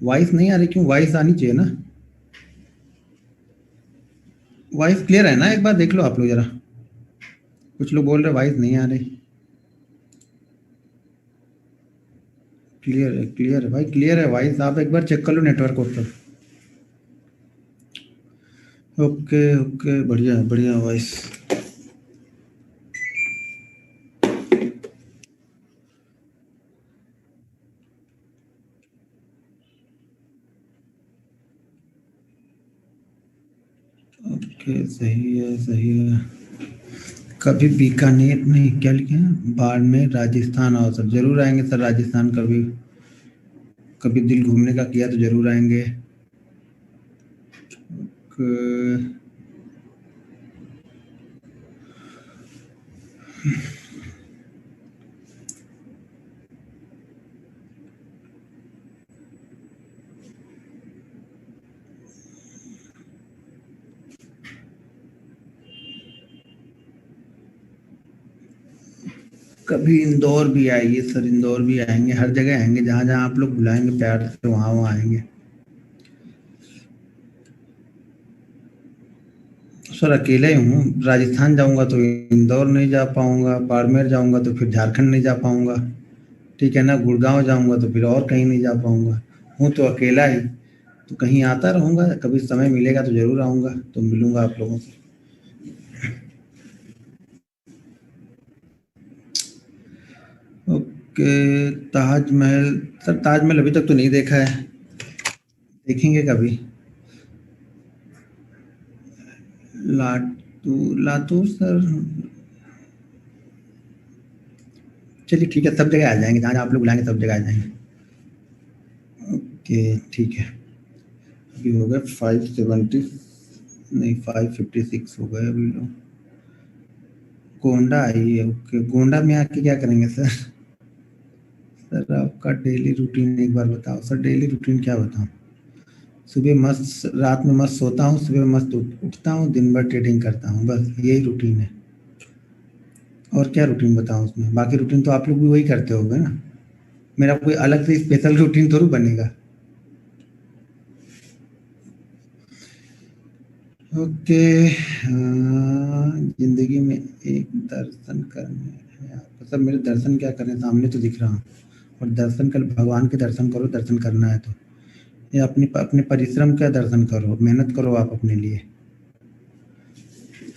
Voice नहीं आ रही क्यों? वॉइस आनी चाहिए ना। वॉइस क्लियर है ना? एक बार देख लो आप लोग जरा। कुछ लोग बोल रहे वॉइस नहीं आ रही। क्लियर है भाई, क्लियर है वॉइस। आप एक बार चेक कर लो नेटवर्क ऊपर। ओके ओके, बढ़िया बढ़िया वॉइस। ओके, सही है सही है। कभी बीकानेर नहीं, क्या लिखे हैं, बाड़मेर राजस्थान आओ सर। जरूर आएंगे सर राजस्थान। कभी कभी दिल घूमने का किया तो जरूर आएंगे। कभी इंदौर भी आइए सर, इंदौर भी आएंगे। हर जगह आएंगे, जहाँ जहाँ आप लोग बुलाएंगे प्यार से वहाँ वहाँ आएंगे सर। अकेले ही हूँ। राजस्थान जाऊंगा तो इंदौर नहीं जा पाऊंगा, बाड़मेर जाऊंगा तो फिर झारखंड नहीं जा पाऊंगा, ठीक है ना। गुड़गांव जाऊंगा तो फिर और कहीं नहीं जा पाऊंगा। हूँ तो अकेला ही, तो कहीं आता रहूंगा। कभी समय मिलेगा तो जरूर आऊंगा, तो मिलूंगा आप लोगों से। ओके। ताजमहल सर, ताजमहल अभी तक तो नहीं देखा है, देखेंगे कभी। लातूर सर, चलिए ठीक है, सब जगह आ जाएंगे। जहाँ जहाँ आप लोग बुलाएंगे सब जगह आ जाएंगे। ओके ठीक है। अभी हो गए 570, नहीं 556 हो गए अभी लोग। गोंडा आइए। ओके, गोंडा में आके क्या करेंगे सर? सर आपका डेली रूटीन एक बार बताओ सर। डेली रूटीन क्या बताऊँ? सुबह मस्त, रात में मस्त सोता हूँ, सुबह मस्त उठता हूँ, दिन भर ट्रेडिंग करता हूँ, बस यही रूटीन है। और क्या रूटीन बताऊँ उसमें? बाकी रूटीन तो आप लोग भी वही करते होगे ना। मेरा कोई अलग से स्पेशल रूटीन थोड़ी बनेगा। ओके। जिंदगी में एक दर्शन करने हैं आपको सर। मेरे दर्शन क्या करें, सामने तो दिख रहा हूँ। और दर्शन कर, भगवान के दर्शन करो, दर्शन करना है तो। ये अपनी अपने परिश्रम का दर्शन करो, मेहनत करो आप अपने लिए।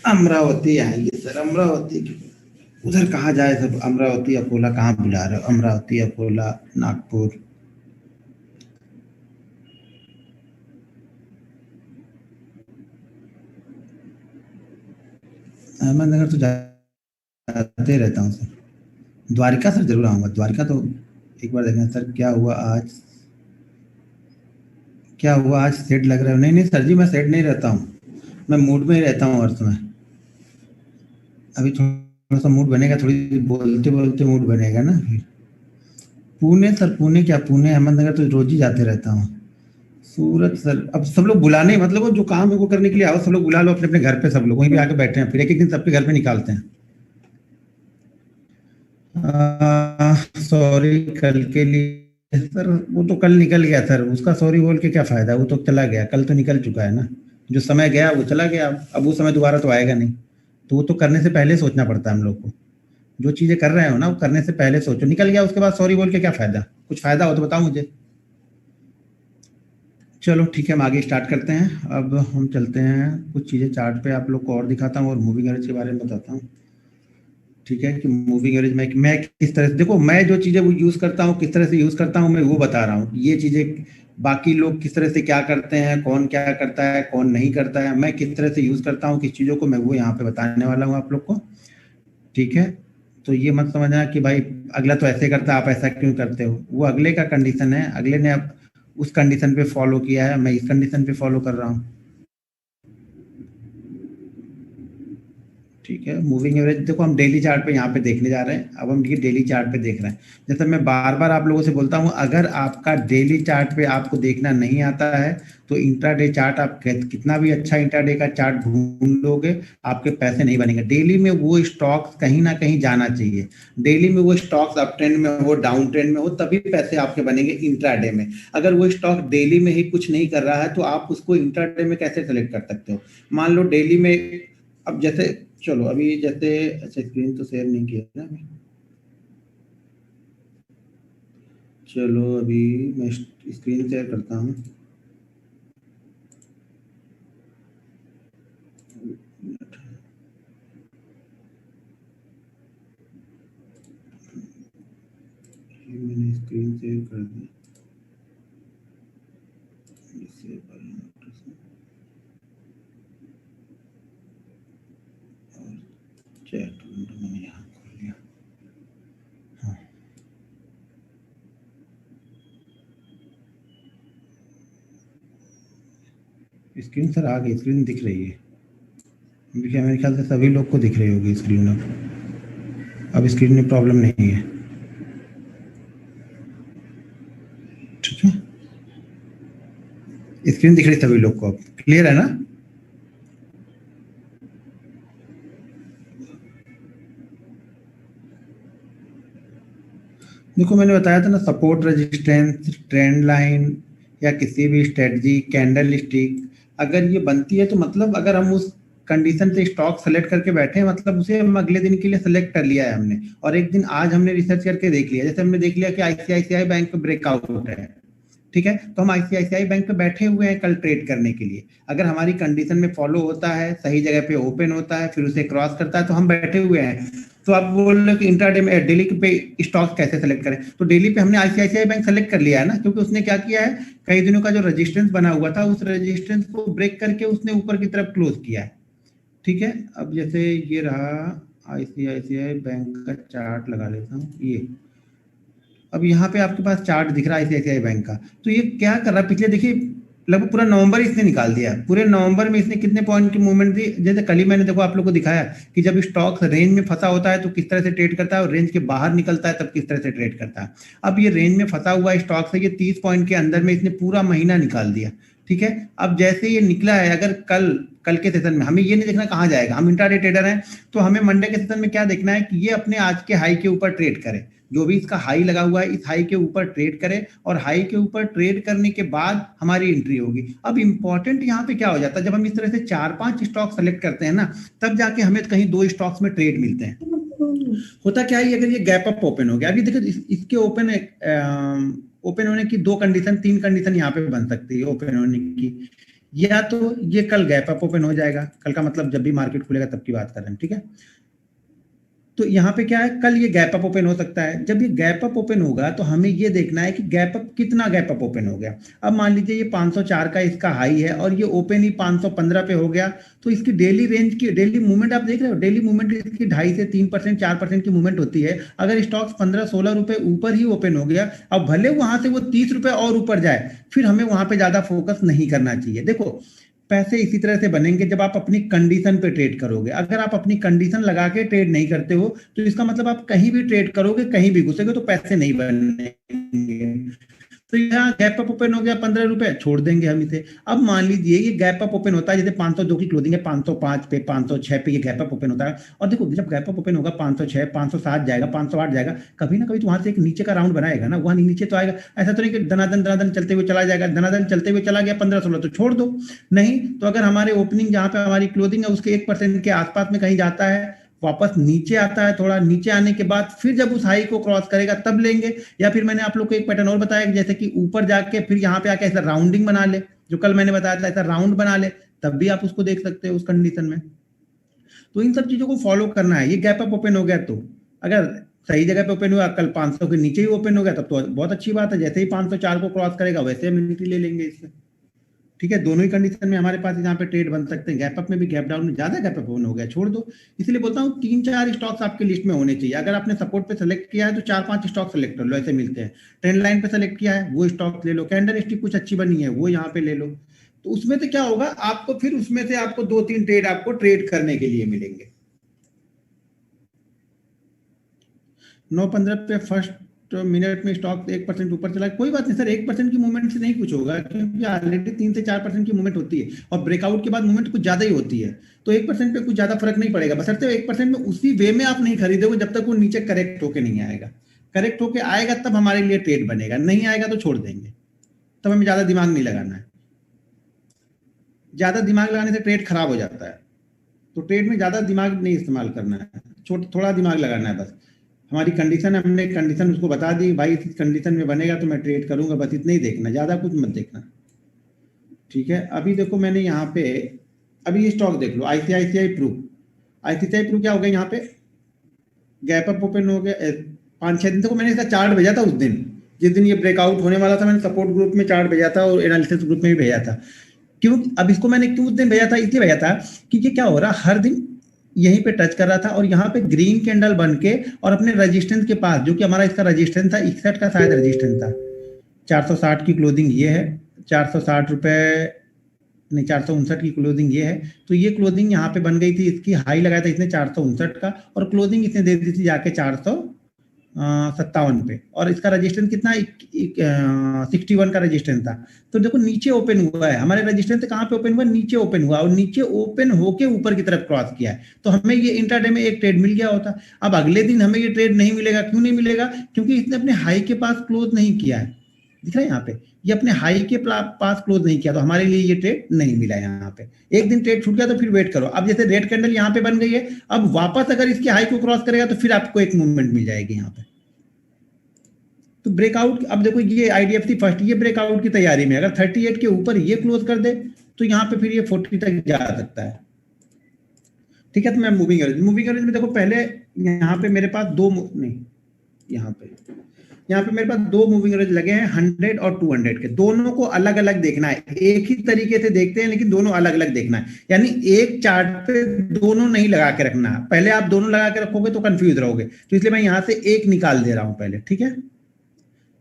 अमरावती आएंगे सर, अमरावती की उधर कहाँ जाए सब। अमरावती अकोला कहाँ बुला रहे हो? अमरावती अकोला नागपुर। अहमदनगर तो जाते रहता हूँ सर। द्वारिका सर जरूर आऊँगा, द्वारिका तो एक बार देखना सर। क्या हुआ आज? क्या हुआ आज? सेट लग रहा है? नहीं नहीं सर जी, मैं सेट नहीं रहता हूँ। मैं मूड में ही रहता हूँ हर समय। अभी थोड़ा सा मूड बनेगा, थोड़ी बोलते बोलते मूड बनेगा ना फिर। पुणे सर, पुणे क्या, पुणे अहमदनगर तो रोज ही जाते रहता हूँ। सूरत सर, अब सब लोग बुलाने, मतलब वो जो काम है वो करने के लिए आओ। सब लोग बुला लो अपने अपने घर पे, सब लोग वहीं पे आके बैठे हैं, फिर एक एक दिन सबके घर पे निकालते हैं। सॉरी कल के लिए सर, वो तो कल निकल गया सर। उसका सॉरी बोल के क्या फायदा, वो तो चला गया, कल तो निकल चुका है ना। जो समय गया वो चला गया। अब वो समय दोबारा तो आएगा नहीं। तो वो तो करने से पहले सोचना पड़ता है हम लोग को। जो चीजें कर रहे हो ना, वो करने से पहले सोचो। निकल गया उसके बाद सॉरी बोल के क्या फायदा? कुछ फायदा हो तो बताओ मुझे। चलो ठीक है, हम आगे स्टार्ट करते हैं। अब हम चलते हैं कुछ चीज़ें चार्ट पे आप लोग को और दिखाता हूँ, और मूविंग एवरेज के बारे में बताता हूँ। ठीक है, कि मूविंग एवरेज मैं किस तरह से, देखो मैं जो चीज़ें वो यूज़ करता हूँ, किस तरह से यूज़ करता हूँ, मैं वो बता रहा हूँ। ये चीज़ें बाकी लोग किस तरह से क्या करते हैं, कौन क्या करता है, कौन नहीं करता है, मैं किस तरह से यूज़ करता हूँ किस चीज़ों को, मैं वो यहाँ पे बताने वाला हूँ आप लोग को। ठीक है। तो ये मत समझना कि भाई अगला तो ऐसे करता है आप ऐसा क्यों करते हो। वो अगले का कंडीशन है, अगले ने अब उस कंडीशन पे फॉलो किया है, मैं इस कंडीशन पे फॉलो कर रहा हूँ। ठीक है, मूविंग एवरेज देखो हम डेली चार्ट पे यहाँ पे देखने जा रहे हैं। अब हम ये डेली चार्ट पे देख रहे हैं। जैसे मैं बार बार आप लोगों से बोलता हूँ, अगर आपका डेली चार्ट पे आपको देखना नहीं आता है तो इंट्राडे चार्ट आप कितना भी अच्छा इंट्राडे का चार्ट ढूंढ लोगे, आपके पैसे नहीं बनेंगे। डेली में वो स्टॉक्स कहीं ना कहीं जाना चाहिए। डेली में वो स्टॉक्स अप ट्रेंड में हो, डाउन ट्रेंड में हो, तभी पैसे आपके बनेंगे इंट्राडे में। अगर वो स्टॉक डेली में ही कुछ नहीं कर रहा है तो आप उसको इंट्राडे में कैसे सेलेक्ट कर सकते हो? मान लो डेली में, अब जैसे चलो अभी जैसे, अच्छा स्क्रीन तो शेयर नहीं किया ना अभी। चलो अभी मैं स्क्रीन शेयर करता हूँ। मैंने स्क्रीन शेयर कर दी। चैट मैंने यहाँ खोल लिया। हाँ, स्क्रीन सर आ गई, स्क्रीन दिख रही है। मेरे ख्याल से सभी लोग को दिख रही होगी स्क्रीन। अब स्क्रीन में प्रॉब्लम नहीं है। ठीक है, स्क्रीन दिख रही सभी लोग को, अब क्लियर है ना? देखो मैंने बताया था ना, सपोर्ट रेजिस्टेंस, ट्रेंड लाइन या किसी भी स्ट्रेटजी, कैंडल स्टिक अगर ये बनती है तो मतलब अगर हम उस कंडीशन से स्टॉक सेलेक्ट करके बैठे हैं, मतलब उसे हम अगले दिन के लिए सेलेक्ट कर लिया है हमने। और एक दिन आज हमने रिसर्च करके देख लिया, जैसे हमने देख लिया कि आईसीआईसीआई बैंक पे ब्रेकआउट है, ठीक है, तो हम आईसीआईसीआई बैंक पे बैठे हुए हैं कल ट्रेड करने के लिए। अगर हमारी कंडीशन में फॉलो होता है, सही जगह पे ओपन होता है, फिर उसे क्रॉस करता है, तो हम बैठे हुए हैं। तो आप बोल रहे हो कि इंट्राडे में डेली पे स्टॉक कैसे सेलेक्ट करें? तो डेली पे हमने आईसीआईसीआई बैंक सेलेक्ट कर लिया है ना, क्योंकि उसने क्या किया है, कई दिनों का जो रेजिस्टेंस बना हुआ था उस रेजिस्टेंस को ब्रेक करके उसने ऊपर की तरफ क्लोज किया है। ठीक है, अब जैसे ये रहा आईसीआईसीआई बैंक का चार्ट लगा लेता हूँ ये। अब यहाँ पे आपके पास चार्ट दिख रहा है आईसीआईसीआई बैंक का। तो ये क्या कर रहा है, पिछले देखिए लगभग पूरा नवंबर इसने निकाल दिया। पूरे नवंबर में इसने कितने पॉइंट की मूवमेंट दी? जैसे कल ही मैंने देखो आप लोग को दिखाया कि जब स्टॉक रेंज में फंसा होता है तो किस तरह से ट्रेड करता है, और रेंज के बाहर निकलता है तब किस तरह से ट्रेड करता है। अब ये रेंज में फंसा हुआ स्टॉक से ये 30 पॉइंट के अंदर में इसने पूरा महीना निकाल दिया। ठीक है, अब जैसे ये निकला है, अगर कल कल के सेशन में हमें ये नहीं देखना कहाँ जाएगा, हम इंट्राडे ट्रेडर हैं, तो हमें मंडे के सेशन में क्या देखना है कि ये अपने आज के हाई के ऊपर ट्रेड करे। जो भी इसका हाई लगा हुआ है इस हाई के ऊपर ट्रेड करे, और हाई के ऊपर ट्रेड करने के बाद हमारी एंट्री होगी। अब इंपॉर्टेंट यहाँ पे क्या हो जाता है, जब हम इस तरह से 4-5 स्टॉक सेलेक्ट करते हैं ना, तब जाके हमें कहीं 2 स्टॉक्स में ट्रेड मिलते हैं। होता क्या है, अगर ये गैप अप ओपन हो गया, अभी देखो इसके ओपन होने की 2 कंडीशन 3 कंडीशन यहाँ पे बन सकती है ओपन होने की। या तो ये कल गैप अप ओपन हो जाएगा, कल का मतलब जब भी मार्केट खुलेगा तब की बात कर रहे हैं, ठीक है। तो यहाँ पे क्या है, कल ये गैप अप ओपन हो सकता है। जब ये गैप अप ओपन होगा तो हमें ये देखना है कि गैप अप कितना गैप अप ओपन हो गया। अब मान लीजिए ये 504 का इसका हाई है और ये ओपन ही 515 पे हो गया, तो इसकी डेली रेंज की डेली मूवमेंट आप देख रहे हो, डेली मूवमेंट इसकी 2.5 से 3% 4% की मूवमेंट होती है। अगर स्टॉक्स 15-16 रुपए ऊपर ही ओपन हो गया, अब भले वहां से वो 30 रुपए और ऊपर जाए, फिर हमें वहां पे ज्यादा फोकस नहीं करना चाहिए। देखो पैसे इसी तरह से बनेंगे जब आप अपनी कंडीशन पे ट्रेड करोगे। अगर आप अपनी कंडीशन लगा के ट्रेड नहीं करते हो तो इसका मतलब आप कहीं भी ट्रेड करोगे, कहीं भी घुसेगे तो पैसे नहीं बनेंगे। तो यहाँ गैप अप ओपन हो गया 15 रुपए, छोड़ देंगे हम इसे। अब मान लीजिए ये गैप अप ओपन होता है, जैसे 502 की क्लोजिंग है, 505 पे 506 पे ये गैप अप ओपन होता है। और देखो जब गैप अप ओपन होगा 506 507 जाएगा, 508 जाएगा, कभी ना कभी तो वहां से एक नीचे का राउंड बनाएगा ना, वहां नीचे तो आएगा। ऐसा तो नहीं कि दनादन दनादन चलते हुए चला जाएगा, दनादन चलते हुए चला गया 15-16 तो छोड़ दो। नहीं तो अगर हमारे ओपनिंग जहां पे हमारी क्लोजिंग है उसके 1% के आसपास में कहीं जाता है, वापस नीचे आता है, थोड़ा नीचे आने के बाद फिर जब उस हाई को क्रॉस करेगा तब लेंगे। या फिर मैंने आप लोग को एक पैटर्न और बताया, जैसे कि ऊपर जाके फिर यहाँ पे आके ऐसा राउंडिंग बना ले, जो कल मैंने बताया था ऐसा राउंड बना ले, तब भी आप उसको देख सकते हो उस कंडीशन में। तो इन सब चीजों को फॉलो करना है। ये गैप अप ओपन हो गया तो अगर सही जगह पे ओपन हुआ, कल 500 के नीचे ही ओपन हो गया, तब तो बहुत अच्छी बात है। जैसे ही 504 को क्रॉस करेगा वैसे हम एंट्री ले लेंगे इससे। ठीक है, दोनों ही कंडीशन में हमारे पास यहाँ पे ट्रेड बन सकते हैं। गैप अप में भी गैप डाउन में, ज्यादा गैप अप हो गया छोड़ दो। इसलिए बोलता हूँ 3-4 स्टॉक्स आपके लिस्ट में होने चाहिए। अगर आपने सपोर्ट पे सेलेक्ट किया है तो 4-5 स्टॉक सेलेक्ट कर लो, ऐसे मिलते हैं। ट्रेंड लाइन पे सेलेक्ट किया है वो स्टॉक ले लो, कैंडल स्टिक कुछ अच्छी बनी है वो यहाँ पे ले लो। तो उसमें से क्या होगा, आपको फिर उसमें से आपको 2-3 ट्रेड आपको ट्रेड करने के लिए मिलेंगे। 9:15 पे फर्स्ट मिनट में स्टॉक 1% ऊपर चला, कोई बात नहीं सर, 1% की मूवमेंट से नहीं कुछ होगा, क्योंकि ऑलरेडी 3 से 4% की मूवमेंट होती है और ब्रेकआउट के बाद मूवमेंट कुछ ज्यादा ही होती है, तो 1% पे कुछ ज्यादा फर्क नहीं पड़ेगा, बशर्ते 1% में उसी वे में आप नहीं खरीदोगे जब तक वो नीचे करेक्ट होके नहीं आएगा। करेक्ट होके आएगा तब हमारे लिए ट्रेड बनेगा, नहीं आएगा तो छोड़ देंगे, तब हमें ज्यादा दिमाग नहीं लगाना है। ज्यादा दिमाग लगाने से ट्रेड खराब हो जाता है, तो ट्रेड में ज्यादा दिमाग नहीं इस्तेमाल करना है, थोड़ा दिमाग लगाना है बस। हमारी कंडीशन है, हमने कंडीशन उसको बता दी, भाई इस कंडीशन में बनेगा तो मैं ट्रेड करूंगा, बस इतना ही देखना, ज्यादा कुछ मत देखना। ठीक है, अभी देखो मैंने यहाँ पे, अभी ये स्टॉक देख लो, आईसीआईसीआई प्रू, आईसीआईसीआई प्रू क्या हो गया यहाँ पे, गैप अप ओपन हो गया 5-6 दिन। देखो मैंने इसका चार्ट भेजा था उस दिन, जिस दिन ये ब्रेकआउट होने वाला था, मैंने सपोर्ट ग्रुप में चार्ट भेजा था और एनालिसिस ग्रुप में भी भेजा था। क्यों, अब इसको मैंने क्यों उस दिन भेजा था, इसलिए भेजा था क्योंकि क्या हो रहा, हर दिन यहीं पे टच कर रहा था और यहाँ पे ग्रीन कैंडल बन के और अपने रेजिस्टेंस के पास, जो कि हमारा इसका रेजिस्टेंस था 61 का शायद रेजिस्टेंस था, 460 की क्लोजिंग ये है, 460 रुपए नहीं, 459 की क्लोजिंग ये है, तो ये क्लोजिंग यहाँ पे बन गई थी, इसकी हाई लगाया था इसने 459 का और क्लोजिंग इसने दे दी थी जाके 457 पे, और इसका रजिस्टेंस कितना 61 का रजिस्टेंस था। तो देखो नीचे ओपन हुआ है, हमारे रजिस्टेंस कहाँ पे ओपन हुआ, नीचे ओपन हुआ और नीचे ओपन होके ऊपर की तरफ क्रॉस किया है, तो हमें ये इंट्राडे में एक ट्रेड मिल गया होता। अब अगले दिन हमें ये ट्रेड नहीं मिलेगा, क्यों नहीं मिलेगा, क्योंकि इसने अपने हाई के पास क्लोज नहीं किया है, दिख रहा है यहाँ पे, ये अपने हाई के पास क्लोज नहीं किया, तो हमारे लिए ये ट्रेड नहीं मिला यहाँ पे। एक दिन ट्रेड छूट गया तो फिर वेट करो, अब जैसे रेड कैंडल यहाँ पे बन गई है, अब वापस अगर इसके हाई को क्रॉस करेगा तो फिर आपको एक मूवमेंट मिल जाएगी यहाँ पे। तो ब्रेकआउट, अब देखो ये आईडीएफसी फर्स्ट, ये ब्रेकआउट की तैयारी में, अगर 38 के ऊपर ये क्लोज कर दे तो यहाँ पे फिर ये 40 तक जा सकता है। ठीक है, तो मैं मूविंग एवरेज में देखो, पहले यहाँ पे मेरे पास नहीं, यहाँ पे मेरे पास 2 मूविंग एवरेज लगे हैं, 100 और 200 के, दोनों को अलग अलग देखना है, एक ही तरीके से देखते हैं लेकिन दोनों अलग अलग देखना है, यानी एक चार्ट पे दोनों नहीं लगा के रखना है, पहले आप दोनों लगा के रखोगे तो कंफ्यूज रहोगे, तो इसलिए मैं यहाँ से एक निकाल दे रहा हूं पहले। ठीक है,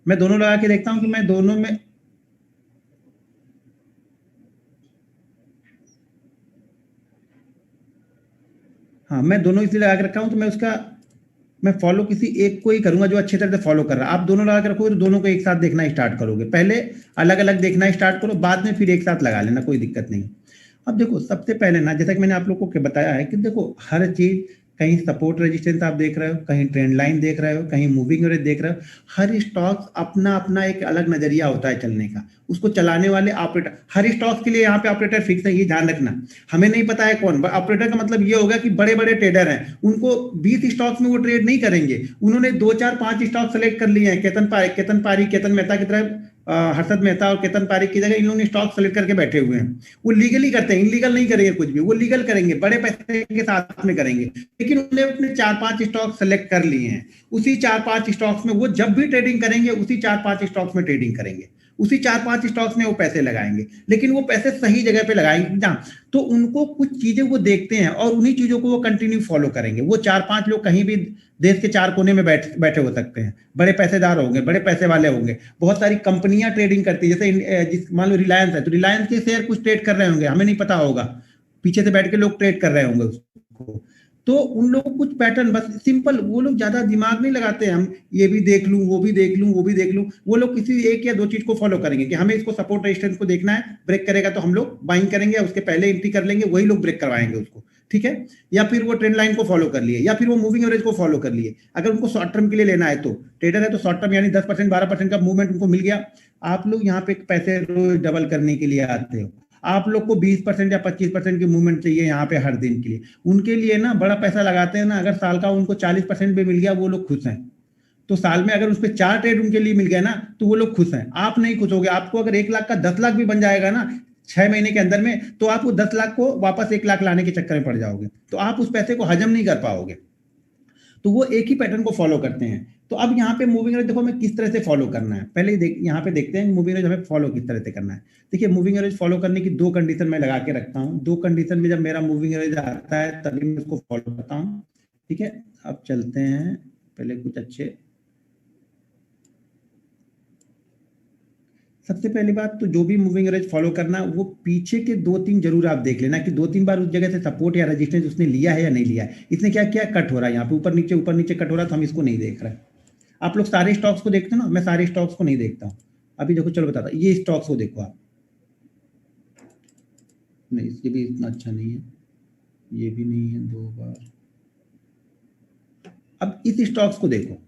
मैं दोनों लगा के देखता हूं कि मैं दोनों में, हाँ मैं दोनों इसलिए लगा के रखा हूं, तो मैं फॉलो किसी एक को ही करूंगा जो अच्छी तरह से फॉलो कर रहा है। आप दोनों लगा के रखोगे तो दोनों को एक साथ देखना स्टार्ट करोगे, पहले अलग अलग देखना स्टार्ट करो, बाद में फिर एक साथ लगा लेना, कोई दिक्कत नहीं। अब देखो सबसे पहले ना, जैसा कि मैंने आप लोगों को बताया है कि देखो हर चीज, कहीं सपोर्ट रेजिस्टेंस आप देख रहे हो, कहीं ट्रेंड लाइन देख रहे हो, कहीं मूविंग एवरेज देख रहे हो, हर स्टॉक अपना अपना एक अलग नजरिया होता है चलने का, उसको चलाने वाले ऑपरेटर, हर स्टॉक के लिए यहाँ पे ऑपरेटर फिक्स है, ये ध्यान रखना। हमें नहीं पता है कौन ऑपरेटर, का मतलब ये होगा कि बड़े बड़े ट्रेडर हैं, उनको 20 स्टॉक्स में वो ट्रेड नहीं करेंगे, उन्होंने 2 4 5 स्टॉक सेलेक्ट कर लिए हैं, केतन पारी, केतन मेहता की तरह, हर्षद मेहता और केतन पारी की जगह इन लोगों ने स्टॉक सेलेक्ट करके बैठे हुए हैं, वो लीगली करते हैं, इनलीगल नहीं करेंगे कुछ भी, वो लीगल करेंगे, बड़े पैसे के साथ में करेंगे, लेकिन उन्होंने अपने 4 5 स्टॉक सेलेक्ट कर लिए हैं, उसी 4 5 स्टॉक्स में वो जब भी ट्रेडिंग करेंगे उसी 4 5 स्टॉक्स में ट्रेडिंग करेंगे, उसी 4 5 स्टॉक्स में वो पैसे लगाएंगे, लेकिन वो पैसे सही जगह पे लगाएंगे जहाँ, तो उनको कुछ चीजें वो देखते हैं और उन्हीं चीजों को वो कंटिन्यू फॉलो करेंगे। वो 4 5 लोग कहीं भी देश के 4 कोने में बैठे हो सकते हैं, बड़े पैसेदार होंगे, बड़े पैसे वाले होंगे, बहुत सारी कंपनियां ट्रेडिंग करती है, जैसे मान लो रिलायंस है, तो रिलायंस के शेयर कुछ ट्रेड कर रहे होंगे, हमें नहीं पता होगा, पीछे से बैठ के लोग ट्रेड कर रहे होंगे उसको, तो उन लोगों को कुछ पैटर्न, बस सिंपल, वो लोग ज्यादा दिमाग नहीं लगाते हैं, हम ये भी देख लूं, वो भी देख लूं, वो भी देख लूं, वो लोग किसी एक या दो चीज को फॉलो करेंगे कि हमें इसको सपोर्ट रेजिस्टेंस को देखना है, ब्रेक करेगा तो हम लोग बाइंग करेंगे, उसके पहले एंट्री कर लेंगे, वही लोग ब्रेक करवाएंगे उसको। ठीक है, या फिर वो ट्रेंड लाइन को फॉलो कर लिए, या फिर वो मूविंग एवरेज को फॉलो कर लिए, अगर उनको शॉर्ट टर्म के लिए लेना है, तो ट्रेडर है तो शॉर्ट टर्म यानी 10% 12% का मूवमेंट उनको मिल गया। आप लोग यहाँ पे पैसे रोज डबल करने के लिए आते हो, आप लोग को 20% या 25% की मूवमेंट चाहिए यहाँ पे हर दिन के लिए, उनके लिए ना बड़ा पैसा लगाते हैं ना, अगर साल का उनको 40% भी मिल गया वो लोग खुश हैं, तो साल में अगर उस पर 4 ट्रेड उनके लिए मिल गया ना तो वो लोग खुश हैं, आप नहीं खुश होगे। आपको अगर 1 लाख का 10 लाख भी बन जाएगा ना 6 महीने के अंदर में, तो आप वो 10 लाख को वापस 1 लाख लाने के चक्कर में पड़ जाओगे, तो आप उस पैसे को हजम नहीं कर पाओगे, तो वो एक ही पैटर्न को फॉलो करते हैं। तो अब यहाँ पे मूविंग एवरेज देखो हमें किस तरह से फॉलो करना है, पहले यहाँ पे देखते हैं मूविंग एवरेज हमें फॉलो किस तरह से करना है। देखिए मूविंग एवरेज फॉलो करने की 2 कंडीशन मैं लगा के रखता हूँ, 2 कंडीशन में जब मेरा मूविंग एवरेज आता है तभी मैं उसको फॉलो करता हूँ। ठीक है, अब चलते हैं पहले कुछ अच्छे, सबसे पहली बात तो जो भी मूविंग एवरेज फॉलो करना, वो पीछे के 2-3 जरूर आप देख लेना कि 2-3 बार उस जगह से सपोर्ट या रेजिस्टेंस उसने लिया है या नहीं लिया है। इसने क्या किया, कट हो रहा है यहाँ पे ऊपर नीचे कट हो रहा है, तो हम इसको नहीं देख रहे हैं। आप लोग सारे स्टॉक्स को देखते हो ना, मैं सारे स्टॉक्स को नहीं देखता हूँ। अभी देखो, चलो बताता हूँ, ये स्टॉक्स को देखो आप, नहीं ये भी इतना अच्छा नहीं है, ये भी नहीं है 2 बार। अब इस स्टॉक्स को देखो,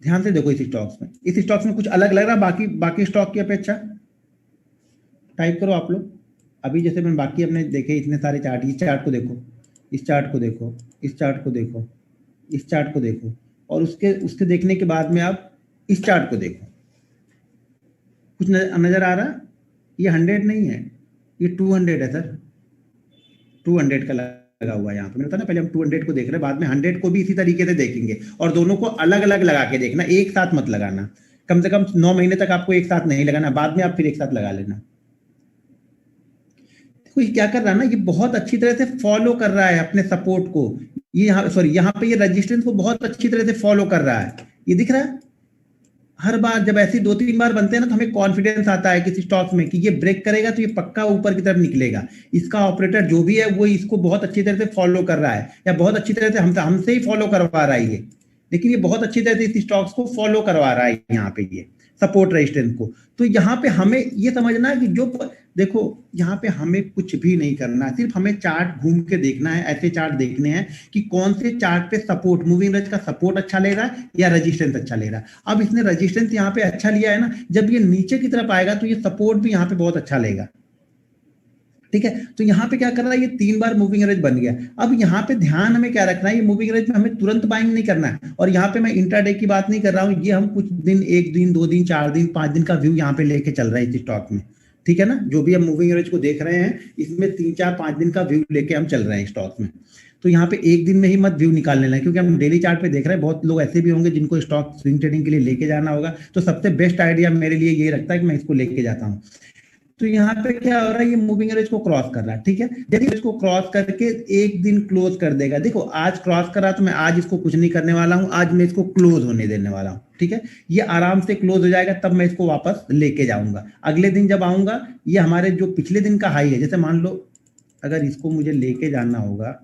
ध्यान से देखो, इस स्टॉक्स में कुछ अलग लग रहा है बाकी स्टॉक की अपेक्षा। टाइप करो आप लोग। अभी जैसे मैं बाकी अपने देखे इतने सारे चार्ट, इस चार्ट को देखो, इस चार्ट को देखो, इस चार्ट को देखो, इस चार्ट को देखो, और उसके देखने के बाद में आप इस चार्ट को देखो। कुछ नजर आ रहा? ये 100 नहीं है, ये 200 है सर, 200 का लगा हुआ है यहाँ पे। मैंने बताया ना, पहले हम 200 को देख रहे हैं, बाद में 100 को भी इसी तरीके से देखेंगे, और दोनों को अलग अलग लगा के देखना, एक साथ मत लगाना। कम से कम 9 महीने तक आपको एक साथ नहीं लगाना, बाद में आप फिर एक साथ लगा लेना। देखो ये क्या कर रहा है ना, ये बहुत अच्छी तरह से फॉलो कर रहा है अपने सपोर्ट को। ये यहाँ पे ये रेजिस्टेंस को बहुत अच्छी तरह से फॉलो कर रहा है, ये दिख रहा है। हर बार जब ऐसी 2-3 बार बनते हैं ना, तो हमें कॉन्फिडेंस आता है किसी स्टॉक में कि ये ब्रेक करेगा तो ये पक्का ऊपर की तरफ निकलेगा। इसका ऑपरेटर जो भी है वो इसको बहुत अच्छी तरह से फॉलो कर रहा है, या बहुत अच्छी तरह से हमसे ही फॉलो करवा रहा है ये। लेकिन ये बहुत अच्छी तरह से इस स्टॉक्स को फॉलो करवा रहा है यहाँ पे, ये सपोर्ट रेजिस्टेंस को। तो यहाँ पे हमें ये समझना है कि जो देखो, यहाँ पे हमें कुछ भी नहीं करना है, सिर्फ हमें चार्ट घूम के देखना है। ऐसे चार्ट देखने हैं कि कौन से चार्ट पे सपोर्ट, मूविंग एवरेज का सपोर्ट अच्छा ले रहा है या रेजिस्टेंस अच्छा ले रहा है। अब इसने रेजिस्टेंस यहाँ पे अच्छा लिया है ना, जब ये नीचे की तरफ आएगा तो ये सपोर्ट भी यहाँ पे बहुत अच्छा लेगा, ठीक है। तो यहाँ पे क्या कर रहा है, ये 3 बार मूविंग एवरेज बन गया। अब यहाँ पे ध्यान हमें क्या रखना है, ये मूविंग एवरेज में हमें तुरंत बाइंग नहीं करना है। और यहाँ पे मैं इंट्राडे की बात नहीं कर रहा हूँ, ये हम कुछ दिन, 1 दिन 2 दिन 4 दिन 5 दिन का व्यू यहाँ पे लेके चल रहा है इस स्टॉक में, ठीक है ना। जो भी हम मूविंग एवरेज को देख रहे हैं, इसमें 3-4-5 दिन का व्यू लेके हम चल रहे हैं स्टॉक में। तो यहाँ पे एक दिन में ही मत व्यू निकाल लेना, क्योंकि हम डेली चार्ट पे देख रहे हैं। बहुत लोग ऐसे भी होंगे जिनको स्टॉक स्विंग ट्रेडिंग के लिए लेके जाना होगा, तो सबसे बेस्ट आइडिया मेरे लिए ये रखता है कि मैं इसको लेके जाता हूँ। तो यहाँ पे क्या हो रहा है, ये मूविंग एवरेज को क्रॉस कर रहा है, ठीक है। जैसे इसको क्रॉस करके एक दिन क्लोज कर देगा, देखो आज क्रॉस करा, तो मैं आज इसको कुछ नहीं करने वाला हूँ, आज मैं इसको क्लोज होने देने वाला हूँ, ठीक है। ये आराम से क्लोज हो जाएगा, तब मैं इसको वापस लेके जाऊंगा। अगले दिन जब आऊंगा, ये हमारे जो पिछले दिन का हाई है, जैसे मान लो अगर इसको मुझे लेके जाना होगा,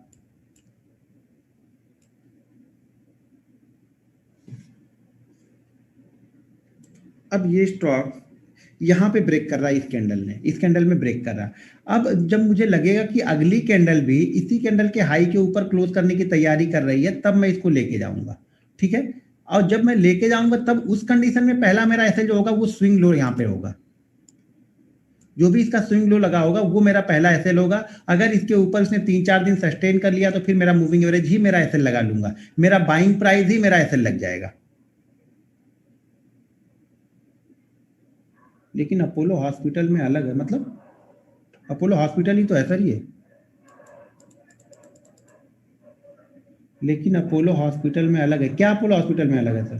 अब ये स्टॉक यहाँ पे ब्रेक कर रहा है, इस कैंडल में ब्रेक कर रहा है। अब जब मुझे लगेगा कि अगली कैंडल भी इसी कैंडल के हाई के ऊपर क्लोज करने की तैयारी कर रही है, तब मैं इसको लेके जाऊंगा, ठीक है। और जब मैं लेके जाऊंगा, तब उस कंडीशन में पहला मेरा ऐसे जो होगा वो स्विंग लो यहाँ पे होगा। जो भी इसका स्विंग लो लगा होगा वो मेरा पहला एसएल होगा। अगर इसके ऊपर इसने 3-4 दिन सस्टेन कर लिया, तो फिर मेरा मूविंग एवरेज ही मेरा एसएल लगा लूंगा, मेरा बाइंग प्राइस ही मेरा एसएल लग जाएगा। लेकिन अपोलो हॉस्पिटल में अलग है, मतलब अपोलो हॉस्पिटल ही तो है सर ये, लेकिन अपोलो हॉस्पिटल में अलग है। क्या अपोलो हॉस्पिटल में अलग है सर?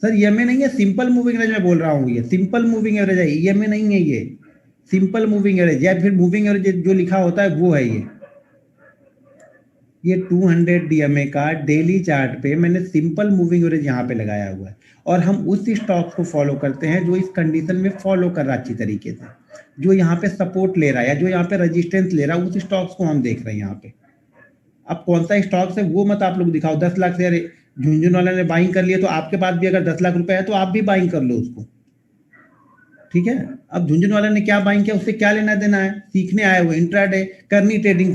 सर ईएमए नहीं है, सिंपल मूविंग एवरेज में बोल रहा हूँ, ये सिंपल मूविंग एवरेज है, ईएमए नहीं है ये, सिंपल मूविंग एवरेज, या फिर मूविंग एवरेज जो लिखा होता है वो है ये 200 डीएमए का डेली चार्ट पे मैंने सिंपल मूविंग एवरेज यहाँ पे लगाया हुआ है। और हम उस स्टॉक को फॉलो करते हैं जो इस कंडीशन में फॉलो कर रहा है अच्छी तरीके से, जो यहाँ पे सपोर्ट ले रहा है या जो यहाँ पे रेजिस्टेंस ले रहा है, उस स्टॉक्स को हम देख रहे हैं यहाँ पे। अब कौन सा स्टॉक्स है वो मत आप लोग दिखाओ। 10 लाख से झुंझुनवाला ने बाइंग कर लिया, तो आपके पास भी अगर 10 लाख रुपए है तो आप भी बाइंग कर लो उसको, ठीक है। अब झुंझुनवाला ने क्या बाइंग किया, उससे क्या लेना देना है, सीखने आए हुए, इंट्राडे करनी ट्रेडिंग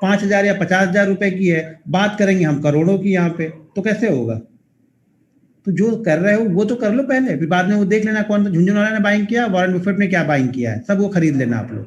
5,000 या 50,000 रुपए की है, बात करेंगे हम करोड़ों की यहाँ पे, तो कैसे होगा। तो जो कर रहे हो वो तो कर लो पहले, फिर बाद में वो देख लेना कौन सा झुंझुनवाला ने बाइंग किया, वॉरेन बफेट ने क्या बाइंग किया है, सब वो खरीद लेना आप लोग।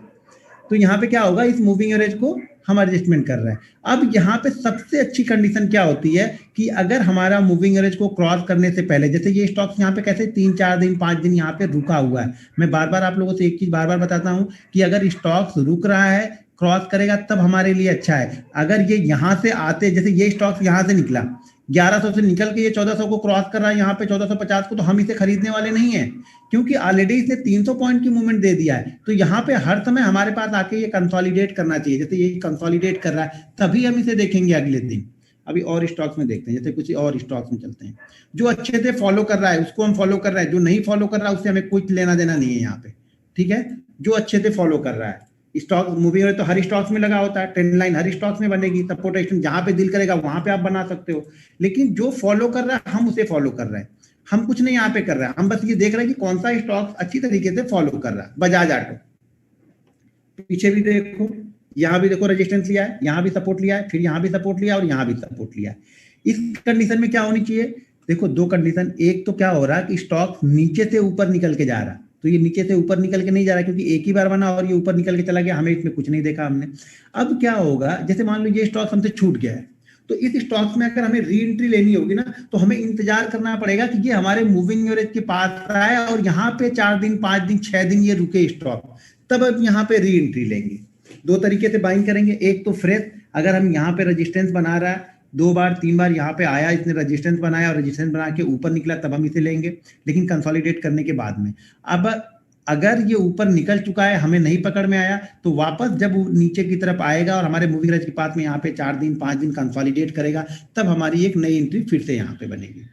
तो यहाँ पे क्या होगा, इस मूविंग एवरेज को हम एडजस्टमेंट कर रहे हैं। अब यहाँ पे सबसे अच्छी कंडीशन क्या होती है कि अगर हमारा मूविंग एवरेज को क्रॉस करने से पहले, जैसे ये स्टॉक्स यहाँ पे कैसे 3-4 दिन 5 दिन यहाँ पे रुका हुआ है, मैं बार बार आप लोगों से एक चीज बार बार बताता हूँ कि अगर स्टॉक्स रुक रहा है, क्रॉस करेगा, तब हमारे लिए अच्छा है। अगर ये यहाँ से आते, जैसे ये स्टॉक्स यहाँ से निकला 1100 से निकल के ये 1400 को क्रॉस कर रहा है, यहाँ पे 1450 को, तो हम इसे खरीदने वाले नहीं है, क्योंकि ऑलरेडी इसने 300 पॉइंट की मूवमेंट दे दिया है। तो यहाँ पे हर समय हमारे पास आके ये कंसोलिडेट करना चाहिए, जैसे ये कंसोलिडेट कर रहा है, तभी हम इसे देखेंगे अगले दिन। अभी और स्टॉक्स में देखते हैं, जैसे कुछ और स्टॉक्स में चलते हैं। जो अच्छे से फॉलो कर रहा है उसको हम फॉलो कर रहे हैं, जो नहीं फॉलो कर रहा है उससे हमें कुछ लेना देना नहीं है यहाँ पे, ठीक है। जो अच्छे से फॉलो कर रहा है, स्टॉक मूविंग एवरेज तो हर स्टॉक्स में लगा होता है, ट्रेंड लाइन हर स्टॉक्स में बनेगी, सपोर्ट रेजिस्टेंस जहां पे दिल करेगा वहां पे आप बना सकते हो। लेकिन जो फॉलो कर रहा है हम उसे फॉलो कर रहे हैं, हम कुछ नहीं यहाँ पे कर रहे हैं, हम बस ये देख रहे हैं कि कौन सा स्टॉक अच्छी तरीके से फॉलो कर रहा है। बजाज ऑटो, पीछे भी देखो, यहाँ भी देखो रेजिस्टेंस लिया है, यहाँ भी सपोर्ट लिया है, फिर यहाँ भी सपोर्ट लिया और यहाँ भी सपोर्ट लिया है। इस कंडीशन में क्या होनी चाहिए, देखो दो कंडीशन, एक तो क्या हो रहा है कि स्टॉक नीचे से ऊपर निकल के जा रहा है, तो ये नीचे से ऊपर निकल के नहीं जा रहा क्योंकि एक ही बार बना और ये ऊपर निकल के चला गया, हमें इसमें कुछ नहीं देखा हमने। अब क्या होगा, जैसे मान लो ये स्टॉक हमसे छूट गया है, तो इस स्टॉक्स में अगर हमें री एंट्री लेनी होगी ना, तो हमें इंतजार करना पड़ेगा कि ये हमारे मूविंग एवरेज के पास आए और यहाँ पे 4 दिन 5 दिन 6 दिन ये रुके स्टॉक, तब अब यहाँ पे री एंट्री लेंगे। दो तरीके से बाइंग करेंगे, एक तो फ्रेश, अगर हम यहाँ पे रेजिस्टेंस बना रहा है 2 बार 3 बार यहाँ पे आया, इसने रेजिस्टेंस बनाया और रेजिस्टेंस बना के ऊपर निकला, तब हम इसे लेंगे, लेकिन कंसोलिडेट करने के बाद में। अब अगर ये ऊपर निकल चुका है, हमें नहीं पकड़ में आया, तो वापस जब नीचे की तरफ आएगा और हमारे मूविंग एवरेज के पास में यहाँ पे 4 दिन 5 दिन कंसोलिडेट करेगा, तब हमारी एक नई एंट्री फिर से यहाँ पे बनेगी।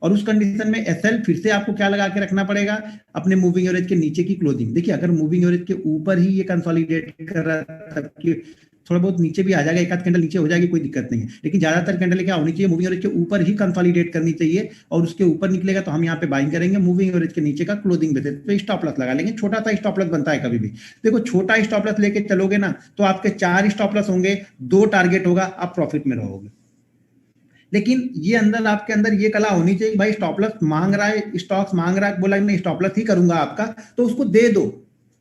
और उस कंडीशन में एसएल फिर से आपको क्या लगा के रखना पड़ेगा, अपने मूविंग एवरेज के नीचे की क्लोजिंग। देखिए अगर मूविंग एवरेज के ऊपर ही ये कंसोलिडेट कर रहा है, तब कि थोड़ा बहुत नीचे भी आ जाएगा, एक आध कैंडल नीचे हो जाएगी, कोई दिक्कत नहीं है, लेकिन ज्यादातर कैंडल क्या होनी चाहिए, मूविंग एवरेज के ऊपर ही कंसोलिडेट करनी चाहिए, और उसके ऊपर निकलेगा तो हम यहाँ पे बाइंग करेंगे, मूविंग एवरेज के नीचे का क्लोजिंग बेसिस पे स्टॉप लॉस लगा लेंगे। छोटा सा स्टॉप लॉस बनता है कभी भी, देखो छोटा स्टॉप लॉस लेके चलोगे ना, तो आपके 4 स्टॉप लॉस होंगे, 2 टारगेट होगा, आप प्रॉफिट में रहोगे। लेकिन ये अंदर आपके अंदर ये कला होनी चाहिए, भाई स्टॉप लॉस मांग रहा है, स्टॉक्स मांग रहा है, बोला नहीं स्टॉप लॉस ही करूंगा आपका, तो उसको दे दो।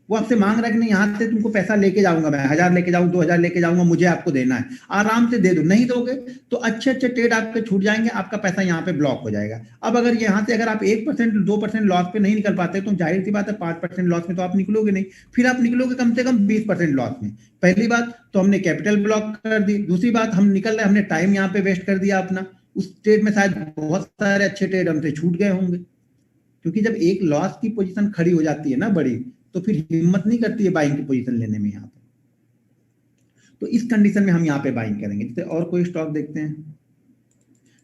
वो आपसे मांग रहा है कि नहीं यहाँ से तुमको पैसा लेके जाऊंगा, मैं 1000 लेके जाऊं, 2000 लेके जाऊंगा, मुझे आपको देना है, आराम से दे दो। नहीं दोगे तो अच्छे अच्छे ट्रेड आपके छूट जाएंगे, आपका पैसा यहाँ पे ब्लॉक हो जाएगा। अब अगर यहाँ से अगर आप 1% 2% लॉस पे नहीं निकल पाते, तो जाहिर सी बात है 5% लॉस में तो आप निकलोगे नहीं, फिर आप निकलोगे कम से कम 20% लॉस में। पहली बात तो हमने कैपिटल ब्लॉक कर दी, दूसरी बात हम निकल रहे, हमने टाइम यहाँ पे वेस्ट कर दिया अपना, उस ट्रेड में शायद बहुत सारे अच्छे ट्रेड हमसे छूट गए होंगे। क्योंकि जब एक लॉस की पोजीशन खड़ी हो जाती है ना बड़ी, तो फिर हिम्मत नहीं करती है बाइंग की पोजीशन लेने में यहाँ पे। तो इस कंडीशन में हम यहाँ पे बाइंग करेंगे। जैसे और कोई स्टॉक देखते हैं,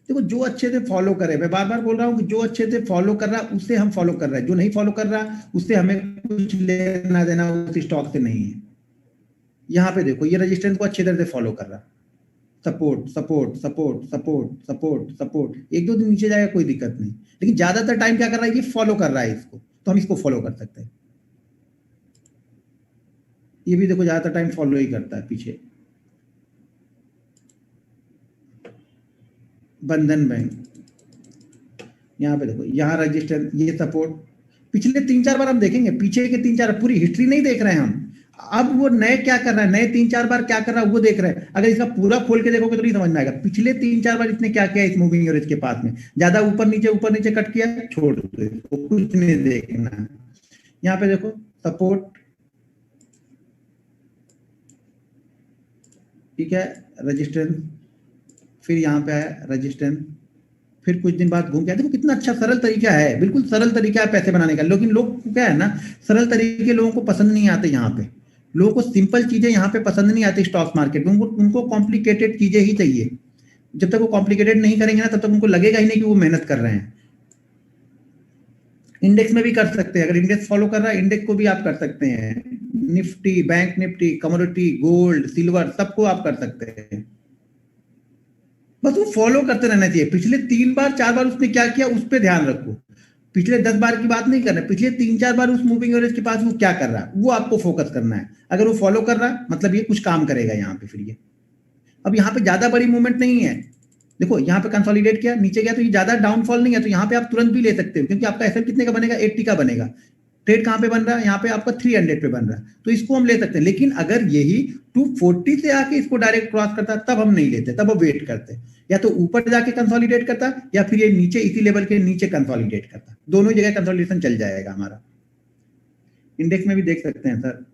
देखो जो अच्छे से फॉलो करे, मैं बार बार बोल रहा हूँ कि जो अच्छे से फॉलो कर रहा है उससे हम फॉलो कर रहे हैं, जो नहीं फॉलो कर रहा उससे हमें कुछ लेना देना उस स्टॉक से नहीं है। यहाँ पे देखो ये रेजिस्टेंस को अच्छी तरह से फॉलो कर रहा है, support support support support support support, एक दो दिन नीचे जाएगा कोई दिक्कत नहीं, लेकिन ज्यादातर टाइम क्या कर रहा है, ये फॉलो कर रहा है इसको, तो हम इसको फॉलो कर सकते हैं। ये भी देखो ज्यादातर टाइम फॉलो ही करता है पीछे। बंधन बैंक, यहाँ पे देखो, यहाँ रजिस्टर, ये सपोर्ट, पिछले 3-4 बार हम देखेंगे, पीछे के 3-4 पूरी हिस्ट्री नहीं देख रहे हैं हम, अब वो नए क्या कर रहा है, नए 3-4 बार क्या कर रहा है वो देख रहे हैं। अगर इसका पूरा खोल के देखोगे तो नहीं समझ में आएगा, पिछले 3-4 बार इसने क्या किया इस मूविंग एवरेज के पास में, ज्यादा ऊपर नीचे कट किया, छोड़ दो इसको, कुछ नहीं देखना। यहाँ पे देखो सपोर्ट, ठीक है, रेजिस्टेंस, फिर यहाँ पे आया रेजिस्टेंस, फिर कुछ दिन बाद घूम गया। देखो कितना अच्छा सरल तरीका है, बिल्कुल सरल तरीका है पैसे बनाने का। लेकिन लोग क्या है ना, सरल तरीके लोगों को पसंद नहीं आते, यहाँ पे लोगों को सिंपल चीजें यहाँ पे पसंद नहीं आती स्टॉक मार्केट में, उनको कॉम्प्लिकेटेड चीजें ही चाहिए। जब तक वो कॉम्प्लिकेटेड नहीं करेंगे ना, तब तक उनको लगेगा ही नहीं कि वो मेहनत कर रहे हैं। इंडेक्स में भी कर सकते हैं, अगर इंडेक्स फॉलो कर रहा है इंडेक्स को भी आप कर सकते हैं, Nifty, bank Nifty, commodity, gold, silver, सबको आप कर सकते हैं। बस वो फॉलो करते रहना चाहिए। पिछले 3 बार 4 बार उसने क्या किया उस पर ध्यान रखो, पिछले 10 बार की बात नहीं करना, पिछले 3-4 बार उस मूविंग एवरेज के पास वो क्या कर रहा है वो आपको फोकस करना है। अगर वो फॉलो कर रहा है मतलब ये कुछ काम करेगा यहाँ पे। फिर ये अब यहाँ पे ज्यादा बड़ी मूवमेंट नहीं है, देखो यहाँ पे कंसोलिडेट किया, नीचे गया, तो ये ज्यादा डाउनफॉल नहीं है, तो यहाँ पे आप तुरंत भी ले सकते हो, क्योंकि आपका एसएल कितने का बनेगा, 80 का बनेगा। ट्रेड कहाँ पे बन रहा है, यहाँ पे आपका 300 पे बन रहा है, तो इसको हम ले सकते हैं। लेकिन अगर यही 240 से आके इसको डायरेक्ट क्रॉस करता तब हम नहीं लेते, तब हम वेट करते, या तो ऊपर जाके कंसोलिडेट करता या फिर ये नीचे इसी लेवल के नीचे कंसोलिडेट करता, दोनों जगह कंसोलिडेशन चल जाएगा हमारा। इंडेक्स में भी देख सकते हैं सर,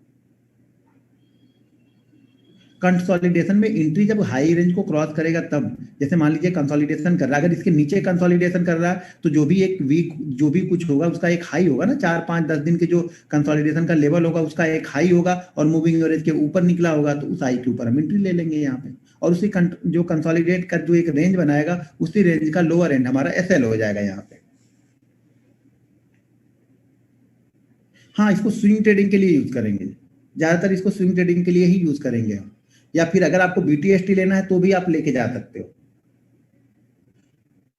कंसोलिडेशन में एंट्री जब हाई रेंज को क्रॉस करेगा तब, जैसे मान लीजिए कंसोलिडेशन कर रहा है, अगर इसके नीचे कंसोलिडेशन कर रहा है तो जो भी एक वीक जो भी कुछ होगा उसका एक हाई होगा ना, 4-5-10 दिन के जो कंसोलिडेशन का लेवल होगा उसका एक हाई होगा, और मूविंग एवरेज के ऊपर निकला होगा तो उस हाई के ऊपर हम एंट्री ले लेंगे यहाँ पे। और उसी जो कंसोलिडेट का जो एक रेंज बनाएगा, उसी रेंज का लोअर एंड हमारा एसएल हो जाएगा यहाँ पे। हाँ, इसको स्विंग ट्रेडिंग के लिए यूज करेंगे, ज्यादातर इसको स्विंग ट्रेडिंग के लिए ही यूज करेंगे हम, या फिर अगर आपको बीटीएसटी लेना है तो भी आप लेके जा सकते हो।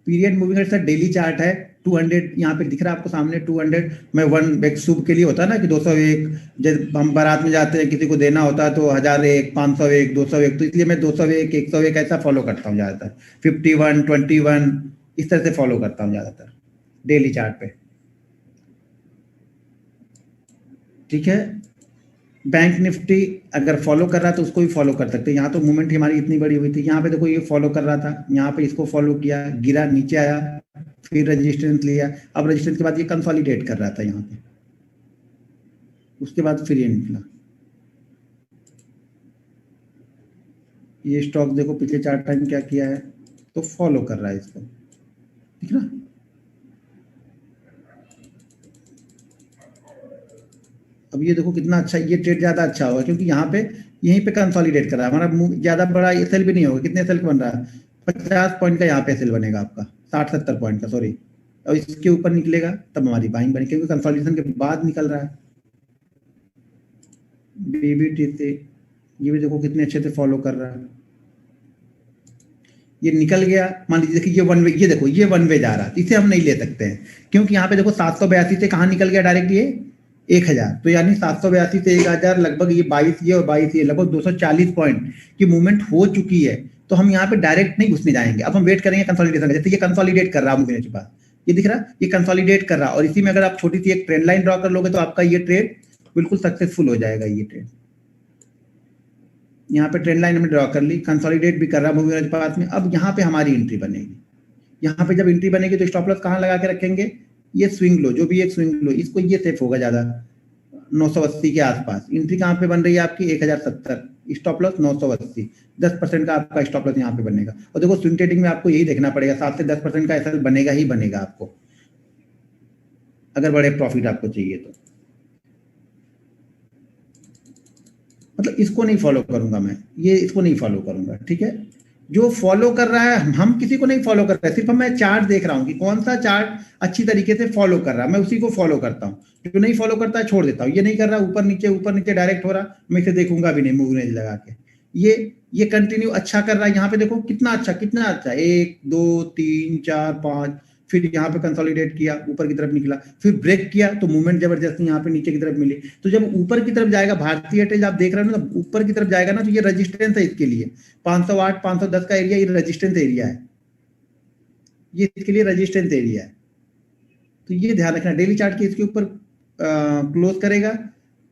Period moving average daily chart है 200, यहाँ पे दिख रहा है आपको सामने 200 में वन एक शुभ के लिए होता है ना कि 201, जब हम बारात में जाते हैं किसी को देना होता है तो 1001, 501, 201, तो इसलिए मैं 201, 101 ऐसा फॉलो करता हूँ ज्यादातर, 51, 21 इस तरह से फॉलो करता हूँ ज्यादातर डेली चार्ट पे। ठीक है, बैंक निफ्टी अगर फॉलो कर रहा है तो उसको भी फॉलो कर सकते हैं। यहाँ तो मूवमेंट हमारी इतनी बड़ी हुई थी, यहाँ पे देखो ये फॉलो कर रहा था, यहाँ पे इसको फॉलो किया, गिरा, नीचे आया, फिर रेजिस्टेंस लिया, अब रेजिस्टेंस के बाद ये कंसोलिडेट कर रहा था यहाँ पे, उसके बाद फिर ये निकला। ये स्टॉक देखो पिछले 4 टाइम क्या किया है, तो फॉलो कर रहा है इसको, ठीक ना। अब ये देखो कितना अच्छा, ये ट्रेड ज्यादा अच्छा होगा क्योंकि यहाँ पे यहीं पे कंसोलिडेट कर रहा है हमारा, ज्यादा बड़ा एसएल भी नहीं होगा। कितने एसएल बन रहा है, 50 पॉइंट का यहाँ पे एसएल बनेगा आपका, 60-70 पॉइंट का, सॉरी, और इसके ऊपर निकलेगा तब हमारी बाइंग बनेगी क्योंकि कंसोलिडेशन के बाद निकल रहा है। बीबीटी से ये भी देखो कितने अच्छे से फॉलो कर रहा है, ये निकल गया, मान लीजिए देखिए ये वन वे, ये देखो ये वन वे जा रहा है, इसे हम नहीं ले सकते हैं क्योंकि यहाँ पे देखो 782 से कहाँ निकल गया डायरेक्ट, ये 1000, तो यानी 782 से 1000 लगभग ये 22 ये और 22 ये लगभग 240 पॉइंट की मूवमेंट हो चुकी है। तो हम यहाँ पे डायरेक्ट नहीं घुसने जाएंगे, अब हम वेट करेंगे कंसोलिडेशन। जैसे ये कंसोलिडेट कर रहा है मूवमेंट के पास, ये दिख रहा है ये कंसोलिडेट कर रहा है, और इसी में अगर आप छोटी सी एक ट्रेंड लाइन ड्रॉ कर लोगे तो आपका ये ट्रेड बिल्कुल सक्सेसफुल हो जाएगा। ये ट्रेड यहाँ पे ट्रेंड लाइन हमने ड्रॉ कर ली, कंसोलिडेट भी कर रहा है मूविंग एवरेज पास में। अब यहाँ पे हमारी एंट्री बनेगी, यहाँ पे जब एंट्री बनेगी तो स्टॉप लॉस कहाँ लगा के रखेंगे, ये स्विंग लो, जो भी एक स्विंग लो, इसको ये सेफ होगा ज्यादा 980 के आसपास। एंट्री कहाँ पे बन रही है आपकी 1070, स्टॉप लॉस 980, 10% का आपका स्टॉप लॉस यहाँ पे बनेगा। और देखो स्विंग ट्रेडिंग में आपको यही देखना पड़ेगा, 7 से 10% का एसएल बनेगा ही बनेगा आपको, अगर बड़े प्रॉफिट आपको चाहिए तो। मतलब इसको नहीं फॉलो करूंगा मैं, ये इसको नहीं फॉलो करूंगा, ठीक है। जो फॉलो कर रहा है, हम किसी को नहीं फॉलो कर रहे, सिर्फ मैं चार्ट देख रहा हूँ कि कौन सा चार्ट अच्छी तरीके से फॉलो कर रहा है, मैं उसी को फॉलो करता हूँ। जो नहीं फॉलो करता है छोड़ देता हूँ, ये नहीं कर रहा ऊपर नीचे डायरेक्ट हो रहा, मैं इसे देखूंगा भी नहीं मूव रेंज लगा के। ये कंटिन्यू अच्छा कर रहा है, यहाँ पे देखो कितना अच्छा 1 2 3 4 5, फिर यहाँ पे कंसोलिडेट किया, ऊपर की तरफ निकला, फिर ब्रेक किया तो मूवमेंट जबरदस्त यहाँ पे नीचे की तरफ मिली। तो जब ऊपर की तरफ जाएगा भारतीय एयरटेल, आप देख रहे हो ना, ऊपर की तरफ जाएगा ना तो ये रेजिस्टेंस है इसके लिए, 508 510 का एरिया, ये रेजिस्टेंस एरिया है, ये इसके लिए रेजिस्टेंस एरिया है। तो ये ध्यान रखना, डेली चार्ट के इसके ऊपर क्लोज करेगा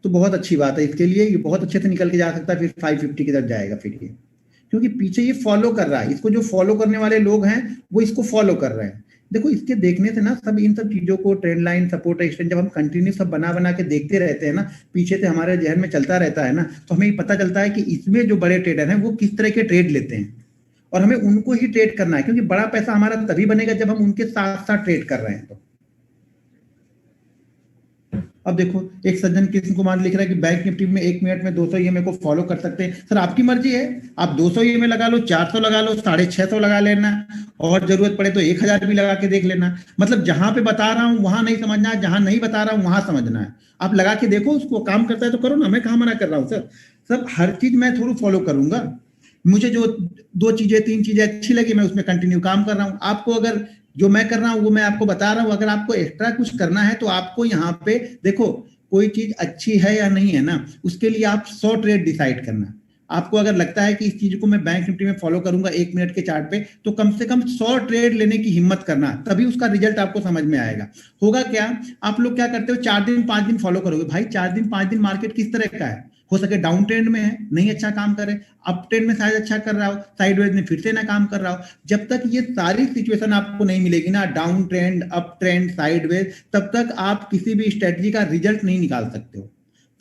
तो बहुत अच्छी बात है इसके लिए, ये बहुत अच्छे से निकल के जा सकता है, फिर 550 की तरफ जाएगा फिर ये, क्योंकि पीछे ये फॉलो कर रहा है, इसको जो फॉलो करने वाले लोग हैं वो इसको फॉलो कर रहे हैं। देखो इसके देखने से ना सब इन सब चीजों को, ट्रेंड लाइन, सपोर्ट, एक्सटेंड, जब हम कंटिन्यू सब बना के देखते रहते हैं ना, पीछे से हमारे जहन में चलता रहता है ना, तो हमें पता चलता है कि इसमें जो बड़े ट्रेडर हैं वो किस तरह के ट्रेड लेते हैं, और हमें उनको ही ट्रेड करना है, क्योंकि बड़ा पैसा हमारा तभी बनेगा जब हम उनके साथ साथ ट्रेड कर रहे हैं। तो अब देखो एक सज्जन कृष्ण कुमार लिख रहा है कि बैंक निफ्टी में 1 मिनट में 200 ईएमए को फॉलो कर सकते हैं। सर आपकी मर्जी है, आप 200 ईएमए लगा लो, 400 लगा लो, 650 लगा लेना, और जरूरत पड़े तो 1000 भी लगा के देख लेना। मतलब जहां पे बता रहा हूं वहां नहीं समझना है, जहां नहीं बता रहा हूं वहां समझना है। आप लगा के देखो, उसको काम करता है तो करो ना, मैं कहां मना कर रहा हूं सर। सब हर चीज मैं थोड़ा फॉलो करूंगा, मुझे जो 2 चीजें 3 चीजें अच्छी लगी मैं उसमें कंटिन्यू काम कर रहा हूं। आपको अगर जो मैं कर रहा हूं वो मैं आपको बता रहा हूं, अगर आपको एक्स्ट्रा कुछ करना है तो आपको यहाँ पे देखो, कोई चीज अच्छी है या नहीं है ना, उसके लिए आप 100 ट्रेड डिसाइड करना। आपको अगर लगता है कि इस चीज को मैं बैंक निफ्टी में फॉलो करूंगा 1 मिनट के चार्ट पे, तो कम से कम 100 ट्रेड लेने की हिम्मत करना, तभी उसका रिजल्ट आपको समझ में आएगा। होगा क्या, आप लोग क्या करते हो, 4 दिन 5 दिन फॉलो करोगे, भाई 4 दिन 5 दिन मार्केट किस तरह का है, हो सके डाउन ट्रेंड में है, नहीं अच्छा काम करे, अप ट्रेंड में शायद अच्छा कर रहा हो, साइडवेज में फिर से ना काम कर रहा हो। जब तक ये सारी सिचुएशन आपको नहीं मिलेगी ना, down trend, up trend, sideways, तब तक आप किसी भी स्ट्रेटजी का रिजल्ट नहीं निकाल सकते हो।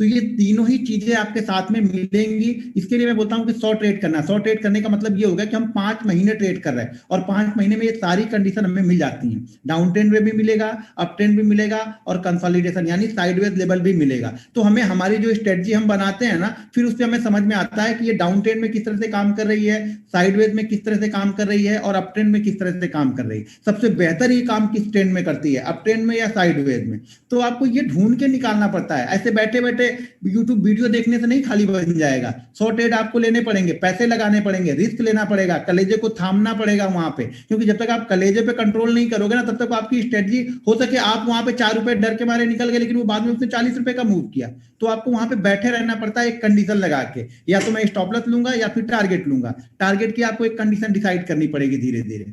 तो ये तीनों ही चीजें आपके साथ में मिलेंगी। इसके लिए मैं बोलता हूँ कि 100 ट्रेड करना। 100 ट्रेड करने का मतलब ये होगा कि हम 5 महीने ट्रेड कर रहे हैं और 5 महीने में ये सारी कंडीशन हमें मिल जाती हैं। डाउन ट्रेंड में भी मिलेगा, अप ट्रेंड भी मिलेगा और कंसोलिडेशन यानी साइडवेज लेवल भी मिलेगा। तो हमें हमारी जो स्ट्रेटजी हम बनाते हैं ना, फिर उससे हमें समझ में आता है कि ये डाउन ट्रेंड में किस तरह से काम कर रही है, साइडवेज में किस तरह से काम कर रही है और अप ट्रेंड में किस तरह से काम कर रही है। सबसे बेहतर ये काम किस ट्रेंड में करती है, अप ट्रेंड में या साइडवेज में। तो आपको ये ढूंढ के निकालना पड़ता है। ऐसे बैठे बैठे यूट्यूब वीडियो देखने से नहीं खाली बन जाएगा। 100 ट्रेड आपको लेने पड़ेंगे, पैसे लगाने पड़ेंगे, रिस्क लेना पड़ेगा, कलेजे को थामना पड़ेगा वहां पे, क्योंकि जब तक आप कलेजे पे कंट्रोल नहीं करोगे ना, तब तक आपकी स्ट्रेटजी हो सके आप वहां पे 4 रुपए डर के मारे निकल गए, लेकिन वो बाद में उसने 40 रुपए का मूव किया। तो आपको वहां पे बैठे रहना पड़ता है एक कंडीशन लगा के, या तो मैं स्टॉप लॉस लूंगा या फिर टारगेट लूंगा। टारगेट की आपको एक कंडीशन डिसाइड करनी पड़ेगी धीरे धीरे।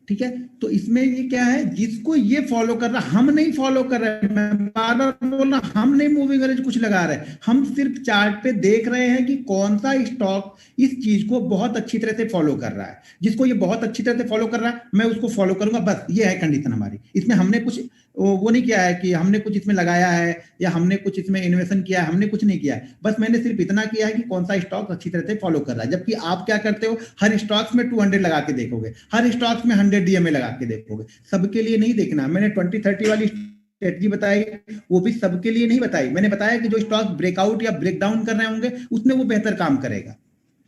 ठीक है, तो इसमें ये क्या है, जिसको ये फॉलो कर रहा, हम नहीं फॉलो कर रहे, मैं बार बार बोल रहा, हम नहीं मूविंग एवरेज कुछ लगा रहे, हम सिर्फ चार्ट पे देख रहे हैं कि कौन सा स्टॉक इस चीज को बहुत अच्छी तरह से फॉलो कर रहा है। जिसको ये बहुत अच्छी तरह से फॉलो कर रहा है मैं उसको फॉलो करूंगा, बस ये है कंडीशन हमारी। इसमें हमने कुछ वो नहीं किया है कि हमने कुछ इसमें लगाया है या हमने कुछ इसमें इन्वेस्टमेंट किया है, हमने कुछ नहीं किया है। बस मैंने सिर्फ इतना किया है कि कौन सा स्टॉक अच्छी तरह से फॉलो कर रहा है। जबकि आप क्या करते हो, हर स्टॉक्स में 200 लगा के देखोगे, हर स्टॉक्स में 100 डीएमए लगा के देखोगे। सबके लिए नहीं देखना। मैंने 20-30 वाली स्ट्रेटजी बताई, वो भी सबके लिए नहीं बताई। मैंने बताया कि जो स्टॉक ब्रेकआउट या ब्रेकडाउन कर रहे होंगे उसमें वो बेहतर काम करेगा।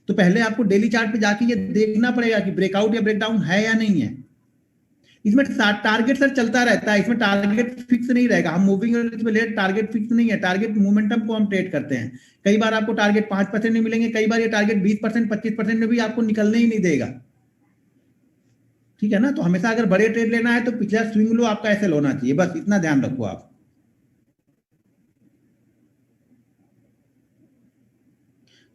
तो पहले आपको डेली चार्ट पे जाके ये देखना पड़ेगा कि ब्रेकआउट या ब्रेकडाउन है या नहीं है। इसमें टारगेट सर चलता रहता है, इसमें टारगेट फिक्स नहीं रहेगा। हम मूविंग एवरेज में लेट टारगेट फिक्स नहीं है, टारगेट मोमेंटम को हम ट्रेड करते हैं। कई बार आपको टारगेट 5% में मिलेंगे, कई बार ये टारगेट 20%, 25% में भी आपको निकलने ही नहीं देगा। ठीक है ना, तो हमेशा अगर बड़े ट्रेड लेना है तो पिछला स्विंग लो आपका एसएल होना चाहिए, बस इतना ध्यान रखो आप।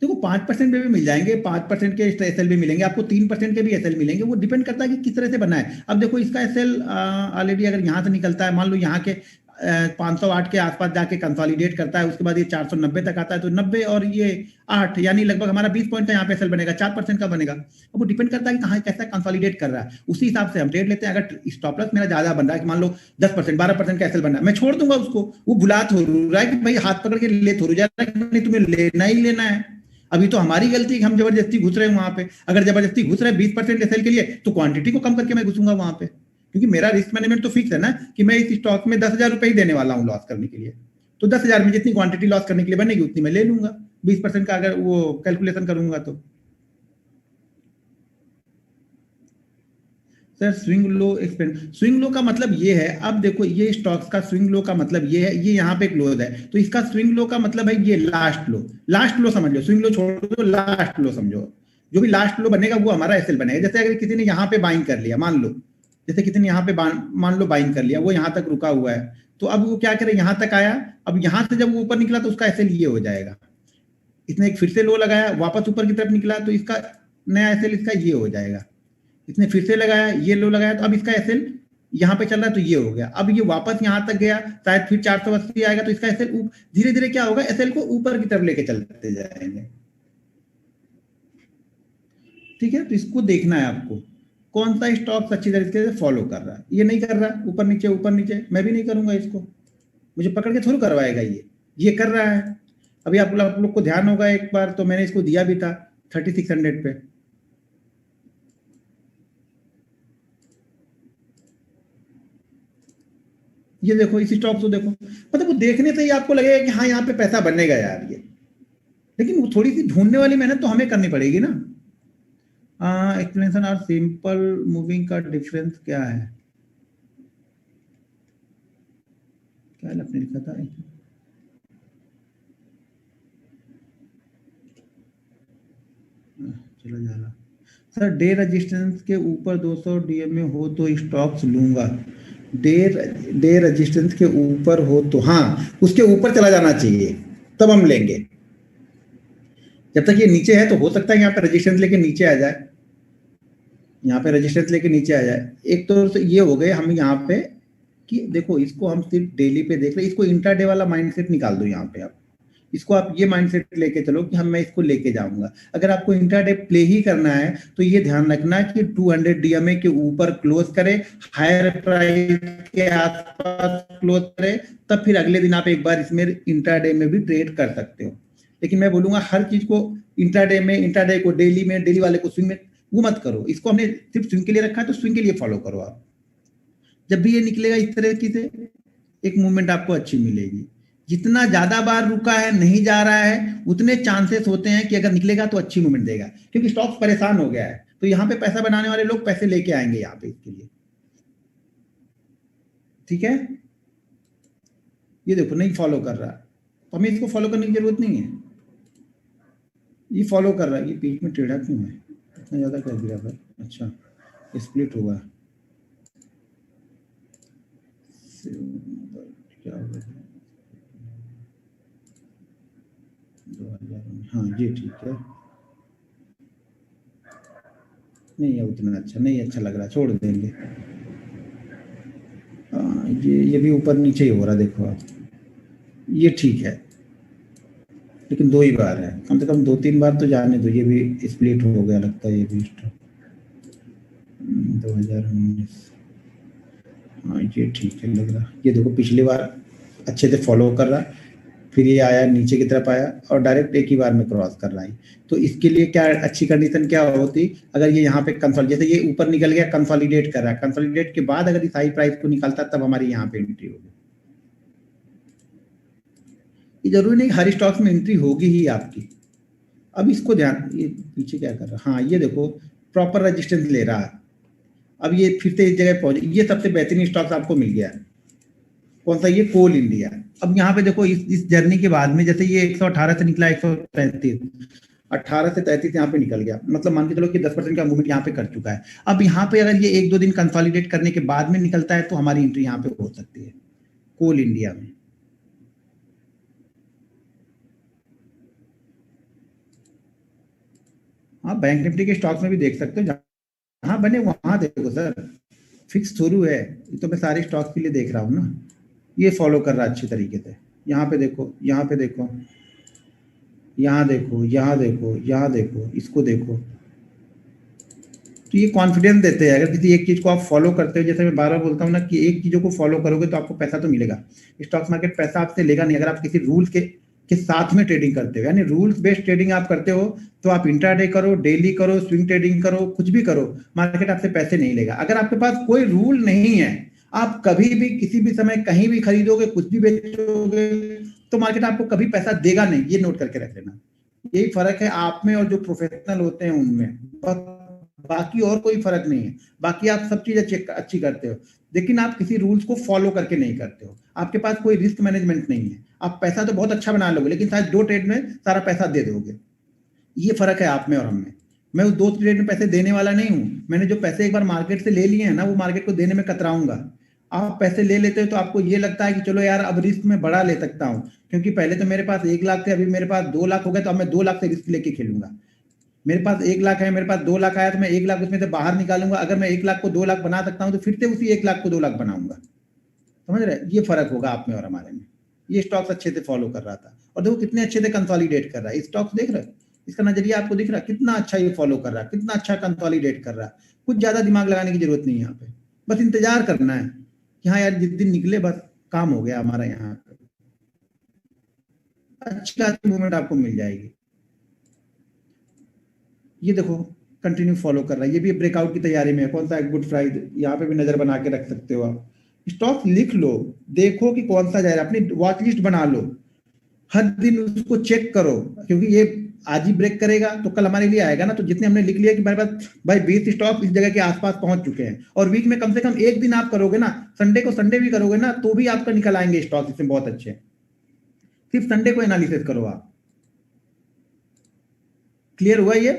देखो 5% में भी मिल जाएंगे, 5% के एसएल भी मिलेंगे आपको, 3% के भी एसएल मिलेंगे। वो डिपेंड करता है कि किस तरह से बना है। अब देखो इसका एसएल ऑलरेडी अगर यहाँ से निकलता है, मान लो यहाँ के 508 के आसपास जाके कंसोलिडेट करता है, उसके बाद ये 490 तक आता है, तो 90 और ये 8 यानी लगभग हमारा 20 पॉइंट का यहाँ पे एसएल बनेगा, 4% का बनेगा। अब वो डिपेंड करता है कि कहाँ कैसा कंसोलिडेट कर रहा है, उसी हिसाब से हम ट्रेड लेते हैं। अगर स्टॉप लॉस मेरा ज्यादा बन रहा है कि मान लो 10%, 12% का एसएल बन रहा है, मैं छोड़ दूंगा उसको। वो बुला थोड़ू रहा है कि भाई हाथ पकड़ के ले थोड़ू जा रहा है, नहीं तुम्हें लेना ही लेना है। अभी तो हमारी गलती है कि हम जबरदस्ती घुस रहे हैं वहां पे। अगर जबरदस्ती घुस रहे हैं 20% एसएल के लिए, तो क्वांटिटी को कम करके मैं घुसूंगा वहां पे, क्योंकि मेरा रिस्क मैनेजमेंट तो फिक्स है ना कि मैं इस स्टॉक में 10,000 रुपए ही देने वाला हूँ लॉस करने के लिए। तो 10,000 में जितनी क्वांटिटी लॉस करने के लिए बनेगी उतनी मैं ले लूंगा, 20% का अगर वो कैलकुलेशन करूंगा तो। Sir swing low expand, swing low का मतलब ये है, अब देखो ये स्टॉक्स का स्विंग लो का मतलब ये है, ये यहाँ पे क्लोज है, तो इसका स्विंग लो का मतलब है ये लास्ट लो। लास्ट लो समझ लो, स्विंग लो छोड़ दो, लास्ट लो समझो। जो भी लास्ट लो बनेगा वो हमारा एसएल बनेगा। जैसे अगर किसी ने यहाँ पे बाइंग कर लिया, मान लो जैसे किसी ने यहाँ पे मान लो बाइंग कर लिया, वो यहाँ तक रुका हुआ है, तो अब वो क्या करे, यहाँ तक आया। अब यहाँ से जब वो ऊपर निकला तो उसका एसएल ये हो जाएगा। इसने एक फिर से लो लगाया, वापस ऊपर की तरफ निकला तो इसका नया एसएल इसका ये हो जाएगा। इसने फिर से लगाया, ये लो लगाया, तो अब इसका एसएल यहाँ पे चल रहा है तो ये हो गया। अब ये वापस यहाँ तक गया, शायद फिर 480 आएगा, तो इसका एसएल धीरे धीरे क्या होगा, एसएल को ऊपर की तरफ लेके चलते जाएंगे। ठीक है, तो इसको देखना है आपको कौन सा स्टॉक अच्छी तरीके से फॉलो कर रहा है। ये नहीं कर रहा है, ऊपर नीचे, मैं भी नहीं करूंगा इसको, मुझे पकड़ के थोड़ा करवाएगा ये कर रहा है। अभी आप लोग को ध्यान होगा, एक बार तो मैंने इसको दिया भी था 3600 पे। ये देखो इस स्टॉक को देखो, मतलब वो देखने से ही आपको लगेगा कि हाँ यहाँ पे पैसा बनेगा यार ये, लेकिन वो थोड़ी सी ढूंढने वाली मेहनत तो हमें करनी पड़ेगी ना। एक्सप्लेनेशन और सिंपल मूविंग का डिफरेंस क्या है, क्या आपने लिखा था, चला जा रहा सर। डे रेजिस्टेंस के ऊपर 200 डीएमए हो तो स्टॉक्स लूंगा। डे रेजिस्टेंस के ऊपर हो तो हाँ, उसके ऊपर चला जाना चाहिए, तब हम लेंगे। जब तक ये नीचे है तो हो सकता है यहाँ पे रेजिस्टेंस लेके नीचे आ जाए, यहाँ पे रेजिस्टेंस लेके नीचे आ जाए। एक तो ये हो गए हम यहाँ पे कि देखो इसको हम सिर्फ डेली पे देख रहे हैं, इसको इंट्राडे वाला माइंडसेट निकाल दो यहाँ पे आप। इसको आप ये माइंडसेट लेके चलो कि हम मैं इसको लेके जाऊंगा। अगर आपको इंट्राडे प्ले ही करना है तो ये ध्यान रखना कि 200 डीएमए के ऊपर क्लोज करे, हायर प्राइस के आसपास क्लोज करे, तब फिर अगले दिन आप एक बार इसमें इंट्राडे में भी ट्रेड कर सकते हो। लेकिन मैं बोलूंगा हर चीज को इंट्राडे को डेली में, डेली वाले को स्विंग में वो मत करो। इसको हमने सिर्फ स्विंग के लिए रखा है तो स्विंग के लिए फॉलो करो आप। जब भी ये निकलेगा इस तरह की से एक मूवमेंट आपको अच्छी मिलेगी। जितना ज्यादा बार रुका है, नहीं जा रहा है, उतने चांसेस होते हैं कि अगर निकलेगा तो अच्छी मूवमेंट देगा, क्योंकि स्टॉक परेशान हो गया है। तो यहाँ पे पैसा बनाने वाले लोग पैसे लेके आएंगे यहाँ पे इसके लिए। ठीक है, ये देखो नहीं फॉलो कर रहा, तो हमें इसको फॉलो करने की जरूरत नहीं है। ये फॉलो कर रहा है, ये बीच में टेढ़ा क्यों है, इतना ज्यादा कर दिया था। अच्छा, स्प्लिट हुआ, क्या होगा 2000, हाँ ये ठीक है। नहीं है उतना अच्छा, नहीं अच्छा लग रहा, छोड़ देंगे। हाँ ये भी ऊपर नीचे ही हो रहा, देखो आप, ये ठीक है, लेकिन 2 ही बार है, कम से कम 2-3 बार तो जाने दो। ये भी स्प्लिट हो गया लगता है, ये भी 2019। हाँ ये ठीक है लग रहा। ये देखो पिछली बार अच्छे से फॉलो कर रहा, फिर ये आया नीचे की तरफ आया और डायरेक्ट एक ही बार में क्रॉस कर रहा है। तो इसके लिए क्या अच्छी कंडीशन क्या होती, अगर ये यहाँ पे कंसोलिडेट, जैसे ये ऊपर निकल गया, कंसोलिडेट कर रहा है, कंसोलिडेट के बाद अगर इस हाई प्राइस को निकालता तब हमारी यहाँ पे एंट्री होगी। ये जरूरी नहीं हर स्टॉक्स में एंट्री होगी ही आपकी। अब इसको ध्यान, ये पीछे क्या कर रहा है, हाँ ये देखो प्रॉपर रेजिस्टेंस ले रहा है। अब ये फिर से इस जगह पहुंचे, ये सबसे बेहतरीन स्टॉक्स आपको मिल गया। कौन सा, ये कोल इंडिया। अब यहाँ पे देखो इस जर्नी के बाद में, जैसे ये 118 से निकला 133, 18 से 33 यहाँ पे निकल गया, मतलब मान के चलो कि 10% का मूवमेंट यहाँ पे कर चुका है। अब यहाँ पे अगर ये 1-2 दिन कंसोलिडेट करने के बाद में निकलता है तो हमारी एंट्री यहाँ पे हो सकती है कोल इंडिया में। हाँ बैंक निफ्टी के स्टॉक्स में भी देख सकते हो, जहाँ बने वहां देखो सर, फिक्स थोरू है। ये तो मैं सारे स्टॉक्स के लिए देख रहा हूँ ना। ये फॉलो कर रहा है अच्छी तरीके से। यहाँ पे देखो, यहाँ पे देखो, यहाँ देखो, यहाँ देखो, यहाँ देखो, इसको देखो। तो ये कॉन्फिडेंस देते हैं। अगर किसी एक चीज को आप फॉलो करते हो, जैसे मैं बार बार बोलता हूँ ना कि एक चीजों को फॉलो करोगे तो आपको पैसा तो मिलेगा। स्टॉक मार्केट पैसा आपसे लेगा नहीं अगर आप किसी रूल्स के साथ में ट्रेडिंग करते हो। यानी रूल्स बेस्ड ट्रेडिंग आप करते हो तो आप इंट्राडे करो, डेली करो, स्विंग ट्रेडिंग करो, कुछ भी करो, मार्केट आपसे पैसे नहीं लेगा। अगर आपके पास कोई रूल नहीं है, आप कभी भी किसी भी समय कहीं भी खरीदोगे, कुछ भी बेचोगे, तो मार्केट आपको कभी पैसा देगा नहीं। ये नोट करके रख लेना। यही फर्क है आप में और जो प्रोफेशनल होते हैं उनमें, बाकी और कोई फर्क नहीं है। बाकी आप सब चीज अच्छी करते हो, लेकिन आप किसी रूल्स को फॉलो करके नहीं करते हो। आपके पास कोई रिस्क मैनेजमेंट नहीं है। आप पैसा तो बहुत अच्छा बना लोगे, लेकिन शायद 2 ट्रेड में सारा पैसा दे दोगे। ये फर्क है आप में और हम में। मैं उस 2 ट्रेड में पैसे देने वाला नहीं हूं। मैंने जो पैसे एक बार मार्केट से ले लिए हैं ना, वो मार्केट को देने में कतराऊंगा। आप पैसे ले लेते हो तो आपको ये लगता है कि चलो यार अब रिस्क में बड़ा ले सकता हूं, क्योंकि पहले तो मेरे पास 1 लाख थे, अभी मेरे पास 2 लाख हो गए, तो अब मैं 2 लाख से रिस्क लेके खेलूंगा। मेरे पास 1 लाख है, मेरे पास 2 लाख आया तो मैं 1 लाख उसमें से बाहर निकालूंगा। अगर मैं 1 लाख को 2 लाख बना सकता हूं तो फिर से उसी 1 लाख को 2 लाख बनाऊंगा। समझ रहे, ये फर्क होगा आप में और हमारे में। ये स्टॉक्स अच्छे से फॉलो कर रहा था और देखो कितने अच्छे से कंसोलिडेट कर रहा है। स्टॉक्स देख रहे हो, इसका नजरिया आपको दिख रहा है, कितना अच्छा ये फॉलो कर रहा है, कितना अच्छा कंसोलिडेट कर रहा है। कुछ ज्यादा दिमाग लगाने की जरूरत नहीं है यहाँ पे, बस इंतजार करना है कि हाँ यार जिस दिन निकले बस काम हो गया हमारा। यहाँ पे अच्छी खासी मूवमेंट आपको मिल जाएगी। ये देखो कंटिन्यू फॉलो कर रहा है, ये भी ब्रेकआउट की तैयारी में है। कौन सा, गुड फ्राइडे, यहाँ पे भी नजर बना के रख सकते हो आप। स्टॉक लिख लो, देखो कि कौन सा जा रहा है, अपनी वॉच लिस्ट बना लो, हर दिन उसको चेक करो, क्योंकि ये आज ही ब्रेक करेगा तो कल हमारे लिए आएगा ना। तो जितने हमने लिख लिया कि मेरे पास भाई 20 स्टॉक इस जगह के आसपास पहुंच चुके हैं, और वीक में कम से कम एक दिन आप करोगे ना, संडे को संडे भी करोगे ना, तो भी आपका निकल आएंगे स्टॉक इसमें बहुत अच्छे। सिर्फ संडे को एनालिसिस करो आप। क्लियर हुआ ये?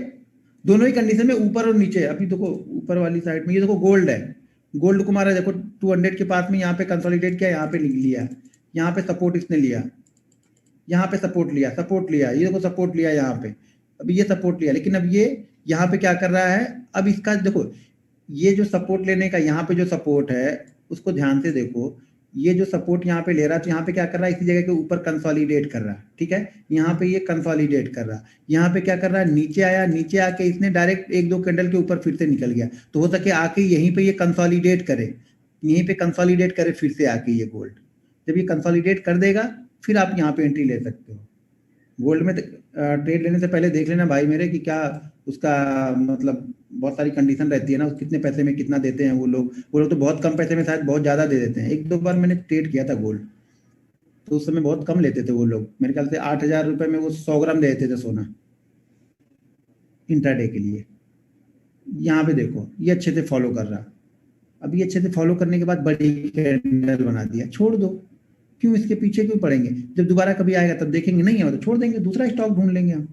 दोनों ही कंडीशन में, ऊपर और नीचे। अभी देखो ऊपर वाली साइड में ये देखो गोल्ड है, गोल्ड को मारा, देखो 200 के पास में यहाँ पे कंसोलिडेट किया, यहाँ पे लिया, यहाँ पे सपोर्ट इसने लिया, यहाँ पे सपोर्ट लिया, सपोर्ट लिया, ये देखो सपोर्ट लिया यहाँ पे, अभी ये सपोर्ट लिया, लेकिन अब ये यहाँ पे क्या कर रहा है, अब इसका देखो ये जो सपोर्ट लेने का यहाँ पे जो सपोर्ट है उसको ध्यान से देखो। ये जो सपोर्ट यहाँ पे ले रहा है, तो यहाँ पे क्या कर रहा है, इसी जगह के ऊपर कंसोलिडेट कर रहा है, ठीक है। यहाँ पे ये कंसोलिडेट कर रहा है, यहाँ पे क्या कर रहा है, नीचे आया, नीचे आके इसने डायरेक्ट एक दो कैंडल के ऊपर फिर से निकल गया। तो हो सके आके यहीं पे ये कंसोलिडेट करे, यहीं पे कंसोलिडेट करे फिर से आके ये गोल्ड। जब ये कंसोलिडेट कर देगा फिर आप यहाँ पे एंट्री ले सकते हो। गोल्ड में ट्रेड लेने से पहले देख लेना भाई मेरे कि क्या उसका मतलब बहुत सारी कंडीशन रहती है ना, कितने पैसे में कितना देते हैं वो लोग तो बहुत कम पैसे में शायद बहुत ज़्यादा दे देते हैं। एक दो बार मैंने ट्रेड किया था गोल्ड, तो उस समय बहुत कम लेते थे वो लोग, मेरे ख्याल से 8,000 रुपये में वो 100 ग्राम दे देते थे सोना इंट्राडे के लिए। यहाँ पे देखो ये अच्छे से फॉलो कर रहा, अब ये अच्छे से फॉलो करने के बाद बड़ी कैंडल बना दिया, छोड़ दो, क्यों इसके पीछे क्यों पड़ेंगे, जब दोबारा कभी आएगा तब देखेंगे, नहीं है तो छोड़ देंगे, दूसरा स्टॉक ढूंढ लेंगे हम।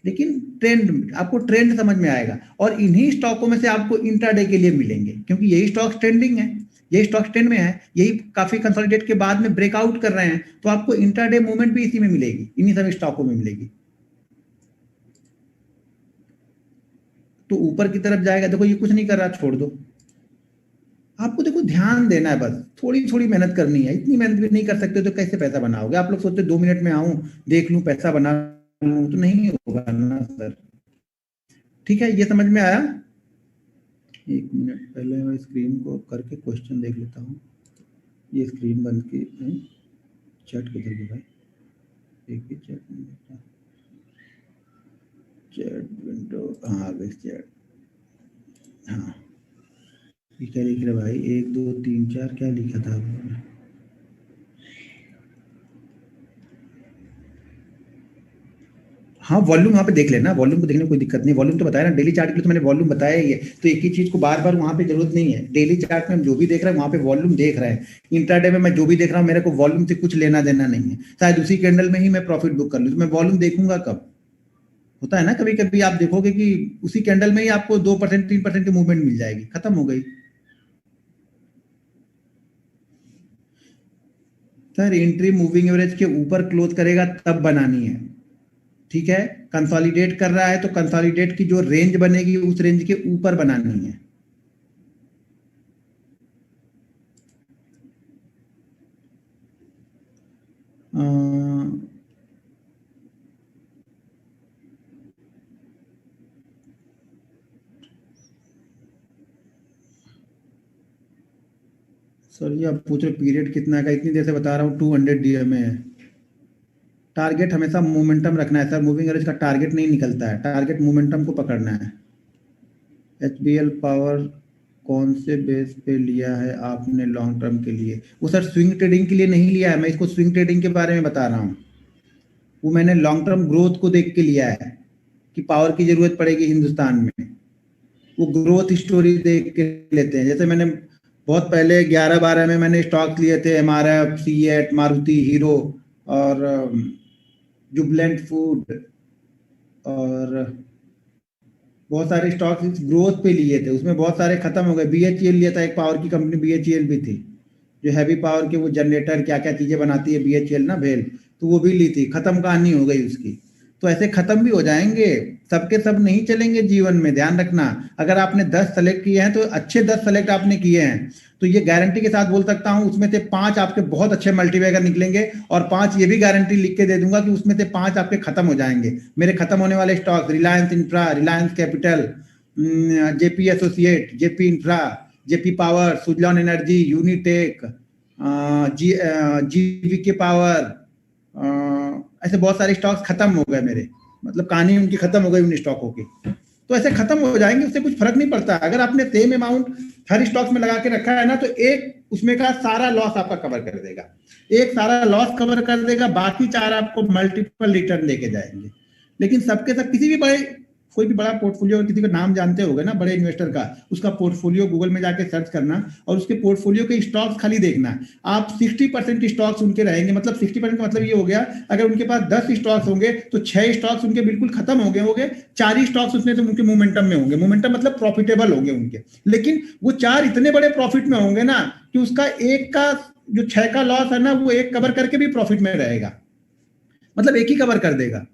लेकिन ट्रेंड, आपको ट्रेंड समझ में आएगा, और इन्हीं स्टॉकों में से आपको इंट्राडे के लिए मिलेंगे, क्योंकि यही स्टॉक ट्रेंडिंग है, यही स्टॉक ट्रेंड में है, यही काफी कंसोलिडेट के बाद में ब्रेकआउट कर रहे हैं, तो आपको इंट्राडे मूवमेंट भी इसी में मिलेगी, इन्हीं सभी स्टॉकों में मिलेगी। तो ऊपर की तरफ जाएगा, देखो ये कुछ नहीं कर रहा, छोड़ दो। आपको देखो ध्यान देना है, बस थोड़ी थोड़ी मेहनत करनी है, इतनी मेहनत भी नहीं कर सकते तो कैसे पैसा बनाओगे। आप लोग सोचते 2 मिनट में आऊं देख लूं पैसा बना लूं, तो नहीं होगा ना सर। ठीक है, ये समझ में आया। एक मिनट पहले मैं स्क्रीन को करके क्वेश्चन देख लेता हूँ। ये स्क्रीन बंद की, चैट किधर गया भाई, एक ही चैट नहीं देखता, चैट विंडो, हाँ आ गई चैट, हाँ क्या लिख रहे भाई, 1 2 3 4 क्या लिखा था आपने? हाँ वॉल्यूम वहाँ पे देख लेना, वॉल्यूम को देखने में कोई दिक्कत नहीं, वॉल्यूम तो बताया ना, डेली चार्ट के लिए तो मैंने वॉल्यूम बताया ही है, तो एक ही चीज को बार बार वहाँ पे जरूरत नहीं है। डेली चार्ट में हम जो भी देख रहे हैं वहाँ पे वॉल्यूम देख रहे हैं, इंट्राडे में मैं जो भी देख रहा हूँ मेरे को वॉल्यूम से कुछ लेना देना नहीं है, शायद उसी कैंडल में ही मैं प्रॉफिट बुक कर लूँ, तो मैं वॉल्यूम देखूंगा कब। होता है ना कभी कभी आप देखोगे कि उसी कैंडल में ही आपको 2% 3% की मूवमेंट मिल जाएगी, खत्म हो गई। सर एंट्री मूविंग एवरेज के ऊपर क्लोज करेगा तब बनानी है, ठीक है। कंसोलिडेट कर रहा है तो कंसोलिडेट की जो रेंज बनेगी उस रेंज के ऊपर बनानी है। सर जी आप पूछ रहे पीरियड कितना का, इतनी देर से बता रहा हूँ 200 डीएमए है। टारगेट हमेशा मोमेंटम रखना है सर, मूविंग एवरेज का टारगेट नहीं निकलता है, टारगेट मोमेंटम को पकड़ना है। एचबीएल पावर कौन से बेस पे लिया है आपने लॉन्ग टर्म के लिए? वो सर स्विंग ट्रेडिंग के लिए नहीं लिया है, मैं इसको स्विंग ट्रेडिंग के बारे में बता रहा हूँ। वो मैंने लॉन्ग टर्म ग्रोथ को देख के लिया है कि पावर की जरूरत पड़ेगी हिंदुस्तान में, वो ग्रोथ स्टोरी देख के लेते हैं। जैसे मैंने बहुत पहले 11-12 में मैंने स्टॉक लिए थे, एमआरएफ, सीएट, मारुति, हीरो और जुबलेंट फूड और बहुत सारे स्टॉक ग्रोथ पे लिए थे, उसमें बहुत सारे खत्म हो गए। बीएचईएल लिया था, एक पावर की कंपनी बीएचईएल भी थी, जो हैवी पावर के वो जनरेटर क्या क्या चीजें बनाती है बीएचईएल ना, भेल, तो वो भी ली थी, खत्म कहानी हो गई उसकी। तो ऐसे खत्म भी हो जाएंगे, सबके सब नहीं चलेंगे जीवन में, ध्यान रखना। अगर आपने 10 सेलेक्ट किए हैं तो अच्छे 10 सेलेक्ट आपने किए हैं, तो ये गारंटी के साथ बोल सकता हूं उसमें से 5 आपके बहुत अच्छे मल्टीबैगर निकलेंगे, और 5 ये भी गारंटी लिख के दे दूंगा कि उसमें से 5 आपके खत्म हो जाएंगे। मेरे खत्म होने वाले stock Reliance infra, Reliance capital, JP associate, JP infra, JP power, Suzlon energy, Unitech, जीवी के पावर, ऐसे बहुत सारे स्टॉक्स खत्म हो गए मेरे, मतलब कहानी उनकी खत्म हो गई उन स्टॉकों की। तो ऐसे खत्म हो जाएंगे, उससे कुछ फर्क नहीं पड़ता। अगर आपने सेम अमाउंट हर स्टॉक में लगा के रखा है ना, तो एक उसमें का सारा लॉस आपका कवर कर देगा, एक सारा लॉस कवर कर देगा, बाकी 4 आपको मल्टीपल रिटर्न लेके जाएंगे। लेकिन सबके सब किसी भी बड़े, कोई भी बड़ा पोर्टफोलियो, किसी का नाम जानते होगे ना बड़े इन्वेस्टर का, उसका पोर्टफोलियो गूगल में जाके सर्च करना और उसके पोर्टफोलियो के स्टॉक्स खाली देखना। आप 60% स्टॉक्स उनके रहेंगे, मतलब 60% का मतलब ये हो गया, अगर उनके पास 10 स्टॉक्स होंगे तो 6 स्टॉक्स उनके बिल्कुल खत्म होंगे, 4 ही स्टॉक्स उसमें तो उनके मोमेंटम में होंगे, मोमेंटम मतलब प्रॉफिटेबल होंगे उनके। लेकिन वो 4 इतने बड़े प्रॉफिट में होंगे ना कि उसका एक का जो 6 का लॉस है ना, वो एक कवर करके भी प्रॉफिट में रहेगा, मतलब एक ही कवर कर देगा।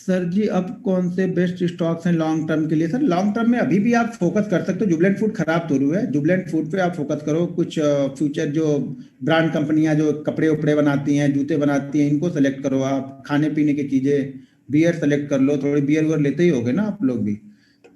सर जी अब कौन से बेस्ट स्टॉक्स हैं लॉन्ग टर्म के लिए? सर लॉन्ग टर्म में अभी भी आप फोकस कर सकते हो। जुबलेंट फूड खराब तो हुआ है, जुबलेंट फूड पे आप फोकस करो। कुछ फ्यूचर जो ब्रांड कंपनियां जो कपड़े उपड़े बनाती हैं, जूते बनाती हैं, इनको सेलेक्ट करो। आप खाने पीने की चीजें, बियर सेलेक्ट कर लो। थोड़ी बियर वियर लेते ही होगे ना आप लोग भी,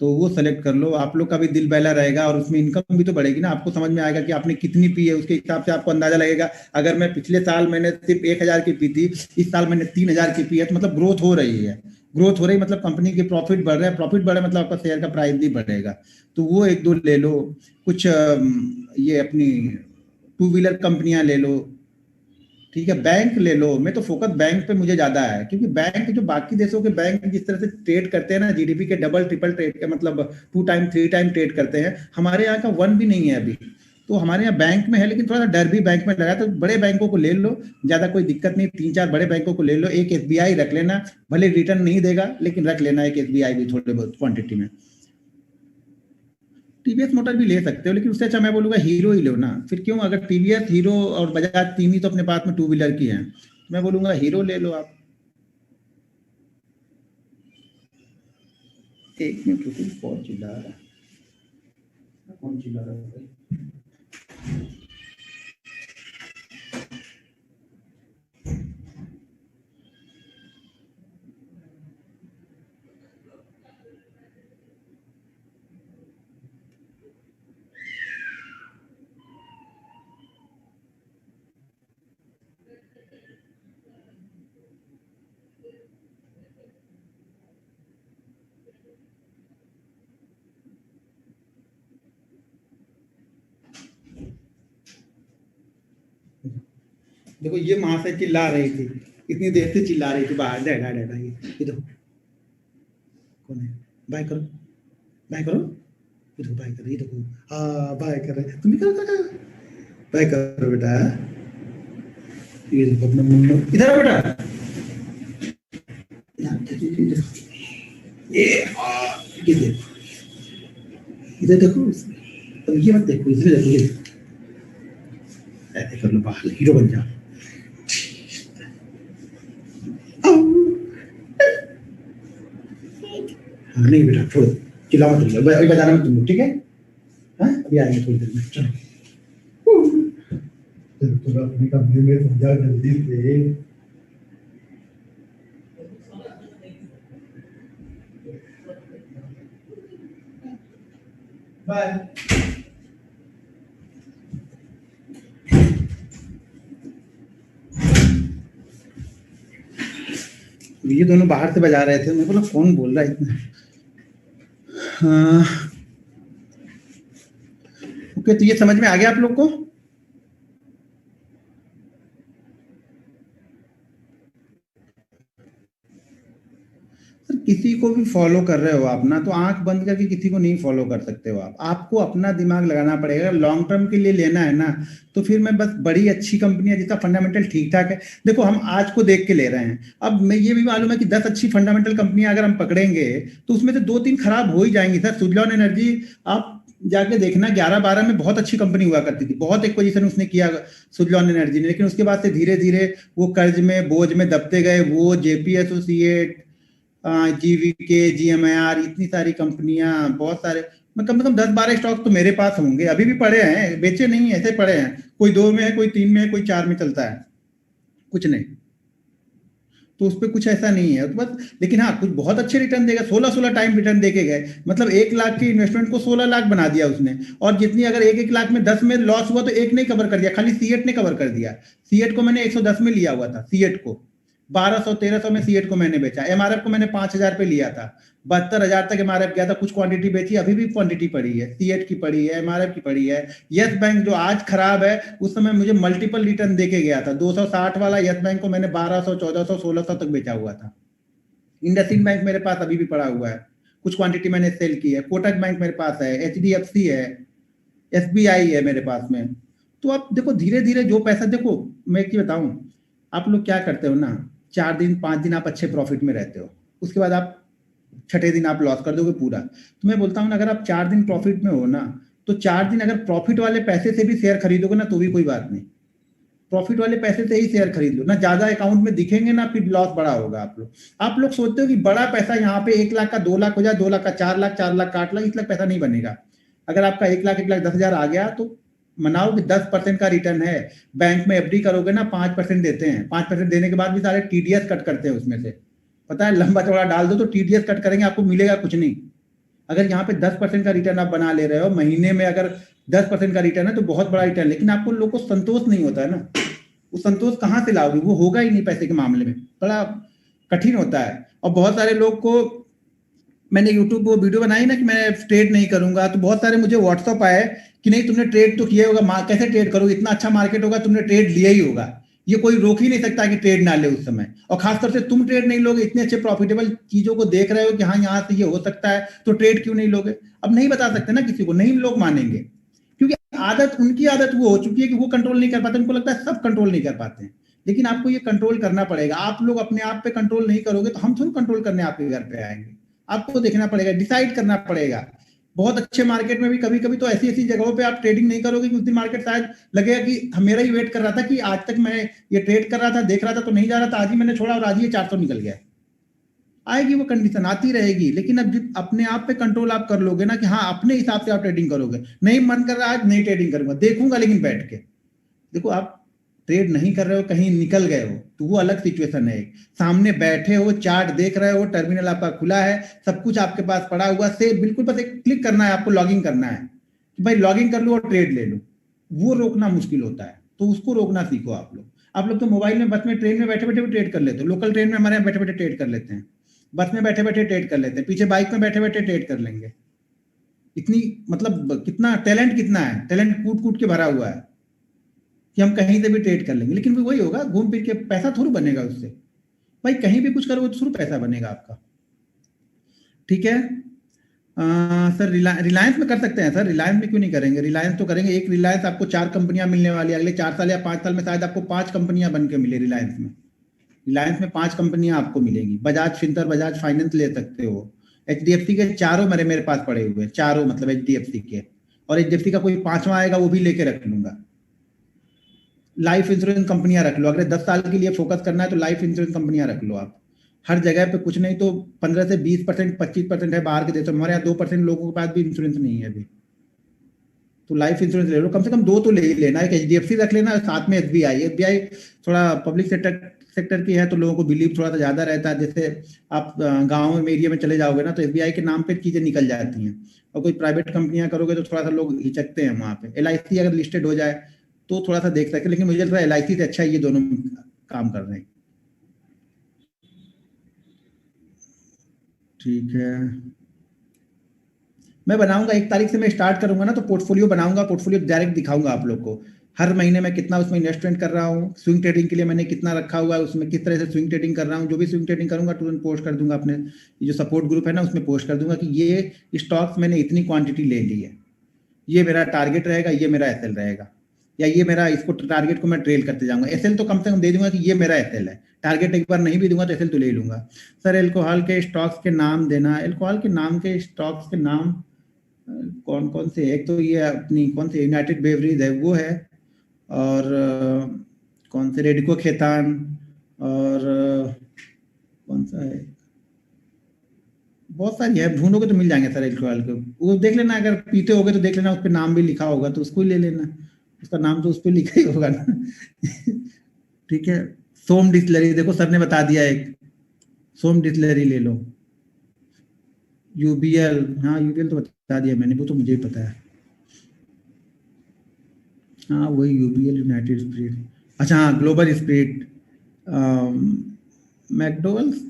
तो वो सेलेक्ट कर लो। आप लोग का भी दिल बहला रहेगा और उसमें इनकम भी तो बढ़ेगी ना। आपको समझ में आएगा कि आपने कितनी पी है, उसके हिसाब से आपको अंदाजा लगेगा। अगर मैं पिछले साल मैंने सिर्फ 1,000 की पी थी, इस साल मैंने 3,000 की पी है, तो मतलब ग्रोथ हो रही है। ग्रोथ हो रही मतलब कंपनी के प्रॉफिट बढ़ रहा है, प्रॉफिट बढ़ रहा है मतलब आपका शेयर का प्राइस भी बढ़ेगा। तो वो एक दो ले लो। कुछ ये अपनी टू व्हीलर कंपनियां ले लो। ठीक है, बैंक ले लो। मैं तो फोकस बैंक पे मुझे ज्यादा है, क्योंकि बैंक जो बाकी देशों के बैंक जिस तरह से ट्रेड करते हैं ना, जीडीपी के डबल ट्रिपल ट्रेड के मतलब 2 टाइम 3 टाइम ट्रेड करते हैं, हमारे यहाँ का 1 भी नहीं है अभी। तो हमारे यहाँ बैंक में है, लेकिन थोड़ा सा डर भी बैंक में लगा है। तो बड़े बैंकों को ले लो, ज्यादा कोई दिक्कत नहीं। 3 4 बड़े बैंकों को ले लो। एक एसबीआई रख लेना, भले रिटर्न नहीं देगा लेकिन रख लेना एक एसबीआई भी थोड़े बहुत क्वांटिटी में। टीवीएस मोटर भी ले सकते हो, लेकिन उससे अच्छा मैं बोलूंगा हीरो ही लो ना। फिर क्यों, अगर टीवीएस हीरो और बजाज तीन ही तो अपने पास में टू व्हीलर की हैं, तो मैं बोलूंगा हीरो ले लो आप। एक मिनट रुको, कौन चिल्ला रहा है? कौन चिल्ला रहा है भाई? देखो ये वहां से चिल्ला रही थी, इतनी देर से चिल्ला रही थी बाहर। डैडा डैडा ये देखो कौन है। बाय करो, बाय करो। ये देखो बाय कर रही, ये देखो। हाँ बाय कर रहे, तुम भी करो करो। बाय करो बेटा। ये देखो अपना मुन्नू इधर आ बेटा। ये ये देखो, इधर देखो। अब ये मत देखो, इधर देखो। ये ऐसे कर लो, बाहर हीरो बन जाओ। हाँ नहीं बेटा छोड़ो, चिल्लाओ मत, अभी बजाना मत तुम लोग, ठीक है? हाँ अभी आएंगे थोड़ी देर में, चलो। थोड़ा अपनी कंपनी में समझा जल्दी से। बाय। ये दोनों बाहर से बजा रहे थे, मैं बोला कौन बोल रहा है इतना। हाँ ओके, तो ये समझ में आ गया आप लोग को? सर किसी को भी फॉलो कर रहे हो आप ना, तो आंख बंद करके किसी को नहीं फॉलो कर सकते हो आप। आपको अपना दिमाग लगाना पड़ेगा। लॉन्ग टर्म के लिए लेना है ना, तो फिर मैं बस बड़ी अच्छी कंपनियां जिसका फंडामेंटल ठीक ठाक है। देखो हम आज को देख के ले रहे हैं, अब मैं ये भी मालूम है कि 10 अच्छी फंडामेंटल कंपनियां अगर हम पकड़ेंगे, तो उसमें से 2 3 खराब हो ही जाएंगी। सर सुजलॉन एनर्जी आप जाके देखना, 11 12 में बहुत अच्छी कंपनी हुआ करती थी, बहुत एक पोजीशन उसने किया सुजलॉन एनर्जी ने, लेकिन उसके बाद से धीरे धीरे वो कर्ज में बोझ में दबते गए। वो जेपी एसोसिएट, जीवीके, जीएमआर, इतनी सारी कंपनियां, बहुत सारे, मैं कम से कम 10 12 स्टॉक तो मेरे पास होंगे, अभी भी पड़े हैं, बेचे नहीं है, ऐसे पड़े हैं। कोई 2 में है, कोई 3 में है, कोई 4 में चलता है, कुछ नहीं। तो उस पर कुछ ऐसा नहीं है तो बस। लेकिन हाँ कुछ बहुत अच्छे रिटर्न देगा। 16 16 टाइम रिटर्न देके गए, मतलब 1 लाख की इन्वेस्टमेंट को 16 लाख बना दिया उसने। और जितनी अगर 1 1 लाख में 10 में लॉस हुआ तो एक ने कवर कर दिया, खाली सीएट ने कवर कर दिया। सीएट को मैंने 110 में लिया हुआ था, सीएट को 1200 1300 में सीएट को मैंने बेचा। एमआरएफ को मैंने 5,000 पे लिया था, 72,000 तक एमआरएफ गया था। कुछ क्वांटिटी बेची, अभी भी क्वांटिटी पड़ी है, सीएट की पड़ी है, एमआरएफ की पड़ी है। यस बैंक जो आज खराब है, उस समय मुझे मल्टीपल रिटर्न देके गया था। 260 वाला यस बैंक को मैंने 1200 1400 1600 तक बेचा हुआ था। इंडसइंड बैंक मेरे पास अभी भी पड़ा हुआ है, कुछ क्वांटिटी मैंने सेल की है। कोटक बैंक मेरे पास है, एचडीएफसी है, एसबीआई है मेरे पास में। तो आप देखो धीरे धीरे जो पैसा, देखो मैं क्या बताऊं, आप लोग क्या करते हो ना, 4 दिन 5 दिन आप अच्छे प्रॉफिट में रहते हो, उसके बाद आप छठे दिन आप लॉस कर दोगे पूरा। तो मैं बोलता हूँ ना, अगर आप 4 दिन प्रॉफिट में हो ना, तो 4 दिन अगर प्रॉफिट वाले पैसे से भी शेयर खरीदोगे ना, तो भी कोई बात नहीं। प्रॉफिट वाले पैसे से ही शेयर खरीद लो, ना ज्यादा अकाउंट में दिखेंगे ना फिर लॉस बड़ा होगा। आप लोग सोचते हो कि बड़ा पैसा यहाँ पे 1 लाख का 2 लाख हो जाए, 2 लाख का 4 लाख, 4 लाख का 8 लाख, इस लाख पैसा नहीं बनेगा। अगर आपका 1 लाख 1,10,000 आ गया तो मनाओ कि 10% का रिटर्न है। बैंक में एफडी करोगे ना 5% देते हैं, 5% देने के बाद भी सारे टीडीएस कट करते हैं उसमें से, पता है, लंबा चौड़ा डाल दो तो टीडीएस कट करेंगे, आपको मिलेगा कुछ नहीं। अगर यहाँ पे 10% का रिटर्न आप बना ले रहे हो महीने में, अगर 10% का रिटर्न है तो बहुत बड़ा रिटर्न, लेकिन आपको लोग को संतोष नहीं होता है ना। वो संतोष कहाँ से लाओगे, वो होगा ही नहीं पैसे के मामले में, बड़ा कठिन होता है। और बहुत सारे लोग को मैंने यूट्यूब वो वीडियो बनाई ना कि मैं ट्रेड नहीं करूंगा, तो बहुत सारे मुझे व्हाट्सअप आए कि नहीं तुमने ट्रेड तो किया होगा, कैसे ट्रेड करोगे, इतना अच्छा मार्केट होगा, तुमने ट्रेड लिया ही होगा। ये कोई रोक ही नहीं सकता कि ट्रेड ना ले उस समय, और खासतौर से तुम ट्रेड नहीं लोगे, इतने अच्छे प्रॉफिटेबल चीजों को देख रहे हो कि हाँ यहाँ से ये हो सकता है, तो ट्रेड क्यों नहीं लोगे। अब नहीं बता सकते ना किसी को, नहीं लोग मानेंगे, क्योंकि आदत, उनकी आदत वो हो चुकी है कि वो कंट्रोल नहीं कर पाते, उनको लगता है सब कंट्रोल नहीं कर पाते हैं। लेकिन आपको ये कंट्रोल करना पड़ेगा। आप लोग अपने आप पे कंट्रोल नहीं करोगे तो हम थोड़ा कंट्रोल करने आपके घर पे आएंगे। आपको देखना पड़ेगा, डिसाइड करना पड़ेगा। बहुत अच्छे मार्केट में भी कभी कभी तो ऐसी ऐसी जगहों पे आप ट्रेडिंग नहीं करोगे कि उस दिन मार्केट शायद लगेगा कि मेरा ही वेट कर रहा था कि आज तक मैं ये ट्रेड कर रहा था, देख रहा था तो नहीं जा रहा था, आज ही मैंने छोड़ा और आज ही 400 निकल गया। आएगी वो कंडीशन, आती रहेगी। लेकिन अब जब अपने आप पे कंट्रोल आप कर लोगे ना कि हाँ अपने हिसाब से आप ट्रेडिंग करोगे, नहीं मन कर रहा आज नहीं ट्रेडिंग करूंगा, देखूंगा लेकिन बैठ के। देखो आप ट्रेड नहीं कर रहे हो, कहीं निकल गए हो तो वो अलग सिचुएशन है। सामने बैठे हो, चार्ट देख रहे हो, टर्मिनल आपका खुला है, सब कुछ आपके पास पड़ा हुआ से बिल्कुल बस एक क्लिक करना है, आपको लॉगिन करना है कि भाई लॉगिन कर लो और ट्रेड ले लो। वो रोकना मुश्किल होता है, तो उसको रोकना सीखो आप लोग। आप लोग तो मोबाइल में, बस में, ट्रेन में बैठे बैठे भी ट्रेड कर लेते हो। लोकल ट्रेन में हमारे यहाँ बैठे बैठे ट्रेड कर लेते हैं, बस में बैठे बैठे ट्रेड कर लेते हैं, पीछे बाइक में बैठे बैठे ट्रेड कर लेंगे। इतनी मतलब कितना टैलेंट, कितना है टैलेंट, कूट कूट के भरा हुआ है कि हम कहीं से भी ट्रेड कर लेंगे। लेकिन वही होगा, घूम फिर के पैसा थोड़ा बनेगा उससे। भाई कहीं भी कुछ करोगे तो थोड़ा पैसा बनेगा आपका। ठीक है सर, रिलायंस में कर सकते हैं सर, रिलायंस में क्यों नहीं करेंगे, रिलायंस तो करेंगे। एक रिलायंस आपको 4 कंपनियां मिलने वाली है, अगले 4 साल या 5 साल में शायद आपको 5 कंपनियां बन के मिले रिलायंस में। रिलायंस में 5 कंपनियां आपको मिलेगी। बजाज फिनसर्व, बजाज फाइनेंस ले सकते हो। एचडीएफसी के चारों मेरे पास पड़े हुए, चारों मतलब एचडीएफसी के, और एचडीएफसी का कोई 5वां आएगा वो भी लेके रख लूंगा। लाइफ इंश्योरेंस कंपनियां रख लो, अगले 10 साल के लिए फोकस करना है तो लाइफ इंश्योरेंस कंपनियां रख लो आप। हर जगह पे कुछ नहीं तो 15 से 20%, 25% है बाहर के देशों में, हमारे यहाँ 2% लोगों के पास भी इंश्योरेंस नहीं है अभी। तो लाइफ इंश्योरेंस ले लो, कम से कम 2 तो ले ही लेना। एक एचडीएफसी रख लेना, साथ में एसबीआई। एसबीआई थोड़ा पब्लिक सेक्टर की है तो लोगों को बिलीव थोड़ा सा ज्यादा रहता है। जैसे आप गाँव में एरिया में चले जाओगे ना तो एसबीआई के नाम पे चीजें निकल जाती हैं, और कोई प्राइवेट कंपनियां करोगे तो थोड़ा सा लोग हिचकते हैं वहां पे। एलआईसी अगर लिस्टेड हो जाए तो थोड़ा सा देख सकते हैं, लेकिन मुझे थोड़ा एलआईसी से अच्छा ये दोनों काम कर रहे हैं। ठीक है, मैं बनाऊंगा 1 तारीख से मैं स्टार्ट करूंगा ना तो पोर्टफोलियो बनाऊंगा, पोर्टफोलियो डायरेक्ट दिखाऊंगा आप लोग को। हर महीने मैं कितना उसमें इन्वेस्टमेंट कर रहा हूँ, स्विंग ट्रेडिंग के लिए मैंने कितना रखा हुआ है, उसमें किस तरह से स्विंग ट्रेडिंग कर रहा हूँ। जो भी स्विंग ट्रेडिंग करूंगा तुरंत पोस्ट कर दूंगा अपने ये जो सपोर्ट ग्रुप है ना उसमें पोस्ट कर दूंगा कि ये स्टॉक्स मैंने इतनी क्वांटिटी ले ली है, ये मेरा टारगेट रहेगा, ये मेरा एसएल रहेगा, या ये मेरा इसको टारगेट को मैं ट्रेल करते जाऊंगा। एसएल तो कम से कम दे दूंगा कि ये मेरा एसएल है, टारगेट एक बार नहीं भी दूंगा तो एसएल तो ले लूंगा। सर एल्कोहल के स्टॉक्स के नाम देना, एल्कोहल के नाम के स्टॉक्स के नाम कौन कौन से, एक तो ये अपनी कौन से यूनाइटेड बेवरेज है वो है, और कौन से रेडिको खेतान, और कौन सा है, बहुत सारी है, ढूंढोगे तो मिल जाएंगे सर एल्कोहल के। वो देख लेना, अगर पीते होगे तो देख लेना उस पर नाम भी लिखा होगा तो उसको ही ले लेना, उसका नाम तो उस पर लिखा ही होगा ना। ठीक है, सोम डिस्टिलरी देखो सर ने बता दिया, एक सोम डिस्टिलरी ले लो। यूबीएल, हाँ यूबीएल तो बता दिया मैंने, वो तो मुझे भी पता है। हाँ वही यूबीएल, यूनाइटेड स्पिरिट, अच्छा हाँ ग्लोबल स्पिरिट, मैकडोवेल्स।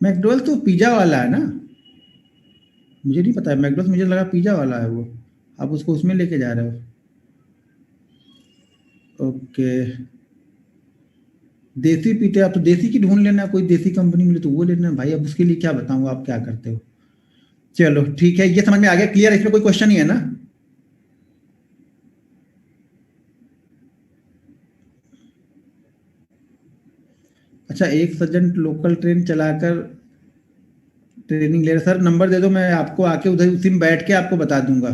मैकडोवेल्स तो पिज्जा वाला है ना, मुझे नहीं पता है मैकडोवेल्स, मुझे लगा पिज्जा वाला है वो, आप उसको उसमें लेके जा रहे हो। ओके, देसी पीते आप तो देसी की ढूंढ लेना, कोई देसी कंपनी मिले तो वो लेना भाई। अब उसके लिए क्या बताऊँ, आप क्या करते हो। चलो ठीक है, ये समझ में आ गया, क्लियर, इसमें कोई क्वेश्चन नहीं है ना। अच्छा, एक सज्जन लोकल ट्रेन चलाकर ट्रेनिंग ले रहे, सर नंबर दे दो, मैं आपको आके उधर उसी में बैठ के आपको बता दूंगा,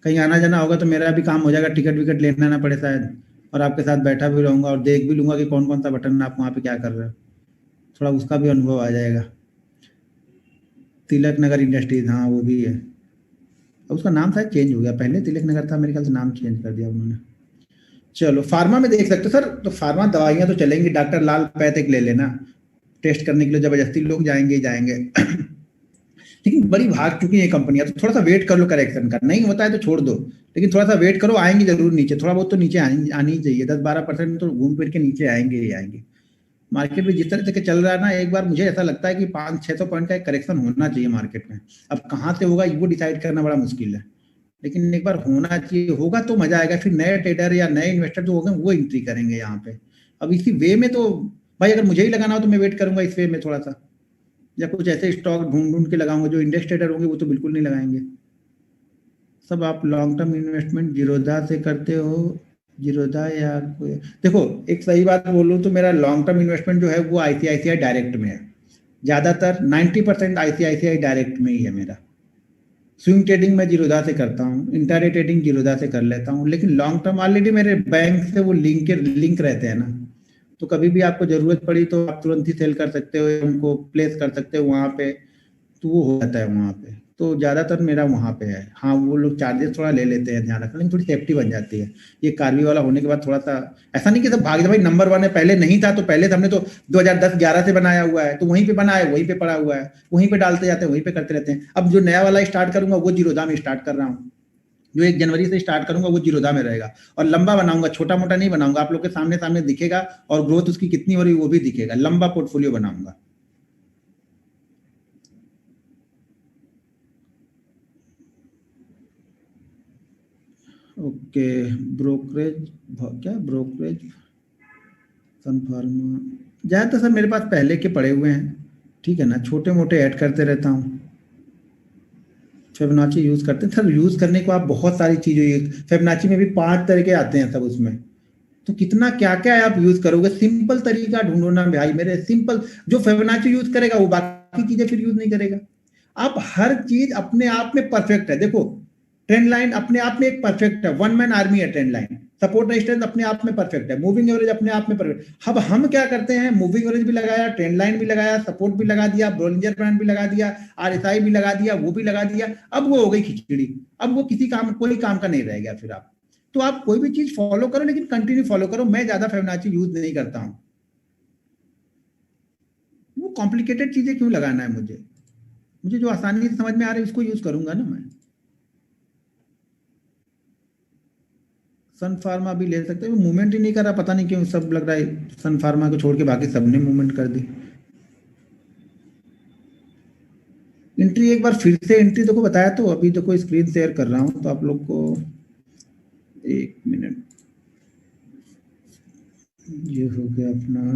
कहीं आना जाना होगा तो मेरा भी काम हो जाएगा, टिकट विकट लेना ना पड़े शायद, और आपके साथ बैठा भी रहूंगा और देख भी लूंगा कि कौन कौन सा बटन आप वहाँ पे क्या कर रहे हो, थोड़ा उसका भी अनुभव आ जाएगा। तिलक नगर इंडस्ट्रीज, हाँ वो भी है। अब उसका नाम शायद चेंज हो गया, पहले तिलक नगर था मेरे ख्याल से, नाम चेंज कर दिया उन्होंने। चलो फार्मा में देख सकते हो सर, तो फार्मा दवाइयाँ तो चलेंगी, डॉक्टर लाल पैथ एक ले लेना, टेस्ट करने के लिए जबरदस्ती लोग जाएंगे ही जाएंगे। लेकिन बड़ी भाग चुकी है कंपनियां, तो थोड़ा सा वेट कर लो करेक्शन का, नहीं होता है तो छोड़ दो, लेकिन थोड़ा सा वेट करो, आएंगे जरूर नीचे, थोड़ा बहुत तो नीचे आनी ही चाहिए, 10-12% तो घूम फिर के नीचे आएंगे ही आएंगे। मार्केट में जिस तरह से चल रहा है ना, एक बार मुझे ऐसा लगता है कि 500-600 पॉइंट का एक करेक्शन होना चाहिए मार्केट में। अब कहाँ से होगा वो डिसाइड करना बड़ा मुश्किल है, लेकिन एक बार होना चाहिए, होगा तो मजा आएगा, फिर नए ट्रेडर या नए इन्वेस्टर जो होंगे वो एंट्री करेंगे यहाँ पे। अब इसी वे में तो भाई अगर मुझे ही लगाना हो तो मैं वेट करूंगा इस वे में थोड़ा सा, या कुछ ऐसे स्टॉक ढूंढ ढूंढ के लगाऊंगा, जो इंडेक्स ट्रेडर होंगे वो तो बिल्कुल नहीं लगाएंगे। सब आप लॉन्ग टर्म इन्वेस्टमेंट जीरोधा से करते हो, जीरोधा या कोई, देखो एक सही बात बोलूँ तो मेरा लॉन्ग टर्म इन्वेस्टमेंट जो है वो आईसीआईसीआई डायरेक्ट में है, ज्यादातर 90% आईसीआईसीआई डायरेक्ट में ही है मेरा। स्विंग ट्रेडिंग मैं जीरोधा से करता हूँ, इंट्राडे ट्रेडिंग जीरोधा से कर लेता हूँ, लेकिन लॉन्ग टर्म ऑलरेडी मेरे बैंक से वो लिंक रहते हैं ना, तो कभी भी आपको जरूरत पड़ी तो आप तुरंत ही सेल कर सकते हो, उनको प्लेस कर सकते हो वहाँ पे, तो वो हो जाता है वहाँ पे। तो ज्यादातर मेरा वहाँ पे है। हाँ वो लोग चार्जेस थोड़ा ले लेते हैं, ध्यान रखना, लेकिन थोड़ी सेफ्टी बन जाती है। ये कार्बी वाला होने के बाद थोड़ा सा ऐसा नहीं कि सब भाग भाई नंबर 1 है, पहले नहीं था तो पहले से हमने तो 2010-11 से बनाया हुआ है, तो वहीं पे बना है, वहीं पे पड़ा हुआ है, वहीं पे डालते जाते हैं, वहीं पे करते रहते हैं। अब जो नया वाला स्टार्ट करूंगा वो जीरोधा में स्टार्ट कर रहा हूँ, जो 1 जनवरी से स्टार्ट करूंगा वो जीरोधा में रहेगा, और लंबा बनाऊंगा, छोटा मोटा नहीं बनाऊंगा, आप लोग के सामने सामने दिखेगा, और ग्रोथ उसकी कितनी हो रही है वो भी दिखेगा, लंबा पोर्टफोलियो बनाऊंगा। ओके, ब्रोकरेज, क्या ब्रोकरेज, सन फार्मा, ज्यादातर सर मेरे पास पहले के पड़े हुए हैं, ठीक है ना, छोटे मोटे ऐड करते रहता हूँ। फिबोनाची यूज करते हैं सर, यूज करने को आप बहुत सारी चीजें, फिबोनाची में भी 5 तरह के आते हैं सब उसमें, तो कितना क्या क्या आप यूज करोगे, सिंपल तरीका ढूंढो ना भाई मेरे, सिंपल। जो फिबोनाची यूज करेगा वो बाकी चीजें फिर यूज नहीं करेगा। आप हर चीज अपने आप में परफेक्ट है, देखो ट्रेंड लाइन अपने आप में एक परफेक्ट है, वन मैन आर्मी है ट्रेंड लाइन, सपोर्ट रेजिस्टेंस अपने आप में परफेक्ट है, मूविंग एवरेज अपने आप में परफेक्ट। अब हम क्या करते हैं, मूविंग एवरेज भी लगाया, ट्रेंड लाइन भी लगाया, सपोर्ट भी लगा दिया, बोलिंजर बैंड भी लगा दिया, आरएसआई भी लगा दिया, वो भी लगा दिया, अब वो हो गई खिचड़ी, अब वो किसी काम, कोई काम का नहीं रह गया फिर आप। तो आप कोई भी चीज फॉलो करो, लेकिन कंटिन्यू फॉलो करो। मैं ज्यादा फिबोनाची यूज नहीं करता हूं, वो कॉम्प्लिकेटेड चीजें क्यों लगाना है मुझे, मुझे जो आसानी से समझ में आ रहा है उसको यूज करूंगा ना मैं। सन फार्मा भी ले सकते हैं, मूवमेंट ही नहीं कर रहा, पता नहीं क्यों, सब लग रहा है सन फार्मा को छोड़ के बाकी सबने मूवमेंट कर दी। एंट्री एक बार फिर से एंट्री देखो बताया, तो अभी देखो स्क्रीन शेयर कर रहा हूं तो आप लोग को, 1 मिनट, ये हो गया अपना,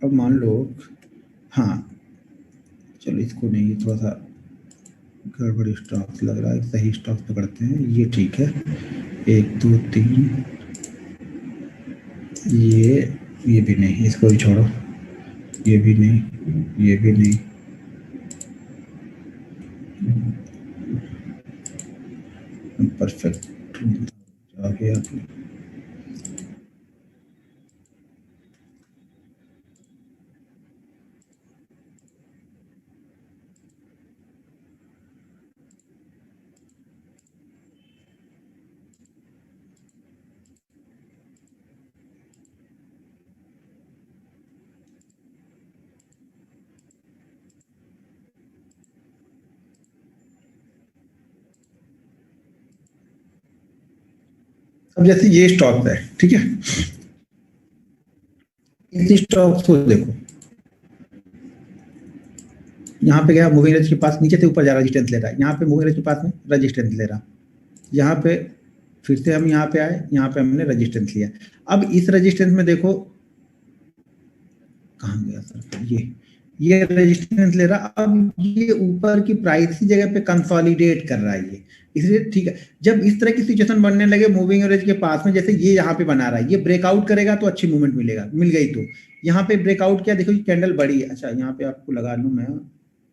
अब मान लो, हाँ चलो इसको नहीं, ये थोड़ा सा गड़बड़ी स्टॉक्स लग रहा है, सही स्टॉक्स पकड़ते हैं, ये ठीक है, 1 2 3, ये भी नहीं, इसको भी छोड़ो, ये भी नहीं, ये भी नहीं, परफेक्ट आ गया। अब जैसे ये स्टॉक है, ठीक है, इस स्टॉक को देखो, यहाँ पे गया मूविंग एवरेज के पास, नीचे से ऊपर जा रहा, रेजिस्टेंस ले रहा है, यहाँ पे मूविंग एवरेज के पास में रेजिस्टेंस ले रहा, यहाँ पे फिर से हम यहाँ पे आए, यहाँ पे हमने रेजिस्टेंस लिया। अब इस रेजिस्टेंस में देखो कहाँ गया सर, ये रेजिस्टेंस ले रहा, अब ये ऊपर की प्राइस की जगह पे कंसोलिडेट कर रहा है ये, इसलिए ठीक है। जब इस तरह की सिचुएशन बनने लगे मूविंग एवरेज के पास में, जैसे ये यहाँ पे बना रहा है, ये ब्रेकआउट करेगा तो अच्छी मूवमेंट मिलेगा, मिल गई तो यहाँ पे ब्रेकआउट किया, देखो ये कैंडल बड़ी है। अच्छा यहाँ पे आपको लगा लूँ मैं,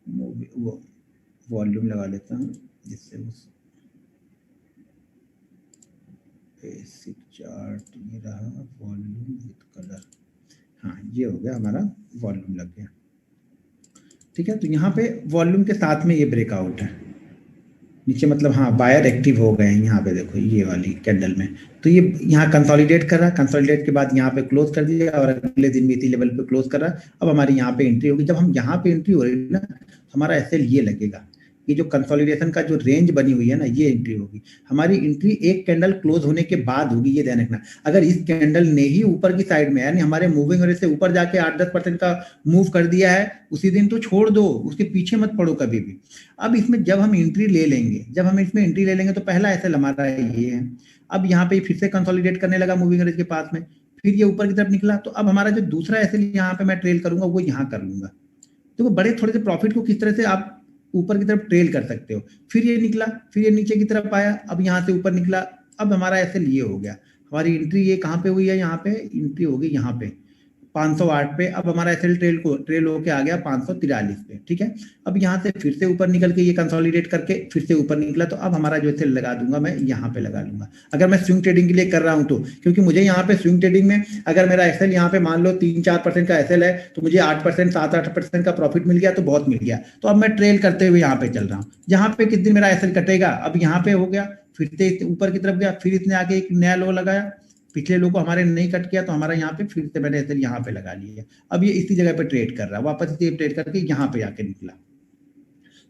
वो वॉल्यूम लगा लेता हूँ जिससे बेसिक चार्ट ये रहा, वॉल्यूम विद कलर, हाँ ये हो गया हमारा, वॉल्यूम लग गया। ठीक है, तो यहाँ पे वॉल्यूम के साथ में ये ब्रेकआउट है नीचे, मतलब हाँ बायर एक्टिव हो गए हैं यहाँ पे, देखो ये वाली कैंडल में। तो ये यहाँ कंसोलिडेट कर रहा है, कंसोलिडेट के बाद यहाँ पे क्लोज कर दिया और अगले दिन भी इसी लेवल पे क्लोज कर रहा है। अब हमारी यहाँ पे एंट्री होगी, जब हम यहाँ पे एंट्री हो रही है ना, हमारा एसएल ये लगेगा, ये जो कंसोलिडेशन का जो रेंज बनी हुई है ना, ये एंट्री होगी हमारी। एंट्री एक कैंडल क्लोज होने के बाद होगी, ये ध्यान रखना। अगर इस कैंडल ने ही ऊपर की साइड में, यानी हमारे मूविंग एवरेज से ऊपर जाके 8-10% का मूव कर दिया है उसी दिन, तो छोड़ दो, उसके पीछे मत पड़ो कभी भी। अब इसमें जब हम एंट्री ले लेंगे, जब हम इसमें एंट्री ले लेंगे तो पहला एसएल हमारा ये है। अब यहाँ पे फिर से कंसोलिडेट करने लगा मूविंग एवरेज के पास में, फिर ये ऊपर की तरफ निकला, तो अब हमारा जो दूसरा एसएल यहाँ पे मैं ट्रेल करूंगा वो यहाँ कर लूंगा। देखो बड़े थोड़े से प्रॉफिट को किस तरह से आप ऊपर की तरफ ट्रेल कर सकते हो। फिर ये निकला, फिर ये नीचे की तरफ आया, अब यहाँ से ऊपर निकला, अब हमारा एसएल ये हो गया। हमारी एंट्री ये कहाँ पे हुई है, यहाँ पे एंट्री होगी यहाँ पे 508 पे। अब हमारा एसएल ट्रेल होके आ गया 543 पे। ठीक है, अब यहाँ से फिर से ऊपर निकल के ये कंसोलिडेट करके फिर से ऊपर निकला, तो अब हमारा जो एसएल लगा दूंगा मैं यहाँ पे लगा लूंगा, अगर मैं स्विंग ट्रेडिंग के लिए कर रहा हूँ तो। क्योंकि मुझे यहाँ पे स्विंग ट्रेडिंग में अगर मेरा एसएल यहाँ पे मान लो 3-4% का एसएल है, तो मुझे 8%, 7-8% का प्रॉफिट मिल गया तो बहुत मिल गया। तो अब मैं ट्रेल करते हुए यहाँ पे चल रहा हूँ, जहाँ पे किस दिन मेरा एसएल कटेगा, अब यहाँ पे हो गया, फिर से ऊपर की तरफ गया, फिर इसने आके एक नया लो लगाया, पिछले लो को हमारे नहीं कट किया, तो हमारा यहाँ पे फिर से मैंने ऐसे यहाँ पे लगा लिया। अब ये इसी जगह पे ट्रेड कर रहा है, वापस इसे ट्रेड करके यहाँ पे आके निकला,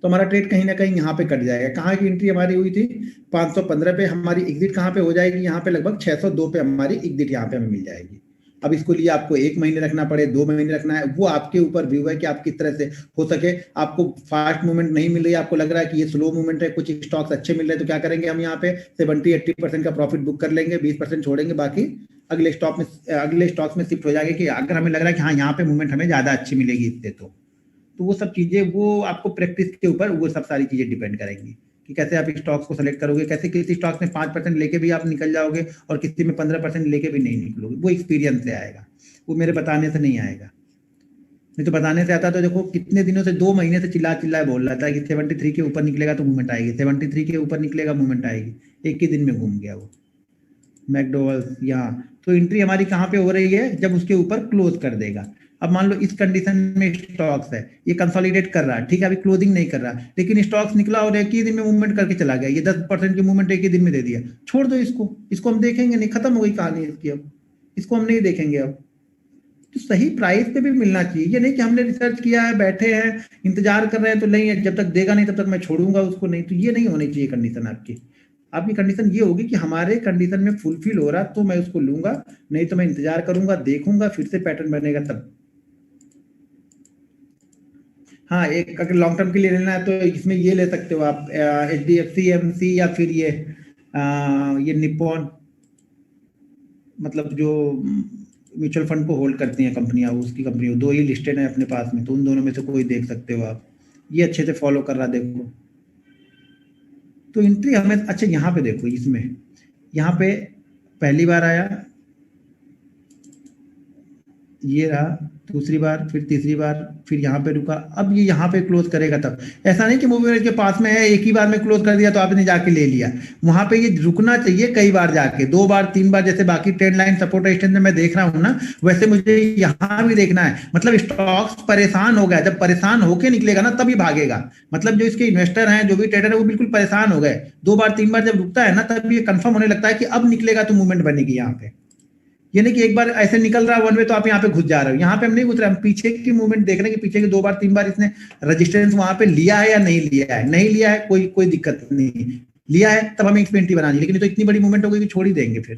तो हमारा ट्रेड कहीं ना कहीं यहाँ पे कट जाएगा। कहाँ की एंट्री हमारी हुई थी 515 पे, हमारी एग्जिट कहाँ पे हो जाएगी, यहाँ पे लगभग 602 पे हमारी एग्जिट यहाँ पे हमें मिल जाएगी। अब इसको लिए आपको 1 महीने रखना पड़े, 2 महीने रखना है, वो आपके ऊपर व्यू है कि आप किस तरह से हो सके। आपको फास्ट मूवमेंट नहीं मिल रही है, आपको लग रहा है कि ये स्लो मूवमेंट है, कुछ स्टॉक्स अच्छे मिल रहे हैं, तो क्या करेंगे हम यहाँ पे 70-80% का प्रॉफिट बुक कर लेंगे, 20% छोड़ेंगे, बाकी अगले स्टॉक्स में शिफ्ट हो जाएंगे। कि अगर हमें लग रहा है कि हाँ यहाँ पे मूवमेंट हमें ज्यादा अच्छी मिलेगी इससे, तो वो सब चीजें वो आपको प्रैक्टिस के ऊपर वो सब सारी चीजें डिपेंड करेंगी कि कैसे आप स्टॉक्स को सेलेक्ट करोगे, कैसे किसी स्टॉक्स में 5% लेके भी आप निकल जाओगे और किसी में 15% लेके भी नहीं निकलोगे। वो एक्सपीरियंस से आएगा, वो मेरे बताने से नहीं आएगा। नहीं तो बताने से आता तो देखो कितने दिनों से, 2 महीने से चिल्ला चिल्ला बोल रहा था कि 73 के ऊपर निकलेगा तो मूवमेंट आएगी, 73 के ऊपर निकलेगा मूवमेंट आएगी, एक ही दिन में घूम गया वो मैकडोवल्स यहाँ। तो एंट्री हमारी कहाँ पे हो रही है, जब उसके ऊपर क्लोज कर देगा। अब मान लो इस कंडीशन में स्टॉक्स है, ये कंसोलिडेट कर रहा है, ठीक है, अभी क्लोजिंग नहीं कर रहा, लेकिन स्टॉक्स निकला और एक ही दिन में मूवमेंट करके चला गया, ये 10% की मूवमेंट एक ही दिन में दे दिया, छोड़ दो इसको, इसको हम देखेंगे नहीं, खत्म हो गई कहानी इसकी, अब इसको हम नहीं देखेंगे। अब तो सही प्राइस पे भी मिलना चाहिए, ये नहीं कि हमने रिसर्च किया है, बैठे हैं, इंतजार कर रहे हैं, तो नहीं है, जब तक देगा नहीं तब तक मैं छोड़ूंगा उसको नहीं, तो ये नहीं होनी चाहिए कंडीशन आपकी। आपकी कंडीशन ये होगी कि हमारे कंडीशन में फुलफिल हो रहा तो मैं उसको लूंगा, नहीं तो मैं इंतजार करूंगा, देखूंगा, फिर से पैटर्न बनेगा तब। हाँ, एक अगर लॉन्ग टर्म के लिए लेना है तो इसमें ये ले सकते हो आप, HDFC AMC या फिर ये निप्पॉन, मतलब जो म्यूचुअल फंड को होल्ड करती हैं कंपनियां, उसकी कंपनी, दो ही लिस्टेड है अपने पास में, तो उन दोनों में से कोई देख सकते हो आप। ये अच्छे से फॉलो कर रहा देखो, तो एंट्री हमें, अच्छा यहाँ पे देखो, इसमें यहाँ पे पहली बार आया, ये रहा दूसरी बार, फिर तीसरी बार, फिर यहाँ पे रुका, अब ये यहाँ पे क्लोज करेगा तब। ऐसा नहीं कि मूवी एवरेज के पास में है, एक ही बार में क्लोज कर दिया तो आपने जाके ले लिया, वहां पे ये रुकना चाहिए कई बार जाके, 2 बार 3 बार, जैसे बाकी ट्रेंड लाइन सपोर्ट रेजिस्टेंस में मैं देख रहा हूँ ना, वैसे मुझे यहाँ भी देखना है। मतलब स्टॉक्स परेशान हो गया, जब परेशान होके निकलेगा ना तभी भागेगा, मतलब जो इसके इन्वेस्टर हैं, जो भी ट्रेडर है, वो बिल्कुल परेशान हो गए, 2 बार 3 बार जब रुकता है ना, तब ये कंफर्म होने लगता है कि अब निकलेगा तो मूवमेंट बनेगी यहाँ पे। ये नहीं कि एक बार ऐसे निकल रहा है वन वे तो आप यहाँ पे घुस जा रहे हो, यहाँ पे हम नहीं घुस रहे, हम पीछे की मूवमेंट देख रहे हैं कि पीछे के 2 बार 3 बार इसने रजिस्टेंस वहां पे लिया है या नहीं लिया है, नहीं लिया है कोई कोई दिक्कत नहीं, लिया है तब हमें एक्सपेंटी बनानी, लेकिन तो इतनी बड़ी मूवमेंट हो गई कि छोड़ ही देंगे फिर।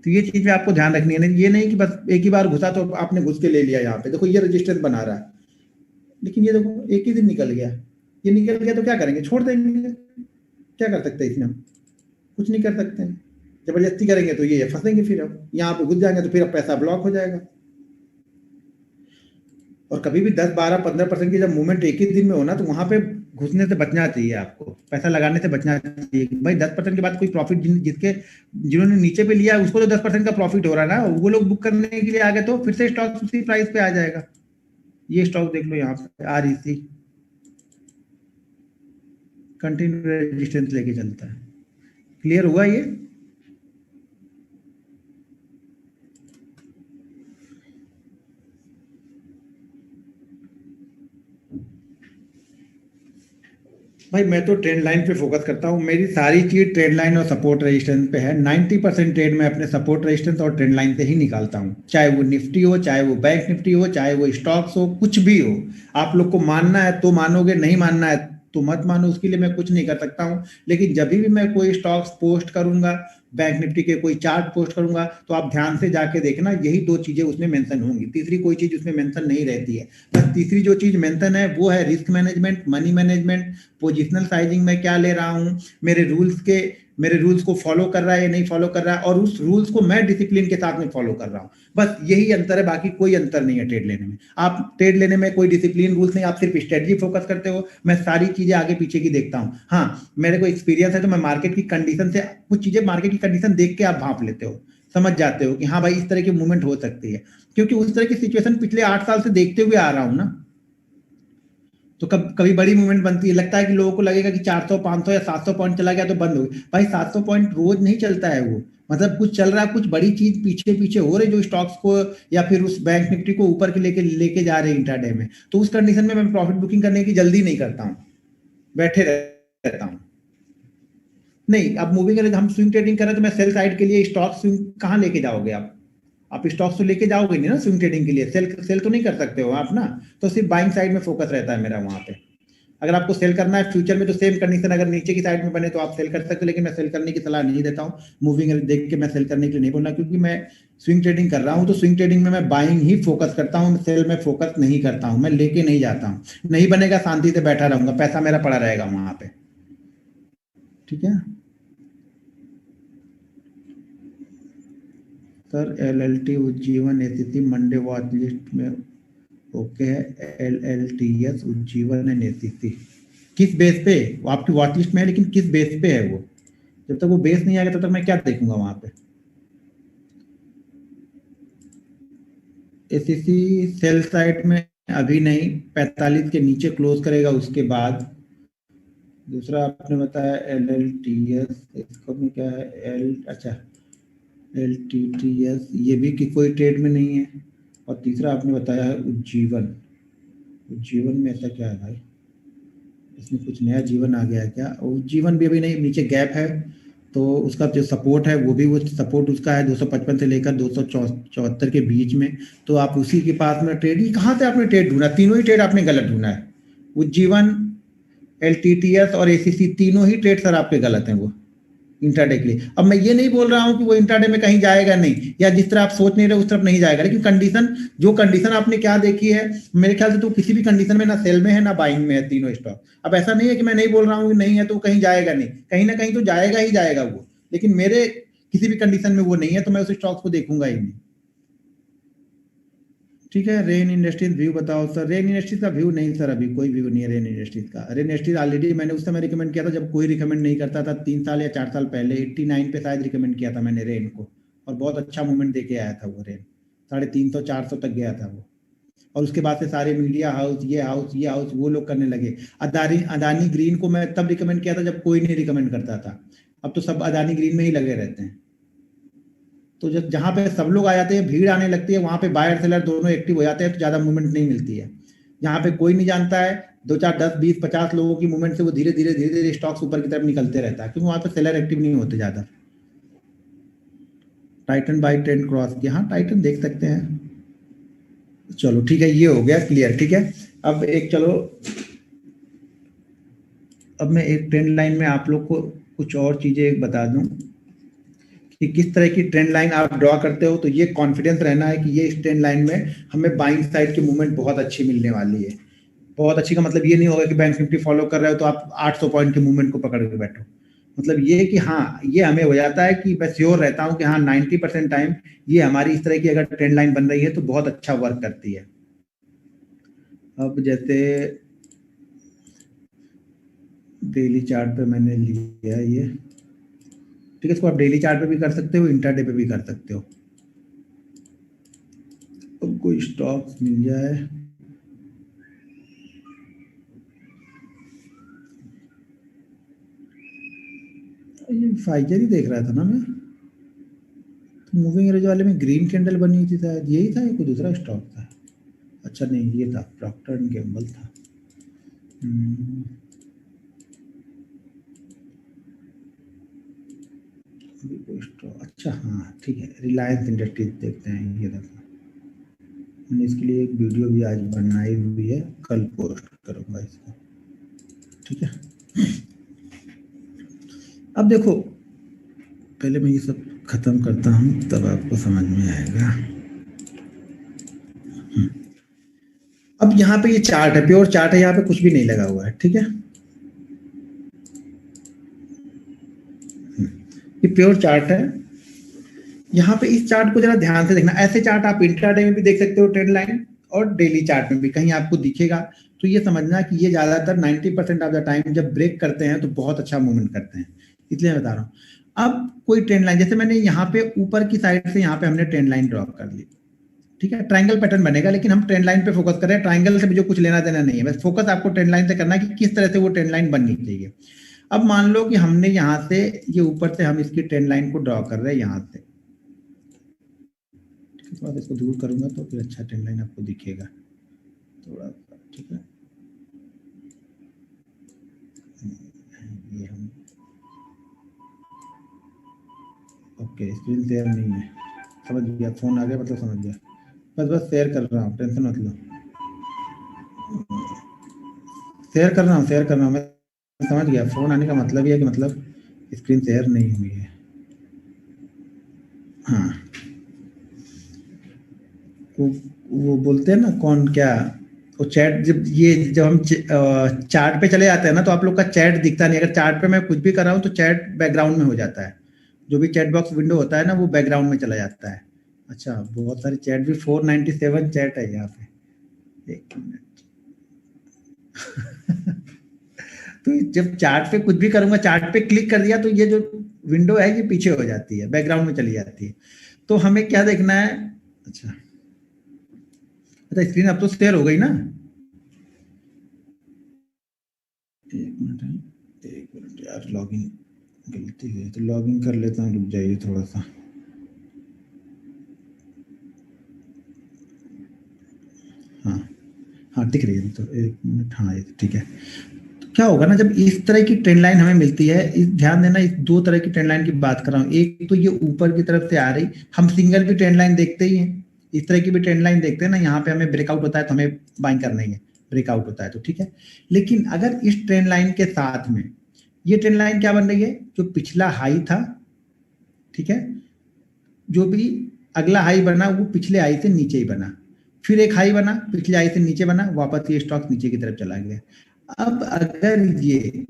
तो ये चीज में आपको ध्यान रखनी है, ये नहीं कि बस एक ही बार घुसा तो आपने घुस के ले लिया, यहाँ पे देखो ये रजिस्टेंस बना रहा है, लेकिन ये देखो एक ही दिन निकल गया, ये निकल गया तो क्या करेंगे, छोड़ देंगे, क्या कर सकते हैं इसमें, हम कुछ नहीं कर सकते हैं, जबरदस्ती करेंगे तो ये फंसेंगे, फिर अब यहाँ पे घुस जाएंगे तो फिर अब पैसा ब्लॉक हो जाएगा। और कभी भी 10, 12, 15% की जब मूवमेंट एक ही दिन में हो ना, तो वहां पे घुसने से बचना चाहिए, आपको पैसा लगाने से बचना चाहिए। भाई 10% के बाद कोई प्रॉफिट जिन्होंने नीचे पे लिया है उसको तो 10% का प्रॉफिट हो रहा है ना, वो लोग बुक करने के लिए आ गए तो फिर से स्टॉक उसी प्राइस पे आ जाएगा। ये स्टॉक देख लो यहाँ पे REC कंटिन्यू रेजिस्टेंस लेके चलता है। क्लियर हुआ ये? भाई मैं तो ट्रेंड लाइन पे फोकस करता हूँ, मेरी सारी चीज ट्रेंड लाइन और सपोर्ट रेजिस्टेंस पे है। 90% ट्रेड मैं अपने सपोर्ट रेजिस्टेंस और ट्रेंड लाइन से ही निकालता हूँ, चाहे वो निफ्टी हो, चाहे वो बैंक निफ्टी हो, चाहे वो स्टॉक्स हो, कुछ भी हो। आप लोग को मानना है तो मानोगे, नहीं मानना है तो मत मानो, उसके लिए मैं कुछ नहीं कर सकता हूँ। लेकिन जब भी मैं कोई स्टॉक्स पोस्ट करूंगा, बैंक निफ्टी के कोई चार्ट पोस्ट करूंगा, तो आप ध्यान से जाके देखना, यही दो चीजें उसमें मेंशन होंगी, तीसरी कोई चीज उसमें मेंशन नहीं रहती है। बस तीसरी जो चीज मेंशन है वो है risk management, money management, positional sizing में क्या ले रहा हूँ, मेरे रूल्स को फॉलो कर रहा है या नहीं फॉलो कर रहा है, और उस रूल्स को मैं डिसिप्लिन के साथ में फॉलो कर रहा हूँ। बस यही अंतर है, बाकी कोई अंतर नहीं है ट्रेड लेने में। आप ट्रेड लेने में कोई डिसिप्लिन रूल्स नहीं, आप सिर्फ स्ट्रेटजी फोकस करते हो। मैं सारी चीजें आगे पीछे की देखता हूँ। हाँ, मेरे को एक्सपीरियंस है तो मैं मार्केट की कंडीशन से कुछ चीजें, मार्केट की कंडीशन देख के आप भाप लेते हो, समझ जाते हो कि हाँ भाई इस तरह की मूवमेंट हो सकती है, क्योंकि उस तरह की सिचुएशन पिछले 8 साल से देखते हुए आ रहा हूँ ना। तो कभी बड़ी मूवमेंट बनती है, लगता है कि लोगों को लगेगा कि 400, 500 या 700 पॉइंट चला गया तो बंद हो गई। भाई 700 पॉइंट रोज नहीं चलता है वो, मतलब कुछ चल रहा है, कुछ बड़ी चीज पीछे पीछे हो रही जो स्टॉक्स को या फिर उस बैंक निफ्टी को ऊपर के लेके लेके जा रहे हैं इंट्राडे में। तो उस कंडीशन में मैं प्रॉफिट बुकिंग करने की जल्दी नहीं करता हूँ, बैठे रहता हूँ। नहीं, अब मूविंग एवरेज हम स्विंग ट्रेडिंग कर रहे हैं तो मैं सेल साइड के लिए स्टॉक स्विंग कहाँ लेके जाओगे आप स्टॉक्स तो लेके जाओगे नहीं ना स्विंग ट्रेडिंग के लिए, सेल सेल तो नहीं कर सकते हो आप ना। तो सिर्फ बाइंग साइड में फोकस रहता है मेरा वहां पे। अगर आपको सेल करना है फ्यूचर में तो सेम कंडीशन अगर नीचे की साइड में बने तो आप सेल कर सकते हो, लेकिन मैं सेल करने की सलाह नहीं देता हूँ। मूविंग एवरेज देख के मैं सेल करने के लिए नहीं बोलना, क्योंकि मैं स्विंग ट्रेडिंग कर रहा हूँ तो स्विंग ट्रेडिंग में मैं बाइंग ही फोकस करता हूँ, सेल में फोकस नहीं करता हूँ, मैं लेके नहीं जाता हूँ। नहीं बनेगा शांति से बैठा रहूंगा, पैसा मेरा पड़ा रहेगा वहां पे। ठीक है sir, LLT Ujjivan ACC Monday watch list में ओके है। LLTS उज्जीवन एंड एसीसी किस बेस पे वो आपकी वॉच लिस्ट में है, लेकिन किस बेस पे है वो? जब तक वो बेस नहीं आएगा तब तक मैं क्या देखूंगा वहां पे? एसीसी सेल साइड में अभी नहीं, 45 के नीचे क्लोज करेगा उसके बाद। दूसरा आपने बताया LLTS, इसको में क्या है एल, अच्छा LTTS, ये भी कि कोई ट्रेड में नहीं है। और तीसरा आपने बताया है उज्जीवन। उज्जीवन में ऐसा क्या है भाई, इसमें कुछ नया जीवन आ गया है क्या? उज्जीवन भी अभी नहीं, नीचे गैप है। तो उसका जो सपोर्ट है वो भी, वो सपोर्ट उसका है 255 से लेकर 274 के बीच में। तो आप उसी के पास में ट्रेड, ही कहाँ से आपने ट्रेड ढूंढा? तीनों ही ट्रेड आपने गलत ढूंढा है। उज्जीवन, LTTS और ACC तीनों ही ट्रेड सर आपके गलत हैं वो इंट्राडे के लिए। अब मैं ये नहीं बोल रहा हूं कि वो इंट्राडे में कहीं जाएगा नहीं, या जिस तरह आप सोच नहीं रहे उस तरफ नहीं जाएगा, लेकिन कंडीशन, जो कंडीशन आपने क्या देखी है, मेरे ख्याल से तो किसी भी कंडीशन में ना सेल में है ना बाइंग में है तीनों स्टॉक। अब ऐसा नहीं है कि मैं नहीं बोल रहा हूँ कि नहीं है तो कहीं जाएगा नहीं, कहीं ना कहीं तो जाएगा ही जाएगा वो, लेकिन मेरे किसी भी कंडीशन में वो नहीं है, तो मैं उस स्टॉक को देखूंगा ही नहीं। ठीक है, रेन इंडस्ट्रीज व्यू बताओ सर। रेन इंडस्ट्रीज का व्यू नहीं सर, अभी कोई व्यू नहीं है रेन इंडस्ट्रीज का। रेन इंडस्ट्रीज ऑलरेडी मैंने उस समय रिकमेंड किया था जब कोई रिकमेंड नहीं करता था, 3 साल या 4 साल पहले 89 पे शायद रिकमेंड किया था मैंने रेन को, और बहुत अच्छा मूवमेंट दे के आया था वो रेन, 350 400 तक गया था वो। और उसके बाद से सारे मीडिया हाउस, ये हाउस वो लोग करने लगे। अदानी अदानी ग्रीन को मैं तब रिकमेंड किया था जब कोई नहीं रिकमेंड करता था, अब तो सब अदानी ग्रीन में ही लगे रहते हैं। तो जब जहाँ पे सब लोग आ जाते हैं, भीड़ आने लगती है, वहां पे बायर सेलर दोनों एक्टिव हो जाते हैं, तो ज्यादा मूवमेंट नहीं मिलती है। जहाँ पे कोई नहीं जानता है, 2 4 10 20 50 लोगों की मूवमेंट से वो धीरे धीरे धीरे धीरे स्टॉक्स ऊपर की तरफ निकलते रहता है, क्योंकि वहां पे सेलर एक्टिव नहीं होते ज्यादा। टाइटन बाई ट्रेंड क्रॉस किया, हाँ टाइटन देख सकते हैं। चलो ठीक है, ये हो गया क्लियर। ठीक है, अब एक चलो, अब मैं एक ट्रेंड लाइन में आप लोग को कुछ और चीजें बता दूं कि किस तरह की ट्रेंड लाइन आप ड्रॉ करते हो, तो ये कॉन्फिडेंस रहना है कि ये इस ट्रेंड लाइन में हमें बाइंग साइड की मूवमेंट बहुत अच्छी मिलने वाली है। बहुत अच्छी का मतलब ये नहीं होगा कि बैंक निफ्टी फॉलो कर रहे हो तो आप 800 पॉइंट की मूवमेंट को पकड़ के बैठो। मतलब ये कि हाँ, ये हमें हो जाता है कि मैं श्योर रहता हूँ कि हाँ 90% टाइम ये हमारी इस तरह की अगर ट्रेंड लाइन बन रही है तो बहुत अच्छा वर्क करती है। अब जैसे डेली चार्ट पे मैंने लिया है ये, ठीक है, इसको आप डेली चार्ट पे भी कर सकते हो, इंट्राडे पे भी कर सकते हो। अब कोई स्टॉक मिल जाए, ये फाइजर ही देख रहा था ना मैं, तो मूविंग एवरेज वाले में ग्रीन कैंडल बनी हुई थी शायद, यही था या कोई दूसरा स्टॉक था? अच्छा नहीं, ये था प्रॉक्टर एंड गैम्बल था। अभी कोई स्टॉक, अच्छा हाँ ठीक है, रिलायंस इंडस्ट्रीज देखते हैं। ये देखो, मैंने इसके लिए एक वीडियो भी आज बनाई हुई है, कल पोस्ट करूँगा इसको, ठीक है। अब देखो, पहले मैं ये सब खत्म करता हूँ तब आपको समझ में आएगा। अब यहाँ पे ये चार्ट है, प्योर चार्ट है, यहाँ पे कुछ भी नहीं लगा हुआ है, ठीक है। ये प्योर चार्ट है। यहाँ पे इस चार्ट को जरा ध्यान से देखना, ऐसे चार्ट आप इंट्राडे में भी देख सकते हो, ट्रेंड लाइन, और डेली चार्ट में भी कहीं आपको दिखेगा तो ये समझना कि ये ज्यादातर 90% ऑफ द टाइम जब ब्रेक करते हैं तो बहुत अच्छा मूवमेंट करते हैं, इसलिए मैं बता रहा हूँ। अब कोई ट्रेंड लाइन, जैसे मैंने यहाँ पे ऊपर की साइड से यहाँ पे हमने ट्रेंड लाइन ड्रॉ कर ली, ठीक है, ट्रायंगल पैटर्न बनेगा, लेकिन हम ट्रेंड लाइन पे फोकस कर रहे हैं, ट्रायंगल से भी जो कुछ लेना देना नहीं है, बस फोकस आपको ट्रेंड लाइन से करना है कि किस तरह से वो ट्रेंड लाइन बननी चाहिए। अब मान लो कि हमने यहाँ से ये ऊपर से हम इसकी ट्रेंड लाइन को ड्रॉ कर रहे हैं यहाँ से, थोड़ा सा इसको दूर करूंगा तो फिर अच्छा ट्रेंड लाइन आपको दिखेगा थोड़ा सा, ठीक है। ये हम ओके, स्क्रीन शेयर नहीं है, समझ गया, फोन आ गया मतलब समझ गया, बस शेयर कर रहा हूँ, टेंशन मत लो, शेयर कर रहा हूँ मैं समझ गया, फोन आने का मतलब ही है कि मतलब स्क्रीन शेयर नहीं हुई है। हाँ, वो बोलते हैं ना कौन क्या, वो चैट, जब हम चार्ट पे चले जाते हैं ना तो आप लोग का चैट दिखता नहीं, अगर चार्ट पे मैं कुछ भी कर रहा हूँ तो चैट बैकग्राउंड में हो जाता है, जो भी चैट बॉक्स विंडो होता है ना वो बैकग्राउंड में चला जाता है। अच्छा, बहुत सारे चैट भी, 497 चैट है यहाँ पे, एक मिनट। तो जब चार्ट पे कुछ भी करूंगा, चार्ट पे क्लिक कर दिया तो ये जो विंडो है ये पीछे हो जाती है, बैकग्राउंड में चली जाती है। तो हमें क्या देखना है, अच्छा अच्छा, स्क्रीन अब तो शेयर हो गई ना, एक मिनट यार, लॉगिन गलती है तो लॉगिन कर लेता हूँ, रुक जाइए थोड़ा सा। हाँ हाँ, दिख रही है तो, एक मिनट, हाँ ये ठीक है। तो क्या होगा ना, जब इस तरह की ट्रेंड लाइन हमें मिलती है, इस ध्यान देना, इस दो तरह की ट्रेंड लाइन की बात कर रहा हूँ, एक तो ये ऊपर की तरफ से आ रही, हम सिंगल भी ट्रेंड लाइन देखते ही हैं, इस तरह की भी ट्रेंड लाइन देखते हैं ना, यहाँ पे हमें ब्रेकआउट होता है तो हमें बाइंग करना ही है, ब्रेकआउट होता है तो ठीक है। लेकिन अगर इस ट्रेंड लाइन के साथ में ये ट्रेंड लाइन क्या बन रही है, जो पिछला हाई था, ठीक है, जो भी अगला हाई बना वो पिछले हाई से नीचे ही बना, फिर एक हाई बना, पिछले हाई से नीचे बना, वापस ये स्टॉक नीचे की तरफ चला गया। अब अगर ये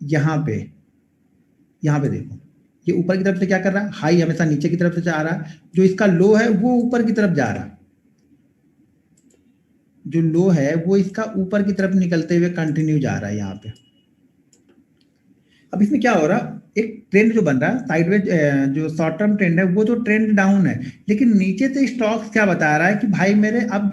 यहाँ पे देखो, ये ऊपर की तरफ से क्या कर रहा है, हाई हमेशा नीचे की तरफ से जा रहा है, जो इसका लो है वो ऊपर की तरफ जा रहा है, जो लो है वो इसका ऊपर की तरफ निकलते हुए कंटिन्यू जा रहा है यहाँ पे। अब इसमें क्या हो रहा, एक ट्रेंड जो बन रहा है साइडवेज, जो शॉर्ट टर्म ट्रेंड है वो तो ट्रेंड डाउन है, लेकिन नीचे से स्टॉक्स क्या बता रहा है कि भाई मेरे अब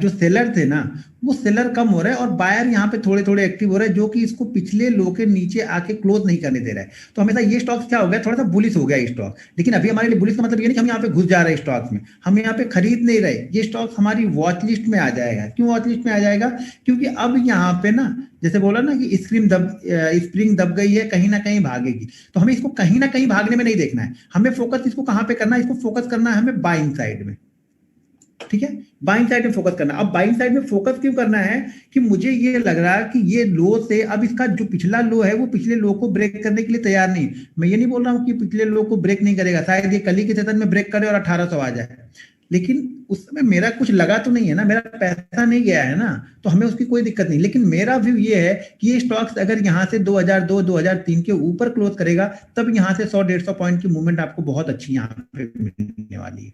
जो सेलर थे ना वो सेलर कम हो रहे हैं और बायर यहाँ पे थोड़े थोड़े एक्टिव हो रहे हैं, जो कि इसको पिछले लो के नीचे आके क्लोज नहीं करने दे रहा है। तो हमेशा ये स्टॉक्स क्या हो गया, थोड़ा सा बुलिश हो गया स्टॉक, लेकिन अभी हमारे लिए बुलिश का मतलब ये नहीं कि हम यहाँ पे घुस जा रहे हैं स्टॉक्स में, हम यहाँ पे खरीद नहीं रहे, ये स्टॉक्स हमारी वॉच लिस्ट में आ जाएगा। क्यों वॉच लिस्ट में आ जाएगा, क्योंकि अब यहाँ पे ना, जैसे बोला ना कि स्प्रिंग दब गई है, कहीं ना कहीं भागेगी, तो हमें इसको कहीं ना कहीं भागने में नहीं देखना है, हमें फोकस इसको कहां पे करना है, इसको फोकस करना है हमें बाइंग साइड में, ठीक है, बाइंग साइड में फोकस करना। अब बाइंग साइड में फोकस क्यों करना है, कि मुझे ये लग रहा है कि ये लो से अब इसका जो पिछला लो है वो पिछले लो को ब्रेक करने के लिए तैयार नहीं। मैं ये नहीं बोल रहा हूँ कि पिछले लो को ब्रेक नहीं करेगा, शायद ये कल ही के सेशन में ब्रेक करे और 1800 आ जाए, लेकिन उस समय मेरा कुछ लगा तो नहीं है ना, मेरा पैसा नहीं गया है ना, तो हमें उसकी कोई दिक्कत नहीं। लेकिन मेरा व्यू ये है कि ये स्टॉक्स अगर यहाँ से 2002 2003 के ऊपर क्लोज करेगा तब यहाँ से 100 150 पॉइंट की मूवमेंट आपको बहुत अच्छी यहाँ पे मिलने वाली है।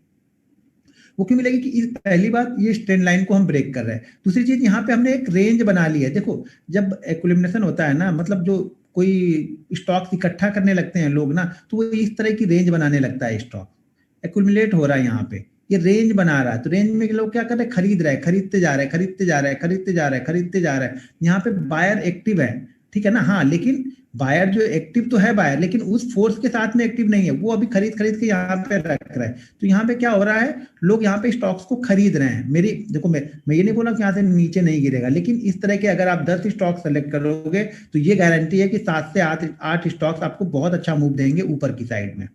वो क्यों मिलेगी कि पहली बात ये ट्रेंड लाइन को हम ब्रेक कर रहे हैं। दूसरी चीज यहाँ पे हमने एक रेंज बना ली है। देखो जब एक्विलिब्रेशन होता है ना, मतलब जो कोई स्टॉक्स इकट्ठा करने लगते हैं लोग ना, तो वो इस तरह की रेंज बनाने लगता है। स्टॉक एक्युमुलेट हो रहा है यहाँ पे, ये रेंज बना रहा है। तो रेंज में लोग क्या कर रहे हैं, खरीद रहे हैं, खरीदते जा रहे हैं, खरीदते जा रहे हैं, खरीदते जा रहे हैं, खरीदते जा रहे हैं। यहाँ पे बायर एक्टिव है, ठीक है ना। हाँ, लेकिन बायर जो एक्टिव तो है बायर, लेकिन उस फोर्स के साथ में एक्टिव नहीं है, वो अभी खरीद खरीद के यहाँ पे रख रहा है। तो यहाँ पे क्या हो रहा है, लोग यहाँ पे स्टॉक्स को खरीद रहे हैं। मेरी देखो, मैं ये नहीं बोला कि यहाँ से नीचे नहीं गिरेगा, लेकिन इस तरह के अगर आप 10 स्टॉक सेलेक्ट करोगे तो ये गारंटी है कि 7 से 8 स्टॉक्स आपको बहुत अच्छा मूव देंगे ऊपर की साइड में,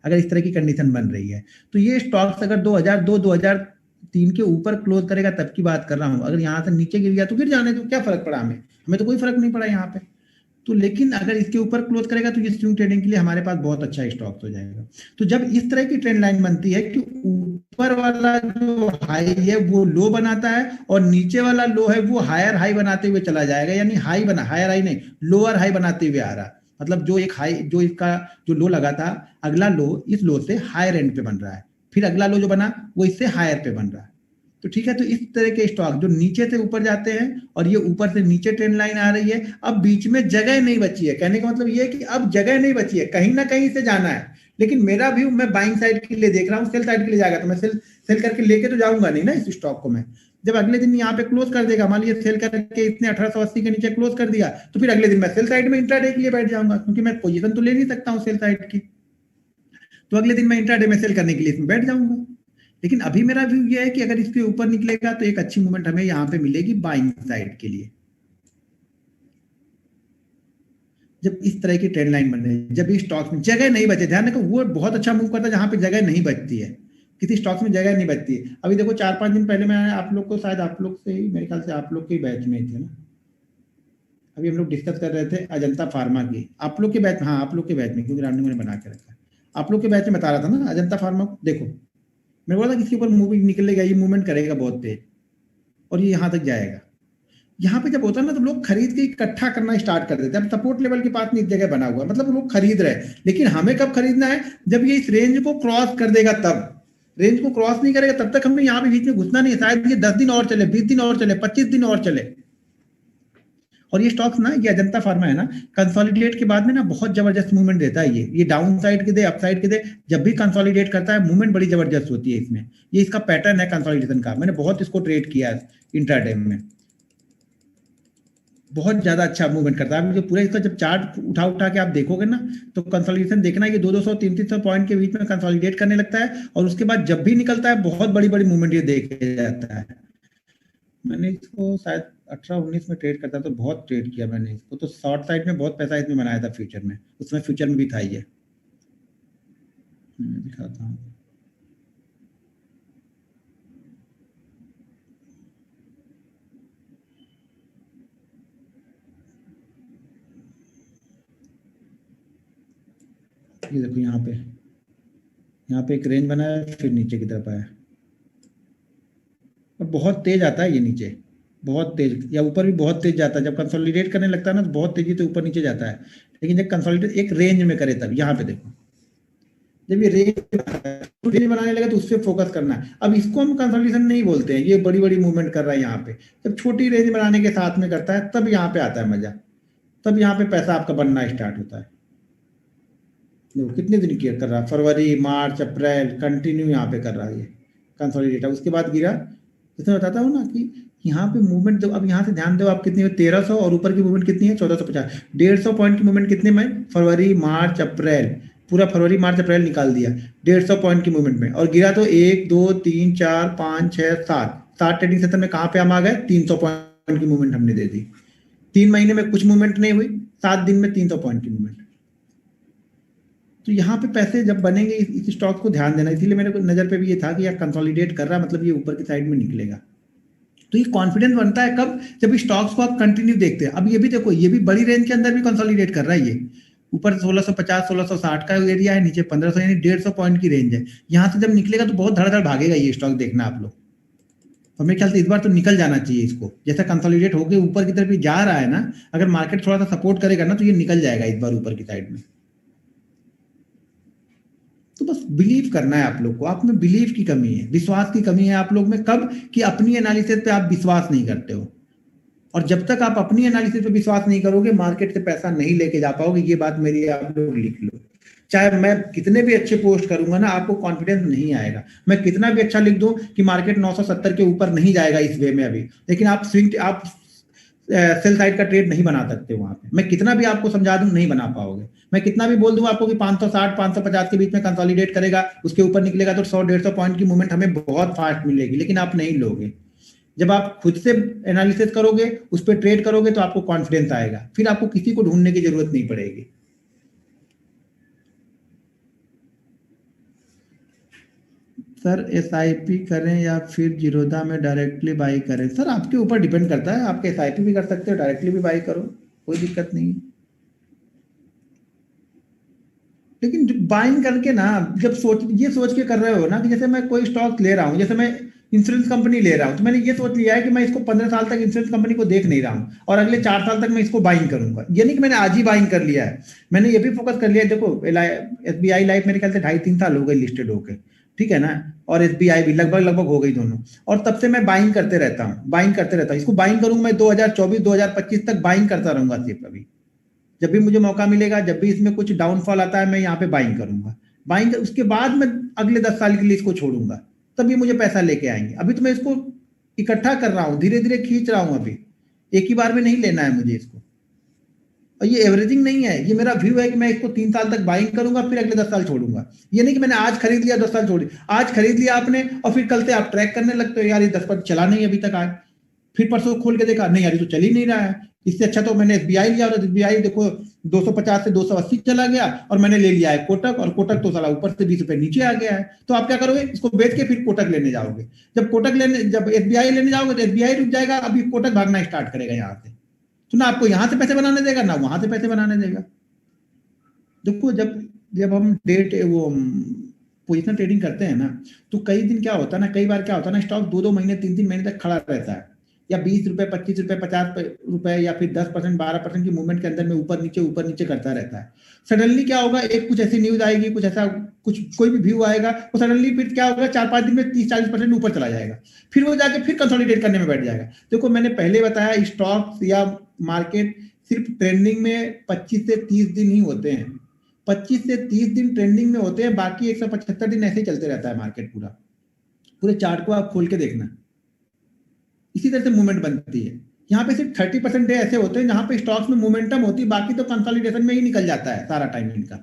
अगर इस तरह की कंडीशन बन रही है। तो ये स्टॉक्स अगर 2002-2003 के ऊपर क्लोज करेगा तब की बात कर रहा हूं। अगर यहाँ से नीचे गिर गया तो गिर जाने दो, क्या फर्क पड़ा हमें, हमें तो कोई फर्क नहीं पड़ा यहाँ पे। तो लेकिन अगर इसके ऊपर क्लोज करेगा तो ये स्विंग ट्रेडिंग के लिए हमारे पास बहुत अच्छा स्टॉक हो जाएगा। तो जब इस तरह की ट्रेंड लाइन बनती है कि ऊपर वाला जो हाई है वो लो बनाता है और नीचे वाला लो है वो हायर हाई बनाते हुए चला जाएगा, यानी हायर हाई नहीं, लोअर हाई बनाते हुए आ रहा है। मतलब जो एक हाई, जो इसका जो लो लगा था, अगला लो इस लो से हायर एंड पे बन रहा है, फिर अगला लो जो बना वो इससे हायर पे बन रहा है। तो ठीक है, तो इस तरह के स्टॉक जो नीचे से ऊपर जाते हैं और ये ऊपर से नीचे ट्रेंड लाइन आ रही है, अब बीच में जगह नहीं बची है। कहने का मतलब ये है कि अब जगह नहीं बची है, कहीं ना कहीं से जाना है। लेकिन मेरा व्यू, मैं बाइंग साइड के लिए देख रहा हूँ, सेल साइड के लिए जाएगा तो मैं सेल करके लेके तो जाऊंगा नहीं ना इस स्टॉक को। मैं जब अगले दिन यहाँ पे क्लोज कर देगा, मान लीजिए सेल करके इसने 1880 के नीचे क्लोज कर दिया, तो फिर अगले दिन मैं सेल साइड में इंट्राडे के लिए बैठ जाऊंगा, क्योंकि मैं पोजीशन तो ले नहीं सकता हूँ सेल साइड की। तो अगले दिन मैं इंट्राडे में सेल करने के लिए इसमें बैठ जाऊंगा। लेकिन अभी मेरा व्यू ये है कि अगर इसके ऊपर निकलेगा तो एक अच्छी मूवमेंट हमें यहाँ पे मिलेगी बाइंग साइड के लिए। जब इस तरह की ट्रेंड लाइन बन रही है, जब इस स्टॉक्स में जगह नहीं बचे, ध्यान रखो वो बहुत अच्छा मूव करता है जहां पे जगह नहीं बचती है, किसी स्टॉक्स में जगह नहीं बचती है। अभी देखो 4-5 दिन पहले मैं आप लोग को, शायद आप लोग से ही, मेरे ख्याल से आप लोग के बैच में थे ना, अभी हम लोग डिस्कस कर रहे थे अजंता फार्मा की, आप लोग के बैच में, हाँ आप लोग के बैच में, क्योंकि राउंडिंग मैंने बना के रखा है। आप लोग के बैच में बता रहा था ना अजंता फार्मा को, देखो मैं बोला था कि इसके ऊपर मूविंग निकलेगा, ये मूवमेंट करेगा बहुत तेज और ये यहाँ तक जाएगा। यहाँ पे जब होता है ना तो लोग खरीद के इकट्ठा करना स्टार्ट कर देते हैं। अब सपोर्ट लेवल के पास में इस जगह बना हुआ है, मतलब लोग खरीद रहे हैं। लेकिन हमें कब खरीदना है, जब ये इस रेंज को क्रॉस कर देगा तब। रेंज को क्रॉस नहीं करेगा तब तक हमें यहाँ पे बीच में घुसना नहीं है। शायद ये 10 दिन और चले, 20 दिन और चले, 25 दिन और चले। और ये स्टॉक्स ना, ये अजंता फार्मा है ना, कंसोलिडेट के बाद में ना बहुत जबरदस्त मूवमेंट देता है। ये डाउन साइड के दे, अप साइड के दे, जब भी कंसोलिडेट करता है मूवमेंट बड़ी जबरदस्त होती है इसमें। ये इसका पैटर्न है कंसोलिडेशन का, मैंने बहुत इसको ट्रेड किया है इंट्राडे में, बहुत ज्यादा अच्छा मूवमेंट करता है। जो पूरा इसका जब चार्ट उठा के आप देखोगे ना, तो कंसोलिडेशन देखना, ये 200 300 पॉइंट के बीच में कंसोलिडेट करने लगता है और उसके बाद जब भी निकलता है बहुत बड़ी बड़ी मूवमेंट ये देखे जाता है। मैंने इसको शायद 18-19 में ट्रेड करता तो बहुत ट्रेड किया मैंने इसको, तो शॉर्ट साइड में बहुत पैसा इसमें बनाया था फ्यूचर में, उसमें फ्यूचर में भी था ये, दिखाता हूँ। ये देखो यहाँ पे एक रेंज बनाया, फिर नीचे की तरफ आया और बहुत तेज आता है ये नीचे, बहुत तेज, या ऊपर भी बहुत तेज जाता है। जब कंसोलिडेट करने लगता है ना तो बहुत तेजी से ऊपर नीचे जाता है। लेकिन जब कंसोलिडेट एक रेंज में करे तब, यहाँ पे देखो जब ये रेंज बनाने लगे तो उस पर फोकस करना है। अब इसको हम कंसोलिडेशन नहीं बोलते हैं, ये बड़ी बड़ी मूवमेंट कर रहा है यहाँ पे। जब छोटी रेंज बनाने के साथ में करता है तब यहाँ पे आता है मजा, तब यहाँ पे पैसा आपका बनना स्टार्ट होता है। देखो कितने दिन किया कर रहा है, फरवरी मार्च अप्रैल कंटिन्यू यहाँ पे कर रहा है ये कंसोलिडेट। उसके बाद गिरा, इसमें बताता हूँ ना कि यहाँ पे मूवमेंट, जब अब यहाँ से ध्यान दो आप कितनी है, 1300, और ऊपर की मूवमेंट कितनी है 1450, 150 पॉइंट की मूवमेंट कितने में, फरवरी मार्च अप्रैल, पूरा फरवरी मार्च अप्रैल निकाल दिया 150 पॉइंट की मूवमेंट में। और गिरा तो 1 2 3 4 5 6 7 ट्रेडिंग सेशन में कहाँ पे हम आ गए, 300 पॉइंट की मूवमेंट हमने दे दी। 3 महीने में कुछ मूवमेंट नहीं हुई, 7 दिन में 300 पॉइंट की मूवमेंट। तो यहाँ पे पैसे जब बनेंगे इस स्टॉक को ध्यान देना, इसीलिए मेरे को नजर पे भी ये था कि यार कंसोलिडेट कर रहा है, मतलब ये ऊपर की साइड में निकलेगा। तो ये कॉन्फिडेंस बनता है कब, जब स्टॉक्स को आप कंटिन्यू देखते हैं। अब ये भी देखो, ये भी बड़ी रेंज के अंदर भी कंसोलिडेट कर रहा है। ये ऊपर 1650 1660 का एरिया है, नीचे 1500, यानी 150 पॉइंट की रेंज है। यहाँ से जब निकलेगा तो बहुत धड़ाधड़ भागेगा ये स्टॉक, देखना आप लोग। और मेरे ख्याल से इस बार तो निकल जाना चाहिए इसको, जैसा कंसोलिडेट होकर ऊपर की तरफ जा रहा है ना, अगर मार्केट थोड़ा सा सपोर्ट करेगा ना तो ये निकल जाएगा इस बार ऊपर की साइड में। तो बस बिलीव करना है आप लोग को, आप में बिलीव की कमी है, विश्वास की कमी है आप लोग में। कब कि अपनी एनालिसिस पे आप विश्वास नहीं करते हो, और जब तक आप अपनी एनालिसिस पे विश्वास नहीं करोगे मार्केट से पैसा नहीं लेके जा पाओगे। ये बात मेरी आप लोग लिख लो। चाहे मैं कितने भी अच्छे पोस्ट करूंगा ना, आपको कॉन्फिडेंस नहीं आएगा। मैं कितना भी अच्छा लिख दूं कि मार्केट 970 के ऊपर नहीं जाएगा इस वे में अभी, लेकिन आप सेल साइड का ट्रेड नहीं बना सकते वहां पे। मैं कितना भी आपको समझा दूं नहीं बना पाओगे। मैं कितना भी बोल दूं आपको कि 560 550 के बीच में कंसोलिडेट करेगा, उसके ऊपर निकलेगा तो 100 150 पॉइंट की मूवमेंट हमें बहुत फास्ट मिलेगी, लेकिन आप नहीं लोगे। जब आप खुद से एनालिसिस करोगे, उस पर ट्रेड करोगे, तो आपको कॉन्फिडेंस आएगा, फिर आपको किसी को ढूंढने की जरूरत नहीं पड़ेगी। सर SIP करें या फिर जीरोधा में डायरेक्टली बाई करें? सर आपके ऊपर डिपेंड करता है, आप SIP भी कर सकते हो, डायरेक्टली भी बाई करो, कोई दिक्कत नहीं है। लेकिन बाइंग करके ना, जब ये सोच के कर रहे हो ना कि जैसे मैं कोई स्टॉक ले रहा हूँ, जैसे मैं इंश्योरेंस कंपनी ले रहा हूँ, तो मैंने ये सोच लिया है कि मैं इसको 15 साल तक इंश्योरेंस कंपनी को देख नहीं रहा हूँ, और अगले 4 साल तक मैं इसको बाइंग करूंगा। ये नहीं कि मैंने आज ही बाइंग कर लिया है, मैंने ये भी फोकस कर लिया है। देखो SBI लाइफ मेरे ख्याल से 2.5 3 साल हो गए लिस्टेड होके, ठीक है ना, और SBI भी लगभग लगभग हो गई दोनों, और तब से मैं बाइंग करते रहता हूँ, बाइंग करते रहता हूँ। इसको बाइंग करूंगा मैं 2024 2025 तक बाइंग करता रहूंगा सिर्फ। अभी जब भी मुझे मौका मिलेगा, जब भी इसमें कुछ डाउनफॉल आता है, मैं यहाँ पे बाइंग करूंगा। बाइंग उसके बाद मैं अगले 10 साल के लिए इसको छोड़ूंगा, तब ये मुझे पैसा लेके आएंगे। अभी तो मैं इसको इकट्ठा कर रहा हूँ, धीरे धीरे खींच रहा हूँ। अभी एक ही बार में नहीं लेना है मुझे इसको, और ये एवरेजिंग नहीं है, ये मेरा व्यू है कि मैं इसको 3 साल तक बाइंग करूंगा, फिर अगले 10 साल छोड़ूंगा। ये नहीं कि मैंने आज खरीद लिया 10 साल छोड़ी, आज खरीद लिया आपने और फिर कल से आप ट्रैक करने लगते हो, यार ये 10 पर चला नहीं अभी तक आज, फिर परसों खोल के देखा नहीं यार ये तो चल ही नहीं रहा है। इससे अच्छा तो मैंने SBI लिया, और SBI देखो 250 से 280 चला गया, और मैंने ले लिया है कोटक, और कोटक तो साला ऊपर से 20 रुपए नीचे आ गया है। तो आप क्या करोगे, इसको बेच के फिर कोटक लेने जाओगे। जब SBI लेने जाओगे तो SBI रुक जाएगा, अभी कोटक भागना स्टार्ट करेगा यहाँ से। तो ना आपको यहाँ से पैसे बनाने देगा, ना वहां से पैसे बनाने देगा। देखो जब जब हम डेट वो पोजिशनल ट्रेडिंग करते हैं ना, तो कई दिन क्या होता है ना, कई बार क्या होता है ना, स्टॉक 2 2 महीने 3 3 महीने तक खड़ा रहता है, या 20 रुपए 25 रुपए 50 रुपए, या फिर 10% 12% की मूवमेंट के अंदर में ऊपर नीचे करता रहता है। सडनली क्या होगा, एक कुछ ऐसी न्यूज आएगी, कुछ ऐसा कुछ कोई भी व्यू आएगा, वो सडनली फिर क्या होगा, 4 5 दिन में 30 40% ऊपर चला जाएगा, फिर वो जाके फिर कंसोलिडेट करने में बैठ जाएगा। देखो मैंने पहले बताया, स्टॉक्स या मार्केट सिर्फ ट्रेंडिंग में 25 से 30 दिन ही होते हैं, 25 से 30 दिन ट्रेंडिंग में होते हैं, बाकी 175 दिन ऐसे ही चलते रहता है मार्केट। पूरा पूरे चार्ट को आप खोल के देखना, इसी तरह से मूवमेंट बनती है। यहाँ पे सिर्फ 30% डे ऐसे होते हैं जहां पे स्टॉक्स में मूवमेंटम होती है, बाकी तो कंसोलिडेशन में ही निकल जाता है सारा टाइम इनका।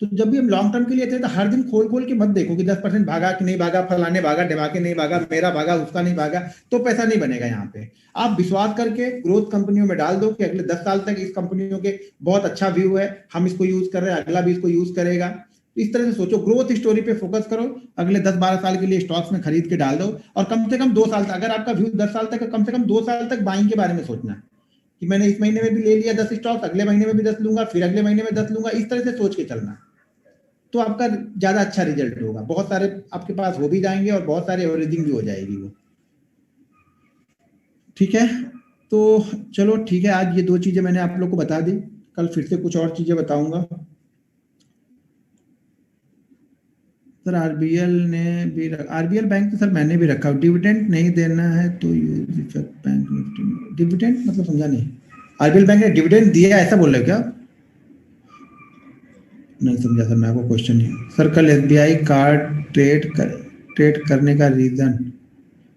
तो जब भी हम लॉन्ग टर्म के लिए थे, तो हर दिन खोल खोल के मत देखो कि 10% भागा कि नहीं भागा, फलाने भागा, ढिमाके नहीं भागा, मेरा भागा उसका नहीं भागा, तो पैसा नहीं बनेगा यहाँ पे। आप विश्वास करके ग्रोथ कंपनियों में डाल दो कि अगले 10 साल तक इस कंपनियों के बहुत अच्छा व्यू है, हम इसको यूज कर रहे हैं, अगला भी इसको यूज करेगा। इस तरह से सोचो, ग्रोथ स्टोरी पे फोकस करो, अगले 10 12 साल के लिए स्टॉक्स में खरीद के डाल दो, और कम से कम 2 साल तक, अगर आपका व्यू 10 साल तक है, कम से कम 2 साल तक बाइंग के बारे में सोचना कि मैंने इस महीने में भी ले लिया 10 स्टॉक्स, अगले महीने में भी 10 लूंगा, फिर अगले महीने में 10 लूंगा, इस तरह से सोच के चलना। तो आपका ज्यादा अच्छा रिजल्ट होगा, बहुत सारे आपके पास हो भी जाएंगे, और बहुत सारे एवरेजिंग भी हो जाएगी वो। ठीक है, तो चलो ठीक है, आज ये 2 चीजें मैंने आप लोग को बता दी, कल फिर से कुछ और चीजें बताऊंगा। सर RBL बैंक तो सर मैंने भी रखा, डिविडेंड नहीं देना है तो यूज इफेक्ट बैंक निफ्टी में। डिविडेंड मतलब समझा नहीं, RBL बैंक ने डिविडेंड दिया ऐसा बोल रहे हो क्या? नहीं समझा सर, मैं आपको क्वेश्चन नहीं। सर कल SBI कार्ड ट्रेड करने का रीजन,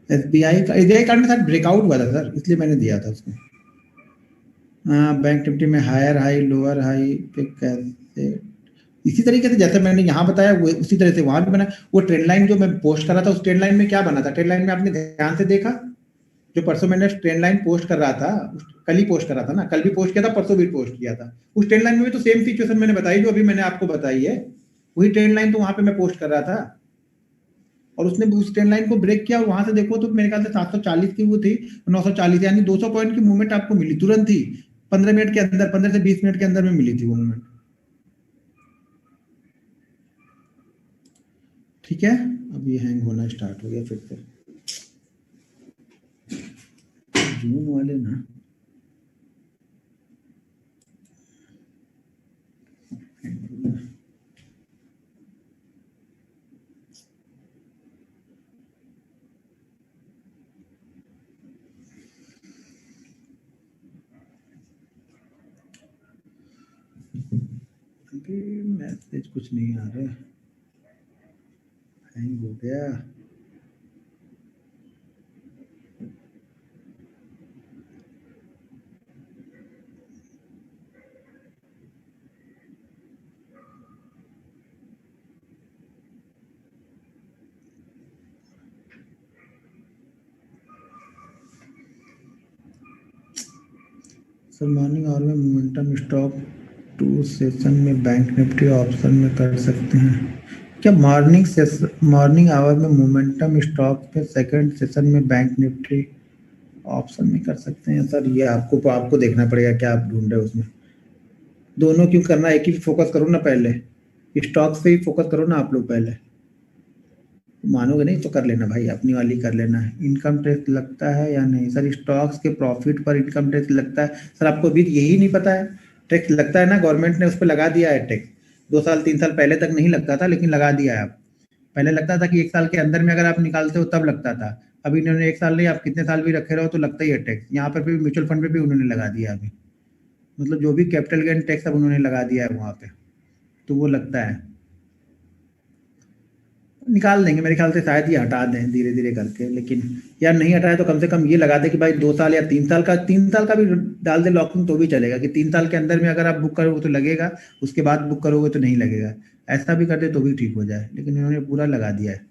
SBI कार्ड में सर ब्रेकआउट हुआ था सर, इसलिए मैंने दिया था उसको। बैंक निफ्टी में हायर हाई लोअर हाई पे कैसे, इसी तरीके से जैसे मैंने यहाँ बताया वो उसी तरह से वहां भी बना। वो ट्रेंड लाइन जो मैं पोस्ट कर रहा था, उस ट्रेंड लाइन में क्या बना था, ट्रेंड लाइन में आपने ध्यान से देखा, जो परसों मैंने ट्रेंड लाइन पोस्ट कर रहा था, कल ही पोस्ट कर रहा था ना, कल भी पोस्ट किया था, परसों भी पोस्ट किया था, उस ट्रेंड लाइन में भी तो सेम सिचुएशन मैंने बताई जो अभी मैंने आपको बताई है, वही ट्रेंड लाइन तो वहां पे मैं पोस्ट कर रहा था, और उसने उस ट्रेंड लाइन को ब्रेक किया। वहां से देखो तो मेरे ख्याल से 740 की वो थी, 940, यानी 200 पॉइंट की मूवमेंट आपको मिली तुरंत ही, 15 मिनट के अंदर, 15 से 20 मिनट के अंदर में मिली थी वो मूवमेंट। ठीक है, अब ये हैंग होना स्टार्ट हो गया फिर से, जून वाले ना। मैसेज कुछ नहीं आ रहा, हैंग हो गया। सर मॉर्निंग आवर में मोमेंटम स्टॉक 2 सेशन में बैंक निफ्टी ऑप्शन में कर सकते हैं क्या? मॉर्निंग आवर में मोमेंटम स्टॉक पे सेकंड सेशन में बैंक निफ्टी ऑप्शन में कर सकते हैं सर? ये आपको देखना पड़ेगा क्या आप ढूंढ रहे हो उसमें। दोनों क्यों करना, एक ही फोकस करो ना, पहले स्टॉक पे ही फोकस करो ना आप लोग। पहले मानोगे नहीं तो कर लेना भाई, अपनी वाली कर लेना। इनकम टैक्स लगता है या नहीं सर? स्टॉक्स के प्रॉफिट पर इनकम टैक्स लगता है सर? आपको अभी यही नहीं पता है? टैक्स लगता है ना, गवर्नमेंट ने उस पर लगा दिया है टैक्स। 2 साल 3 साल पहले तक नहीं लगता था, लेकिन लगा दिया है अब। पहले लगता था कि 1 साल के अंदर में अगर आप निकालते हो तब लगता था। अभी इन्होंने 1 साल नहीं, आप कितने साल भी रखे रहो तो लगता ही है टैक्स। यहाँ पर भी म्यूचुअल फंड पे भी उन्होंने लगा दिया अभी, मतलब जो भी कैपिटल गेन टैक्स अब उन्होंने लगा दिया है वहाँ पे, तो वो लगता है। निकाल देंगे मेरे ख्याल से, शायद ये हटा दें धीरे धीरे करके। लेकिन यार नहीं हटाए तो कम से कम ये लगा दे कि भाई 2 साल या 3 साल का, 3 साल का भी डाल दे लॉकिंग तो भी चलेगा, कि 3 साल के अंदर में अगर आप बुक करोगे तो लगेगा, उसके बाद बुक करोगे तो नहीं लगेगा। ऐसा भी कर दे तो भी ठीक हो जाए, लेकिन इन्होंने पूरा लगा दिया है।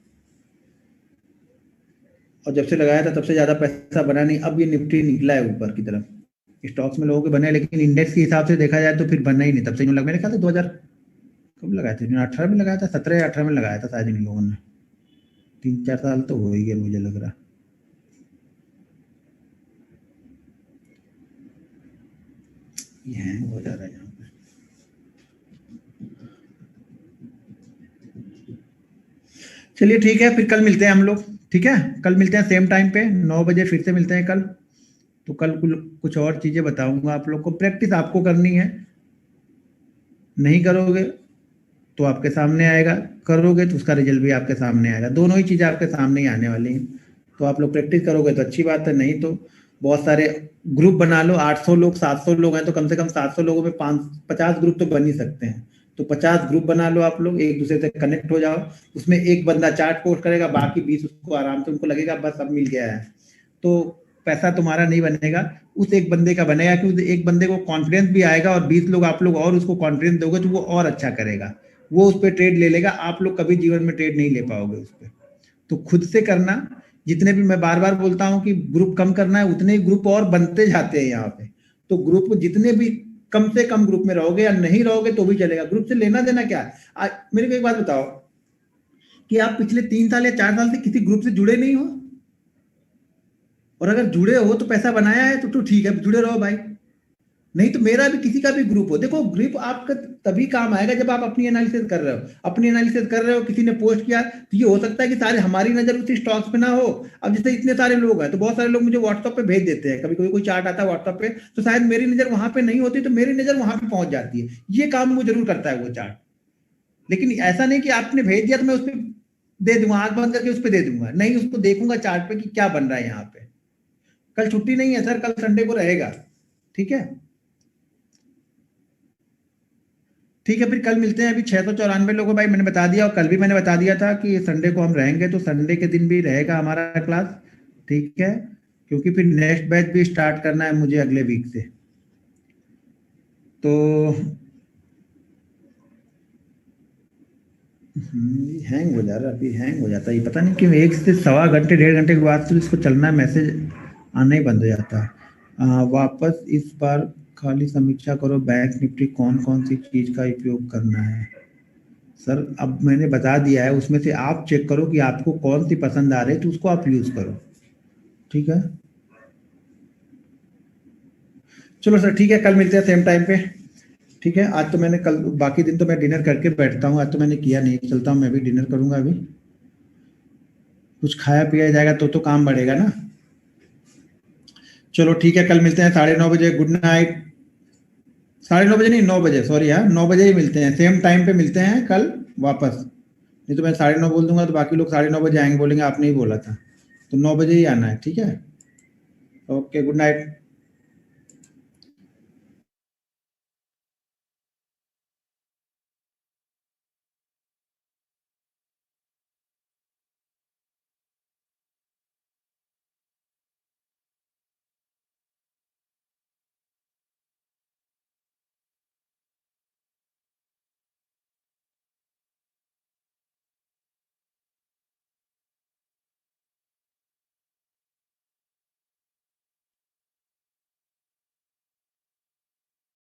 और जब से लगाया था तब से ज़्यादा पैसा बना नहीं। अब ये निफ्टी निकला है ऊपर की तरफ, स्टॉक्स में लोगों के बने, लेकिन इंडेक्स के हिसाब से देखा जाए तो फिर बनना ही नहीं। तब से इन्होंने मेरे ख्याल से 2000 कब लगाया था, 18 में लगाया था, 17 या 18 में लगाया था शायद इन लोगों ने। 3-4 साल तो हो ही गए मुझे लग रहा। ये हैंग हो जा रहा है यहाँ पे। चलिए ठीक है, फिर कल मिलते हैं हम लोग। ठीक है, कल मिलते हैं सेम टाइम पे 9 बजे, फिर से मिलते हैं कल। तो कल कुछ और चीज़ें बताऊंगा आप लोग को। प्रैक्टिस आपको करनी है, नहीं करोगे तो आपके सामने आएगा, करोगे तो उसका रिजल्ट भी आपके सामने आएगा। दोनों ही चीज़ें आपके सामने ही आने वाली हैं। तो आप लोग प्रैक्टिस करोगे तो अच्छी बात है, नहीं तो बहुत सारे ग्रुप बना लो। 800 लोग 700 लोग हैं तो कम से कम 700 लोगों में 50 ग्रुप तो बन ही सकते हैं। तो 50 ग्रुप बना लो आप लोग, एक दूसरे से कनेक्ट हो जाओ। उसमें एक बंदा चार्ट पोस्ट करेगा, बाकी 20 उसको आराम से, उनको लगेगा बस अब मिल गया है। तो पैसा तुम्हारा नहीं बनेगा, उस एक बंदे का बनेगा, कि उस एक बंदे को कॉन्फिडेंस भी आएगा, और 20 लोग आप लोग और उसको कॉन्फिडेंस दोगे तो वो और अच्छा करेगा, वो उस पर ट्रेड ले लेगा। आप लोग कभी जीवन में ट्रेड नहीं ले पाओगे उस पर। तो खुद से करना। जितने भी, मैं बार बार बोलता हूं कि ग्रुप कम करना है, उतने ही ग्रुप और बनते जाते हैं यहाँ पे। तो ग्रुप जितने भी, कम से कम ग्रुप में रहोगे या नहीं रहोगे तो भी चलेगा। ग्रुप से लेना देना क्या है? मेरे को एक बात बताओ कि आप पिछले 3 साल या 4 साल से किसी ग्रुप से जुड़े नहीं हो, और अगर जुड़े हो तो पैसा बनाया है तो ठीक है, जुड़े रहो भाई। नहीं तो मेरा भी, किसी का भी ग्रुप हो, देखो ग्रुप आपका तभी काम आएगा जब आप अपनी एनालिसिस कर रहे हो। अपनी एनालिसिस कर रहे हो, किसी ने पोस्ट किया तो ये हो सकता है कि सारे हमारी नजर उसी स्टॉक्स पे ना हो। अब जैसे इतने सारे लोग हैं तो बहुत सारे लोग मुझे व्हाट्सएप पे भेज देते हैं, कभी कभी कोई चार्ट आता है व्हाट्सएप पे, तो शायद मेरी नजर वहां पे नहीं होती, तो मेरी नजर वहां पे पहुंच जाती है। ये काम वो जरूर करता है वो चार्ट। लेकिन ऐसा नहीं कि आपने भेज दिया तो मैं उस पर दे दूंगा, आंख बंद करके उस पर दे दूंगा, नहीं, उसको देखूंगा चार्ट पे कि क्या बन रहा है यहाँ पे। कल छुट्टी नहीं है सर, कल संडे को रहेगा। ठीक है, ठीक है, फिर कल मिलते हैं। अभी 694 लोगों, भाई मैंने बता दिया, और कल भी मैंने बता दिया था कि संडे को हम रहेंगे, तो संडे के दिन भी रहेगा हमारा क्लास। ठीक है, क्योंकि फिर नेक्स्ट बैच भी स्टार्ट करना है मुझे अगले वीक से। तो हैंग हो जा रहा है, अभी हैंग हो जाता है, ये पता नहीं क्यों। 1 से 1.25 घंटे 1.5 घंटे के बाद फिर इसको चलना, मैसेज आना ही बंद हो जाता है। वापस इस बार खाली समीक्षा करो, बैंक निफ्टी कौन कौन सी चीज का उपयोग करना है सर? अब मैंने बता दिया है, उसमें से आप चेक करो कि आपको कौन सी पसंद आ रही है तो उसको आप यूज करो। ठीक है, चलो सर, ठीक है, कल मिलते हैं सेम टाइम पे। ठीक है, आज तो मैंने, कल बाकी दिन तो मैं डिनर करके बैठता हूँ, आज तो मैंने किया नहीं। चलता हूँ, मैं भी डिनर करूंगा अभी। कुछ खाया पिया जाएगा तो काम बढ़ेगा ना। चलो ठीक है, कल मिलते हैं 9:30 बजे। Good night. 9:30 नहीं, 9 बजे, सॉरी यार, 9 बजे ही मिलते हैं, सेम टाइम पे मिलते हैं कल वापस। नहीं तो मैं 9:30 बोल दूंगा तो बाकी लोग 9:30 बजे आएंगे, बोलेंगे आपने ही बोला था। तो 9 बजे ही आना है, ठीक है। Okay, good night.